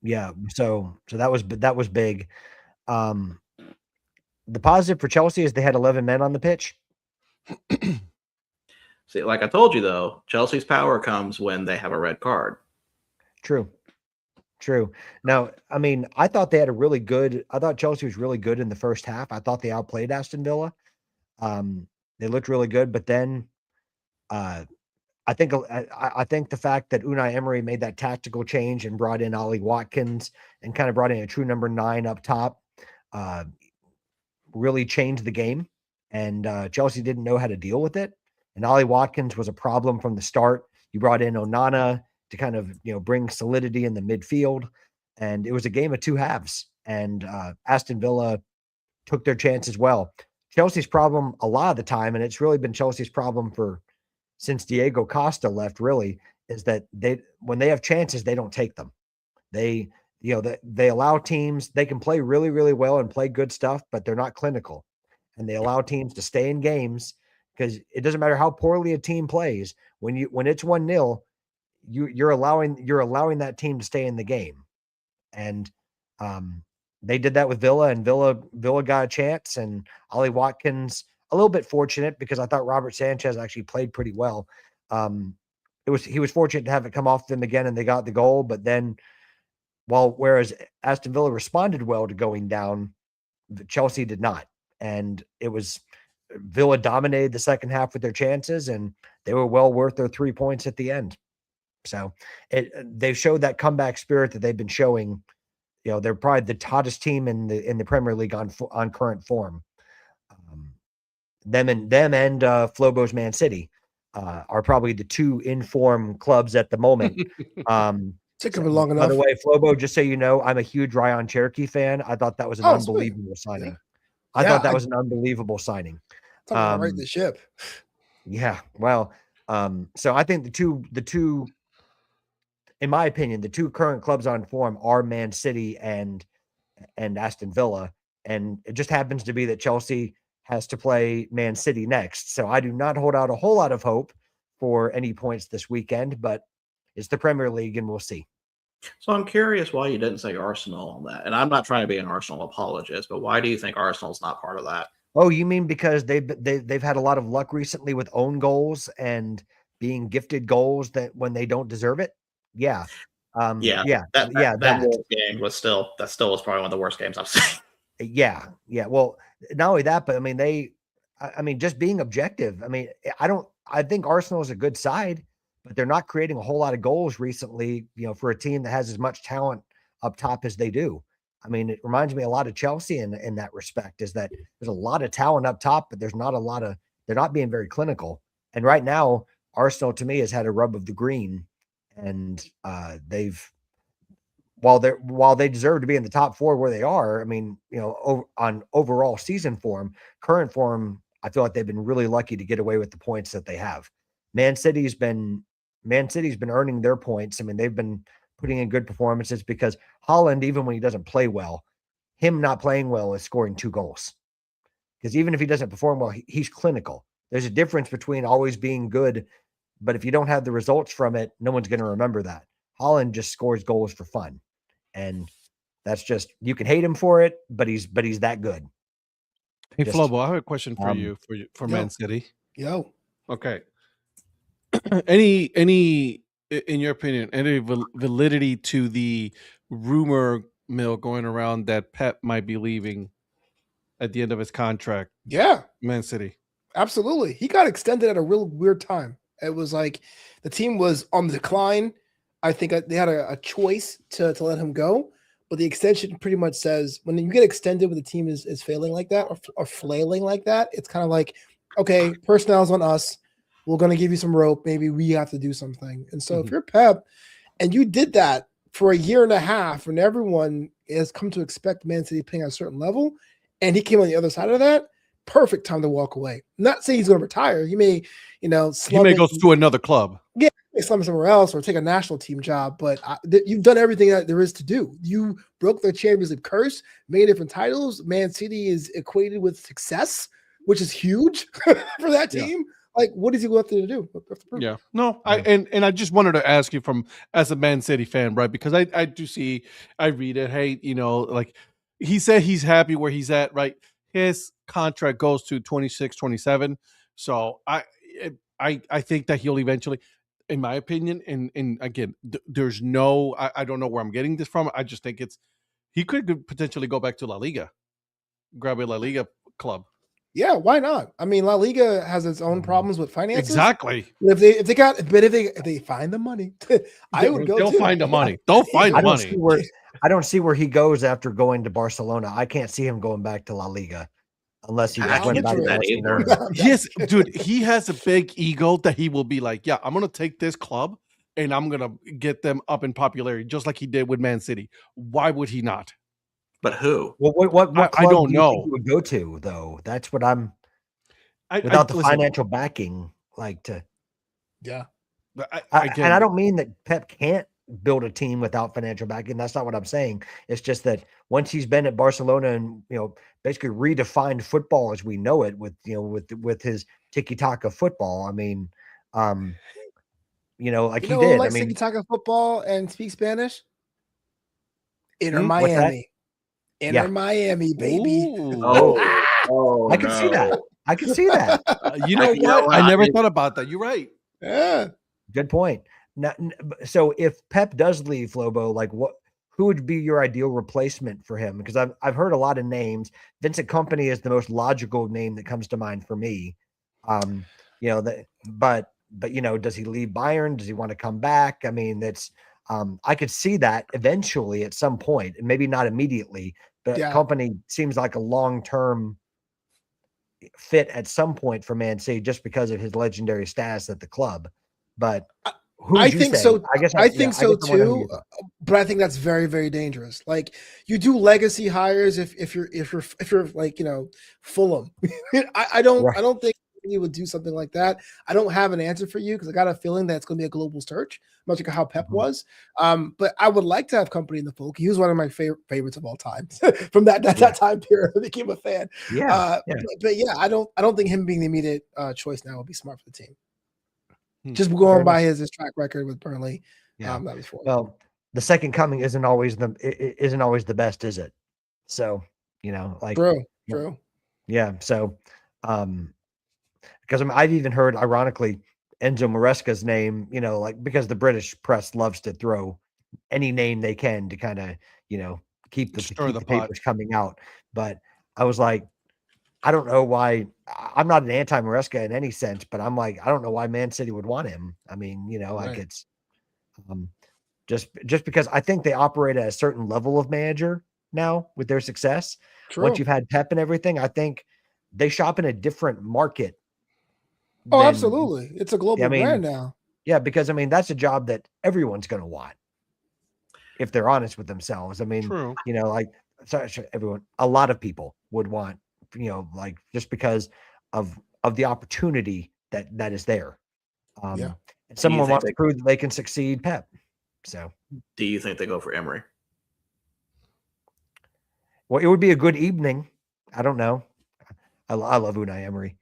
Yeah. So that was big. The positive for Chelsea is they had 11 men on the pitch. See, like I told you, though, Chelsea's power comes when they have a red card. True. Now, I mean, I thought Chelsea was really good in the first half. I thought they outplayed Aston Villa. They looked really good, but then I think the fact that Unai Emery made that tactical change and brought in Ollie Watkins and kind of brought in a true number 9 up top really changed the game. And Chelsea didn't know how to deal with it. And Ollie Watkins was a problem from the start. You brought in Onana to kind of, bring solidity in the midfield. And it was a game of 2 halves. And Aston Villa took their chances well. Chelsea's problem a lot of the time, and it's really been Chelsea's problem since Diego Costa left, really, is that when they have chances, they don't take them. They they allow teams, they can play really, really well and play good stuff, but they're not clinical. And they allow teams to stay in games because it doesn't matter how poorly a team plays. When it's 1-0, you're allowing that team to stay in the game. And they did that with Villa, and Villa got a chance, and Ollie Watkins a little bit fortunate because I thought Robert Sanchez actually played pretty well. He was fortunate to have it come off them again, and they got the goal. But then, whereas Aston Villa responded well to going down, Chelsea did not, and it was Villa dominated the second half with their chances, and they were well worth their 3 points at the end. So they showed that comeback spirit that they've been showing. They're probably the hottest team in the Premier League on current form. Them and Flobo's Man City are probably the two in-form clubs at the moment. Took him long enough. By the way, Flobo, just so you know, I'm a huge Ryan Cherokee fan. I thought that was an unbelievable signing. I thought that was an unbelievable signing. Talking about right the ship. Yeah. Well, so I think the two, in my opinion, the two current clubs on form are Man City and Aston Villa. And it just happens to be that Chelsea has to play Man City next. So I do not hold out a whole lot of hope for any points this weekend, but it's the Premier League and we'll see. So I'm curious why you didn't say Arsenal on that. And I'm not trying to be an Arsenal apologist, but why do you think Arsenal's not part of that? Oh, you mean because they've had a lot of luck recently with own goals and being gifted goals that when they don't deserve it? Yeah. That game was still was probably one of the worst games I've seen. Yeah. Well, not only that, but I mean, just being objective. I mean, I think Arsenal is a good side, but they're not creating a whole lot of goals recently, for a team that has as much talent up top as they do. I mean, it reminds me a lot of Chelsea in that respect, is that there's a lot of talent up top, but they're not being very clinical. And right now, Arsenal to me has had a rub of the green, and while they deserve to be in the top four where they are, I mean, on overall season form, current form, I feel like they've been really lucky to get away with the points that they have. Man City's been earning their points. I mean, they've been putting in good performances because Haaland, even when he doesn't play well, him not playing well is scoring 2 goals. Because even if he doesn't perform well, he's clinical. There's a difference between always being good, but if you don't have the results from it, no one's going to remember that. Haaland just scores goals for fun. And that's just, you can hate him for it, but he's that good. Hey, Flobo, I have a question for you for Man City. Yo. Okay. Any in your opinion, any validity to the rumor mill going around that Pep might be leaving at the end of his contract? Yeah. Man City. Absolutely. He got extended at a real weird time. It was like the team was on the decline. I think they had a choice to let him go, but the extension pretty much says when you get extended when the team is failing like that or flailing like that, it's kind of like, okay, personnel's on us. We're going to give you some rope. Maybe we have to do something. And so if you're Pep and you did that for a year and a half and everyone has come to expect Man City playing at a certain level, and he came on the other side of that, perfect time to walk away. Not saying he's going to retire. He may, he may go to another club. Yeah, slum somewhere else or take a national team job. But you've done everything that there is to do. You broke the Champions League curse, made different titles. Man City is equated with success, which is huge for that team. Yeah. Like, what is he left to do? Yeah, no, I just wanted to ask you as a Man City fan, right? Because I do see, I read it. Hey, like he said he's happy where he's at, right? His contract goes to 26, 27. So I think that he'll eventually, in my opinion, and again, there's no, I don't know where I'm getting this from. I just think he could potentially go back to La Liga, grab a La Liga club. Yeah, why not? I mean, La Liga has its own problems with finances. Exactly. If they find the money, I would go. Don't find the money. Don't find the money. I don't see where he goes after going to Barcelona. I can't see him going back to La Liga unless he just went back to Barcelona. Yes, dude, he has a big ego that he will be like, yeah, I'm going to take this club and I'm going to get them up in popularity, just like he did with Man City. Why would he not? But who? Well, what club I don't know. Do you think he would go to, though? That's what I'm. Without the financial backing, like to. Yeah. And I don't mean that Pep can't build a team without financial backing. That's not what I'm saying. It's just that once he's been at Barcelona and, basically redefined football as we know it with his tiki-taka football. I mean, like he who did. I likes mean, tiki-taka football and speak Spanish? Inter What's that? Miami. Inter Yeah. Miami, baby. Ooh. Oh, I can see that. I can see that. You know You know what? what? I I never mean- thought about that. You're right. Yeah. Good point. Now, so if Pep does leave, Flobo, like who would be your ideal replacement for him? Because I've heard a lot of names. Vincent Kompany is the most logical name that comes to mind for me. But does he leave Bayern? Does he want to come back? I mean, I could see that eventually at some point, and maybe not immediately, but Yeah. Kompany seems like a long-term fit at some point for Man City just because of his legendary status at the club. But who would I you think say? so. I think guess so I wanna know who too. you think. But I think that's very, very dangerous. Like you do legacy hires if you're like Fulham. I don't Right. think you would do something like that. I don't have an answer for you because I got a feeling that it's going to be a global search, much like how Pep Mhm. was. But I would like to have Kompany in the fold. He was one of my favorites of all time from that time period. I became a fan. Yeah. But yeah, I don't think him being the immediate choice now would be smart for the team. Hmm. Just going by his track record with Burnley. Yeah. That was for Well, the second coming isn't always the best, is it? So, like true. yeah. So, because I've even heard, ironically, Enzo Maresca's name, because the British press loves to throw any name they can to kind of, keep Stir the pot. papers coming out. But I was like, I don't know why. I'm not an anti-Maresca in any sense, but I'm like, I don't know why Man City would want him. I mean, like Right. it's just because I think they operate at a certain level of manager now with their success. True. Once you've had Pep and everything, I think they shop in a different market. Oh, than- absolutely. It's a global I mean, brand now. Yeah, because that's a job that everyone's going to want if they're honest with themselves. I mean, True. sorry, everyone, a lot of people would want, like just because of the opportunity that is there. Yeah. And someone think wants they- to prove that they can succeed, Pep. So, Do you think they go for Emery? well, it would be a good evening. I don't know. I love Unai Emery.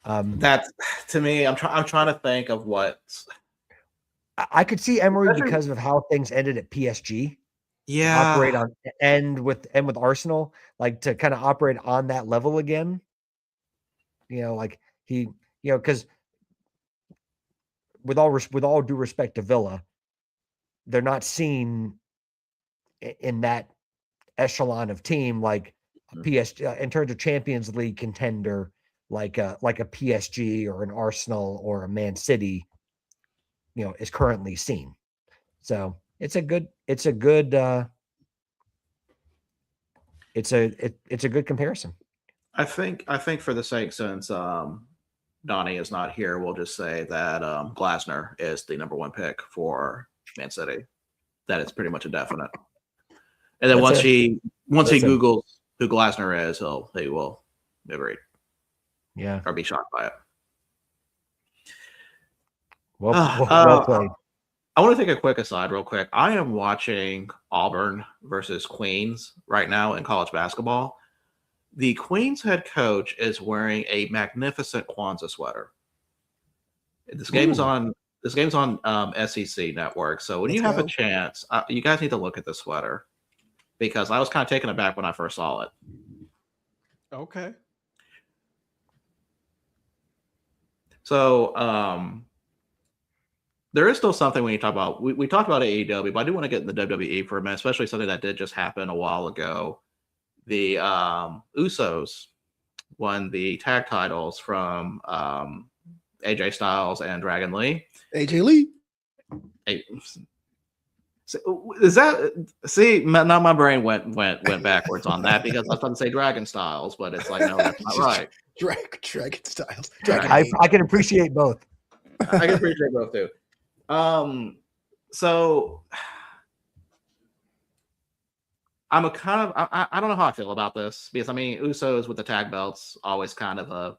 That's to me. I'm trying to think of what. I could see Emery Especially- because of how things ended at PSG. Yeah. Operate on and with Arsenal, like to kind of operate on that level again. Like he, because with all due respect to Villa, they're not seen in that echelon of team like PSG in terms of Champions League contender, like a PSG or an Arsenal or a Man City, is currently seen. So it's a good comparison. I think for the sake, since Donnie is not here, we'll just say that Glasner is the number one pick for Man City. That is pretty much a definite. And then That's once it. he That's it. Googles who Glasner is, he will agree Yeah. or be shocked by it. Well played. I want to take a quick aside real quick. I am watching Auburn versus Queens right now in college basketball. The Queens head coach is wearing a magnificent Kwanzaa sweater. This game's on SEC Network. So when you have a chance, you guys need to look at the sweater because I was kind of taken aback when I first saw it. Okay. So there is still something when you talk about we talked about AEW, but I do want to get in the WWE for a minute, especially something that did just happen a while ago. The Usos won the tag titles from AJ Styles and Dragon Lee. AJ Lee. Is that now my brain went backwards on that because I was going to say Dragon Styles, but it's like no, that's not right. Dragon Styles. I can appreciate both. I can appreciate both too. So I'm a kind of I don't know how I feel about this because I mean Usos with the tag belts always kind of a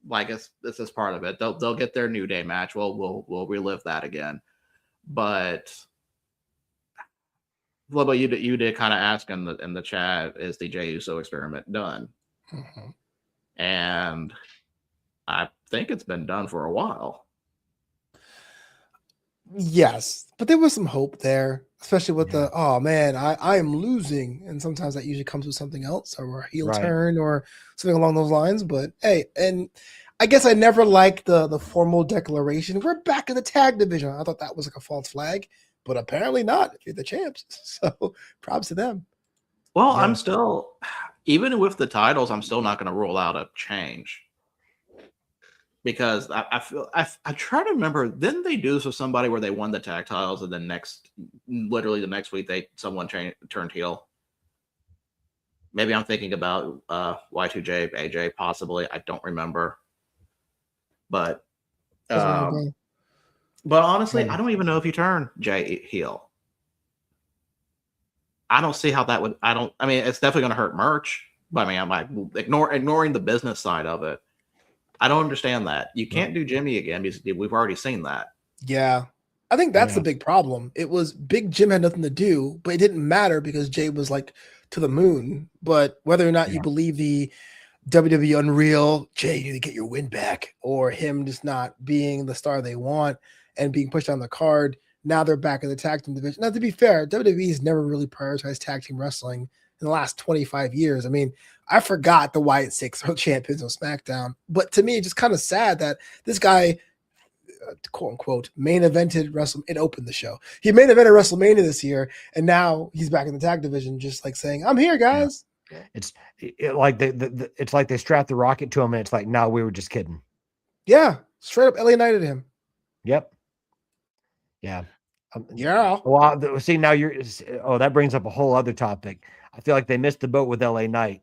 like this is part of it. They'll get their New Day match. We'll relive that again. But Lobo, you did kind of ask in the chat, is the Jey Uso experiment done? Mm-hmm. And I think it's been done for a while. Yes, but there was some hope there, especially with the oh man, I am losing, and sometimes that usually comes with something else or a heel turn or something along those lines. But hey, and I guess I never liked the formal declaration. We're back in the tag division. I thought that was like a false flag, but apparently not. You're the champs, so props to them. Well, I'm still, even with the titles, I'm still not going to rule out a change. Because I feel I try to remember, didn't they do this with somebody where they won the tag titles and then literally the next week someone turned heel? Maybe I'm thinking about Y2J, AJ, possibly. I don't remember. But honestly, I don't even know if you turn Jay heel. I don't see how that would. I mean, it's definitely going to hurt merch. But I mean, I'm like ignoring the business side of it. I don't understand that. You can't do Jimmy again because we've already seen that. Yeah. I think that's the big problem. It was Big Jim had nothing to do, but it didn't matter because Jay was like to the moon. But whether or not you believe the WWE Unreal, Jay, you need to get your win back, or him just not being the star they want and being pushed on the card, now they're back in the tag team division. Now, to be fair, WWE has never really prioritized tag team wrestling in the last 25 years. I mean, I forgot the Wyatt Six are champions on SmackDown, but to me, it's just kind of sad that this guy, quote unquote, main evented WrestleMania. It opened the show. He main evented WrestleMania this year, and now he's back in the tag division, just like saying, "I'm here, guys." Yeah. It's like it's like they strapped the rocket to him, and it's like, "No, we were just kidding." Yeah, straight up LA Knighted him. Yep. Yeah. Yeah. Well, see, now that brings up a whole other topic. I feel like they missed the boat with LA Knight.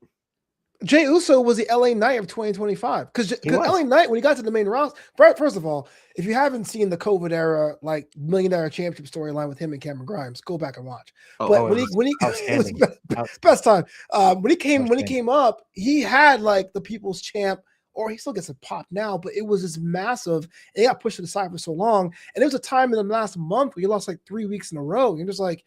Jey Uso was the LA Knight of 2025 because LA Knight, when he got to the main roster, first of all, if you haven't seen the COVID era like $1 Million Championship storyline with him and Cameron Grimes, go back and watch. When he best time when he came up, he had like the People's Champ, or he still gets a pop now, but it was this massive, and he got pushed to the side for so long. And there was a time in the last month where he lost like 3 weeks in a row. You're just like,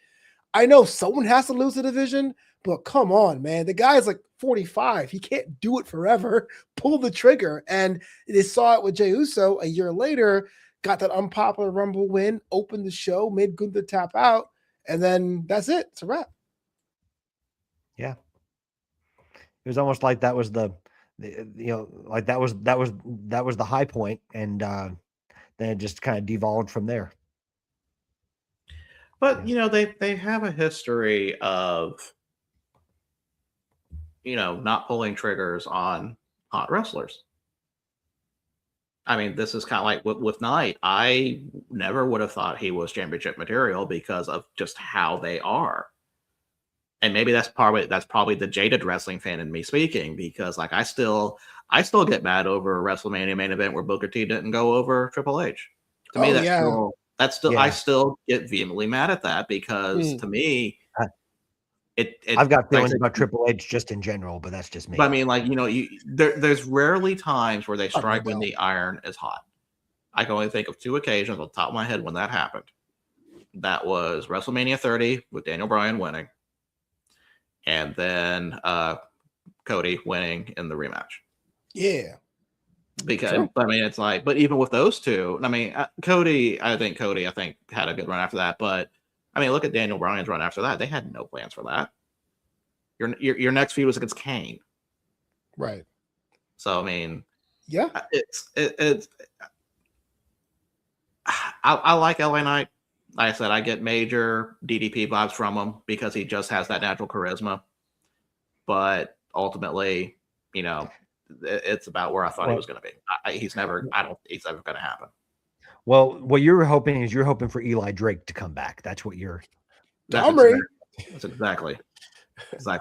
I know someone has to lose the division, but come on, man. The guy's like 45. He can't do it forever. Pull the trigger. And they saw it with Jey Uso a year later, got that unpopular Rumble win, opened the show, made Gunther tap out, and then that's it. It's a wrap. Yeah. It was almost like that was that was the high point, and then it just kind of devolved from there. But they have a history of not pulling triggers on hot wrestlers. I mean, this is kind of like with Knight. I never would have thought he was championship material because of just how they are. And maybe that's probably the jaded wrestling fan in me speaking, because like I still get mad over a WrestleMania main event where Booker T didn't go over Triple H. To me, I still get vehemently mad at that, because to me, I've got feelings about Triple H just in general, but that's just me. But I mean, like, there's rarely times where they strike when the iron is hot. I can only think of 2 occasions on the top of my head when that happened. That was WrestleMania 30 with Daniel Bryan winning, and then Cody winning in the rematch. Yeah. Because I mean, it's like, but even with those two, I mean, Cody had a good run after that, but I mean, look at Daniel Bryan's run after that. They had no plans for that. Your next feud was against Kane, right? So I mean, yeah, it's. I like LA Knight. Like I said, I get major DDP vibes from him because he just has that natural charisma. But ultimately, it's about where I thought he was going to be. I don't think it's ever going to happen. Well, what you're hoping is for Eli Drake to come back. That's what you're. That's exactly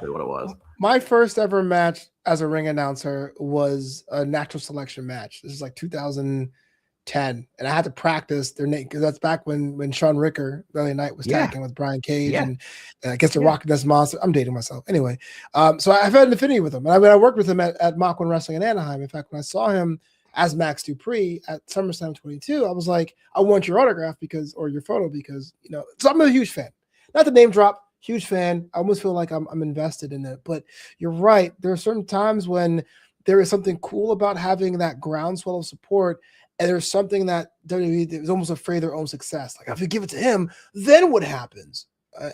what it was. My first ever match as a ring announcer was a natural selection match. This is like 2010, and I had to practice their name because that's back when Sean Ricker, LA Knight, was tagging with Brian Cage, and I guess the Rock Ness Monster. I'm dating myself anyway. So I've had an affinity with him. I worked with him at Mach 1 Wrestling in Anaheim. In fact, when I saw him as Max Dupree at SummerSlam 22, I was like, I want your autograph or your photo because, so I'm a huge fan. Not the name drop, huge fan. I almost feel like I'm invested in it. But you're right. There are certain times when there is something cool about having that groundswell of support. And there's something that WWE is almost afraid of their own success. Like, if you give it to him, then what happens?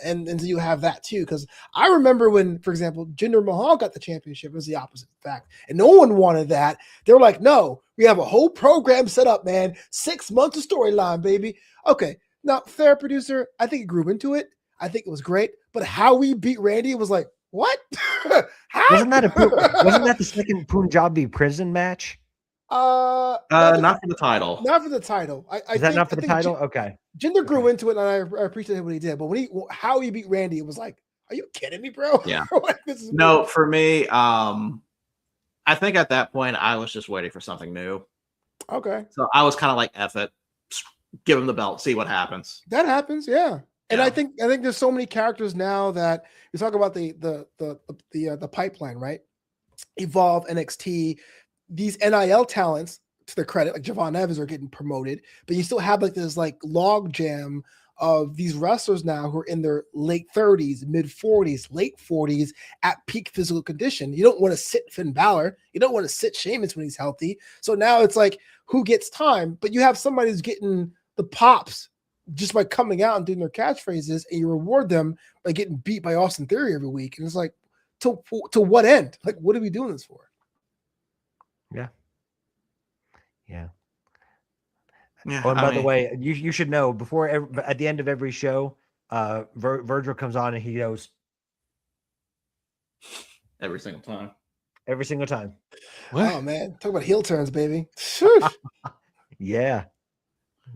And so you have that too. Because I remember when, for example, Jinder Mahal got the championship, it was the opposite fact. And no one wanted that. They were like, no, we have a whole program set up, man. 6 months of storyline, baby. Okay. Now, fair producer, I think he grew into it. I think it was great. But how we beat Randy was like, what? Wasn't that the second Punjabi prison match? Not for the title. Not for the title. Is that not for the title? Okay. Jinder grew into it, and I appreciated what he did. But how he beat Randy, it was like, are you kidding me, bro? Yeah. No, for me, I think at that point I was just waiting for something new. Okay. So I was kind of like, F it, give him the belt, see what happens. That happens, yeah. And Yeah. I think there's so many characters now that you talk about the pipeline, right? Evolve, NXT, these NIL talents, to their credit, like Javon Evans, are getting promoted, but you still have like this like log jam of these wrestlers now who are in their late 30s, mid 40s, late 40s at peak physical condition. You don't want to sit Finn Balor. You don't want to sit Sheamus when he's healthy. So now it's like, who gets time? But you have somebody who's getting the pops just by coming out and doing their catchphrases, and you reward them by getting beat by Austin Theory every week. And it's like, to what end? Like, what are we doing this for? Yeah. Yeah. Oh, and by the way, you should know at the end of every show, Virgil comes on and he goes every single time. every single time. What? Oh man, talk about heel turns, baby. Yeah.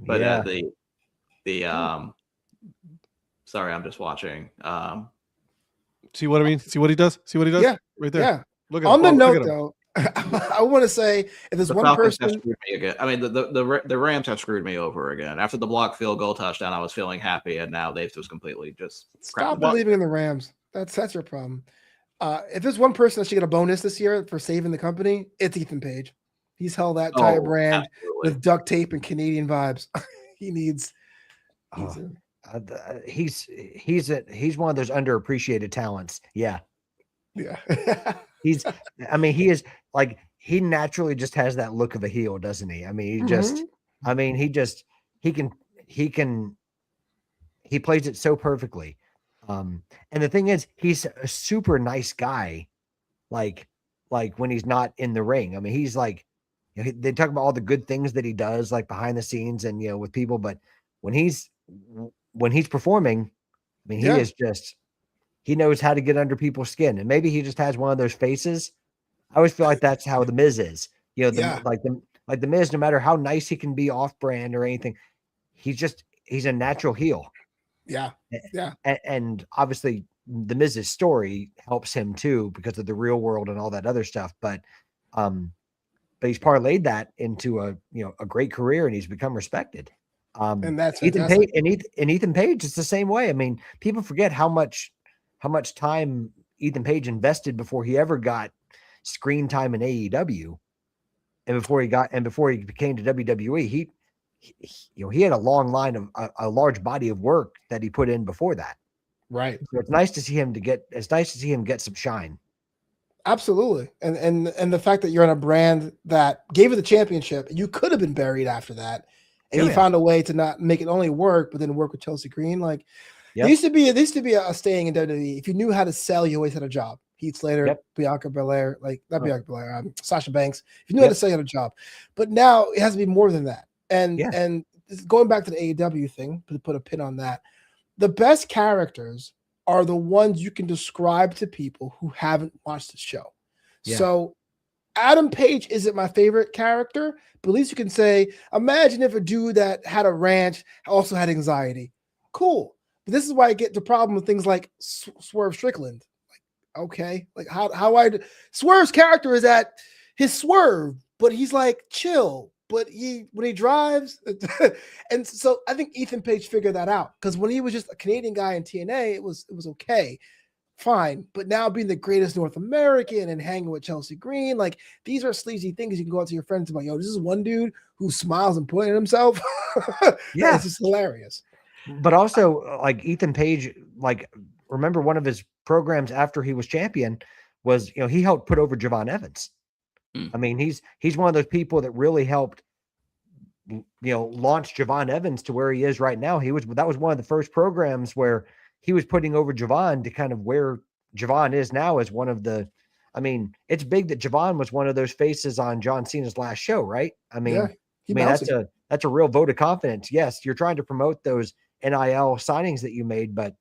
But yeah. Sorry, I'm just watching. See what I mean? See what he does? See what he does? Yeah, Right there. yeah. Look at On the him. note, Look at him. though, I want to say if there's The one Falcons have person, screwed me again. I mean, the Rams have screwed me over again. After the block field goal touchdown, I was feeling happy, and now they've just completely just stop crapped the believing in the Rams. That's your problem. If there's one person that should get a bonus this year for saving the company, it's Ethan Page. He's held that entire brand absolutely. with duct tape and Canadian vibes. He needs. He's one of those underappreciated talents. Yeah. Yeah. He is like, he naturally just has that look of a heel, doesn't he? I mean, he plays it so perfectly. And the thing is, he's a super nice guy. Like when he's not in the ring, I mean, he's like, they talk about all the good things that he does, like behind the scenes and, with people, but when he's performing, I mean, he knows how to get under people's skin, and maybe he just has one of those faces. I always feel like that's how the Miz is. Like the Miz, no matter how nice he can be off brand or anything, he's a natural heel. Yeah. Yeah. And obviously the Miz's story helps him too because of the real world and all that other stuff. But he's parlayed that into a great career, and he's become respected. And that's Ethan Page, and Ethan Page is the same way. I mean, people forget how much time Ethan Page invested before he ever got screen time in AEW, and before he became to WWE. He had a long line of a large body of work that he put in before that. right. So it's nice to see him get some shine. Absolutely. And the fact that you're on a brand that gave you the championship, you could have been buried after that. And you found a way to not make it only work, but then work with Chelsea Green. Like there used to be a staying in WWE. If you knew how to sell, you always had a job. Heath Slater, Bianca Belair, Bianca Belair, Sasha Banks. If you knew how to sell, you had a job. But now it has to be more than that. And going back to the AEW thing, to put a pin on that, the best characters are the ones you can describe to people who haven't watched the show. Yeah. So Adam Page isn't my favorite character, but at least you can say, imagine if a dude that had a ranch also had anxiety. Cool. But this is why I get the problem with things like Swerve Strickland. Like, okay, like Swerve's character is that his swerve, but he's like chill. But when he drives, and so I think Ethan Page figured that out, because when he was just a Canadian guy in TNA, it was okay. fine. But now being the greatest North American and hanging with Chelsea Green, like these are sleazy things you can go out to your friends about. Yo, this is one dude who smiles and pointing at himself. Yeah. It's just hilarious. But also, like Ethan Page, like remember one of his programs after he was champion was, he helped put over Javon Evans. I mean, he's one of those people that really helped, launch Javon Evans to where he is right now. That was one of the first programs where he was putting over Javon to kind of where Javon is now as one of the. I mean, it's big that Javon was one of those faces on John Cena's last show, right? I mean, that's a real vote of confidence. Yes, you're trying to promote those NIL signings that you made, but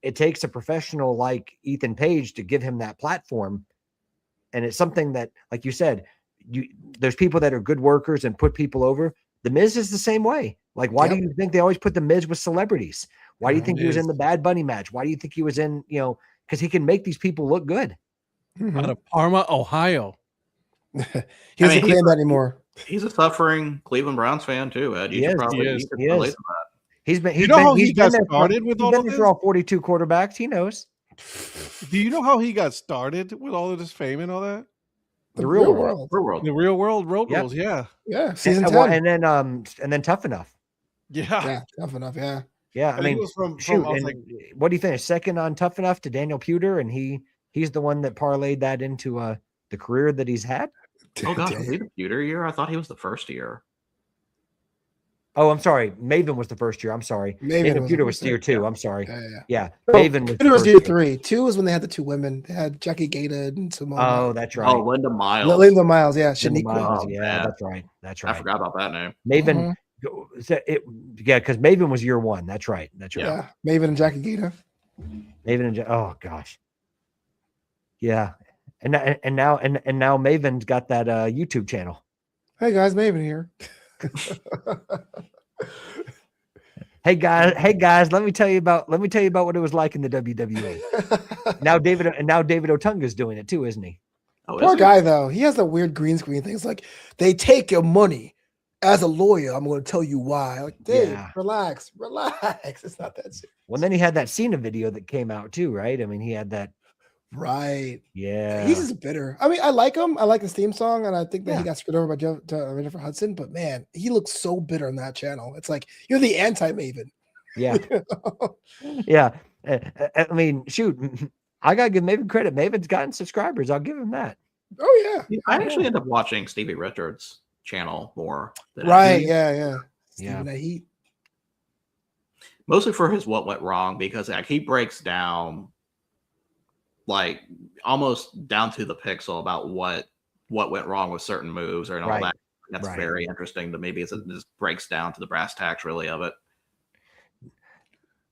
it takes a professional like Ethan Page to give him that platform. And it's something that, like you said, there's people that are good workers and put people over. The Miz is the same way. Like, why do you think they always put the Miz with celebrities? Why do you think he was in the Bad Bunny match? Why do you think he was in, because he can make these people look good. Out of Parma, Ohio. He doesn't claim that anymore. He's a suffering Cleveland Browns fan too, Ed. You should probably relate to that. He's been. You know how he got started with all of this? For all 42 quarterbacks, he knows. Do you know how he got started with all of this fame and all that? The real world. The real world road rules, yeah. Yeah, season 10. And then Tough Enough. Yeah, Tough Enough, yeah. Yeah, I mean, what do you finish? Second on Tough Enough to Daniel Puder, and he's the one that parlayed that into the career that he's had. Oh gosh, was he the Puder year? I thought he was the first year. Oh, I'm sorry. Maven was the first year. I'm sorry. Maven Puder was year 2. I'm sorry. Yeah. Maven was year 3. 2 was when they had the 2 women. They had Jackie Gator and Simone. Oh, that's right. Oh, Linda Miles. Linda Miles, yeah. Shaniqua Miles. Yeah, that's right. I forgot about that name. Maven. Because Maven was year 1. That's right. Yeah, Maven and Jackie Gator. Oh gosh. Yeah. And now Maven's got that YouTube channel. Hey guys, Maven here. Hey guys, let me tell you about what it was like in the WWE. now David Otunga's doing it too, isn't he? Oh, poor guy though. He has that weird green screen thing. It's like they take your money. As a lawyer, I'm going to tell you why. Like, Dave, relax. It's not that serious. Well, then he had that Cena video that came out too, right? I mean, he had that. Right. Yeah. He's just bitter. I mean, I like him. I like his theme song, and I think that he got screwed over by Jennifer Hudson. But man, he looks so bitter on that channel. It's like you're the anti-Maven. Yeah. Yeah. I mean, shoot, I gotta give Maven credit. Maven's gotten subscribers. I'll give him that. Oh yeah. I actually end up watching Stevie Richards' channel more. Right. Yeah. Heat. Mostly for his what went wrong, because like he breaks down like almost down to the pixel about what went wrong with certain moves or all that. That's very interesting to me because it just breaks down to the brass tacks really of it.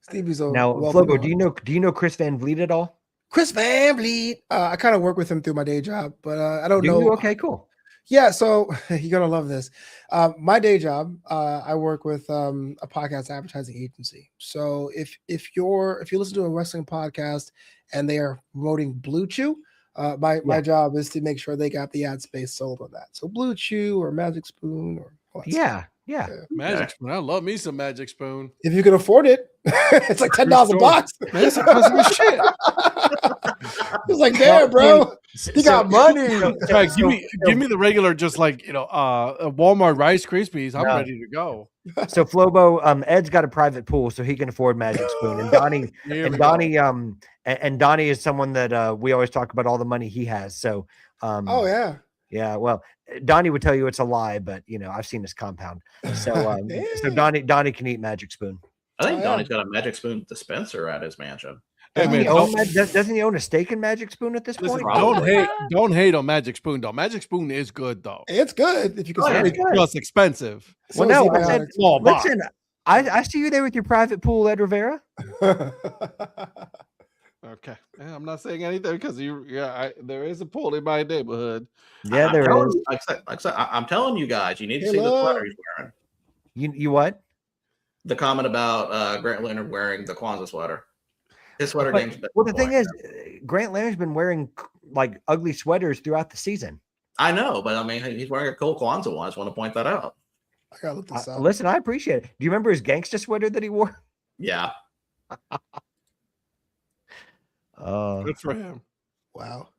Stevie's now, Flobo, do you know Chris Van Vliet at all? Chris Van Vliet. I kind of work with him through my day job, but I don't know. Okay, cool. Yeah, so you're gonna love this. My day job, I work with a podcast advertising agency. So if you listen to a wrestling podcast and they are promoting Blue Chew, my job is to make sure they got the ad space sold on that. So Blue Chew or Magic Spoon or Yeah. Magic Spoon. I love me some Magic Spoon. If you can afford it, it's like $10 a box. Man, it's expensive as shit. It's like, damn, bro, you got money. Give me the regular, just like Walmart Rice Krispies. I'm ready to go. So Flobo, Ed's got a private pool, so he can afford Magic Spoon, and Donnie is someone that we always talk about all the money he has. So, yeah. Well, Donnie would tell you it's a lie, but I've seen his compound. So, so Donnie can eat Magic Spoon. I think Donnie's got a Magic Spoon dispenser at his mansion. Hey, man, doesn't he own a stake in Magic Spoon at this point? Don't hate on Magic Spoon though. Magic Spoon is good though. It's good if you can. It's just expensive. Well, no, I said, listen, I see you there with your private pool, Ed Rivera. Okay, I'm not saying anything because there is a pool in my neighborhood. Yeah, there is. I'm telling you guys, you need to see the sweater he's wearing. You what? The comment about Grant Leonard wearing the Kwanzaa sweater. His sweater game's been. Well, the thing is, Grant Leonard's been wearing like ugly sweaters throughout the season. I know, but I mean, he's wearing a cool Kwanzaa one. I just want to point that out. I gotta look this up. Listen, I appreciate it. Do you remember his gangsta sweater that he wore? Yeah. Good for him. Wow.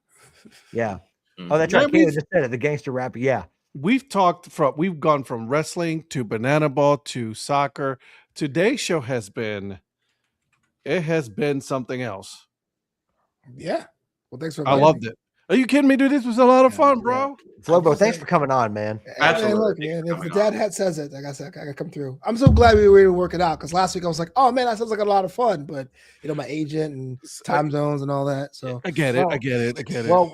Yeah. Mhm. Oh, that's Yeah, right. Kayla just said it. The gangster rapper. Yeah. We've gone from wrestling to banana ball to soccer. Today's show has been something else. Yeah. Well, thanks for I inviting loved me. it. Are you kidding me, dude? This was a lot of Yeah, fun, yeah. bro. Flobo, thanks for coming on, man. Hey, Absolutely. man, look, Thank you man, for if the coming dad on. hat says it, like I said, I gotta come through. I'm so glad we were able to work it out because last week I was like, oh man, that sounds like a lot of fun, but my agent and time zones and all that. So I get it. Well, I get it. I get it. Well,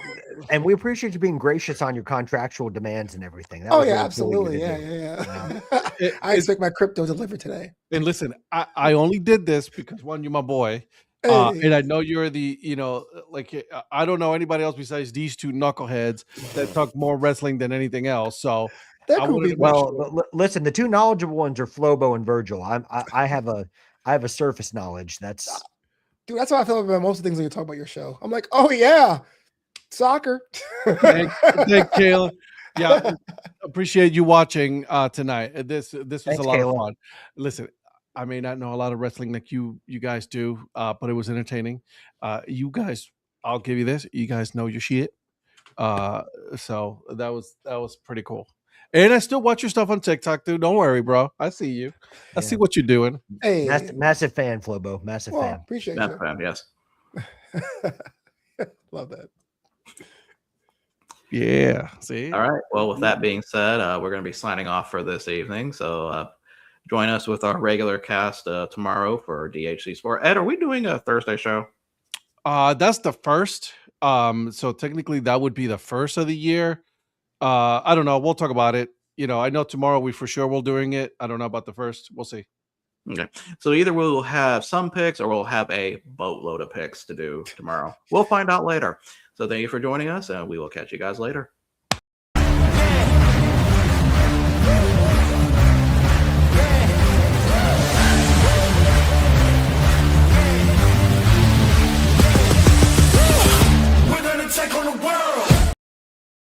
and we appreciate you being gracious on your contractual demands and everything. That oh was yeah, really cool of you absolutely. to Yeah, do. yeah. It- I expect my crypto delivered today. and listen, I only did this because one, you're my boy. Hey. And I know you're the, I don't know anybody else besides these two knuckleheads that talk more wrestling than anything else. So They're I cool wanted to people. make Well, sure. listen, the two knowledgeable ones are Flobo and Virgil. I have a surface knowledge. That's Dude, that's how I feel about most of the things when you talk about your show. I'm like, oh yeah, soccer. Thank Kayla. Yeah, appreciate you watching tonight. This was Thanks, a lot Kayla. of fun. Listen, I may not know a lot of wrestling like you guys do, but it was entertaining. You guys, I'll give you this. You guys know your shit. So that was pretty cool. And I still watch your stuff on TikTok, dude. Don't worry, bro. I see you. I see Yeah. what you're doing. Hey, massive fan, Flobo. Massive well, fan. appreciate That's you. fun, yes. Love that. Yeah. See. All right. Well, with that being said, we're going to be signing off for this evening. So join us with our regular cast tomorrow for DHC Sport. Ed, are we doing a Thursday show? That's the first. So technically that would be the first of the year. I don't know. We'll talk about it. I know tomorrow we for sure will doing it. I don't know about the first. We'll see. Okay. So either we will have some picks or we'll have a boatload of picks to do tomorrow. We'll find out later. So thank you for joining us, and we will catch you guys later.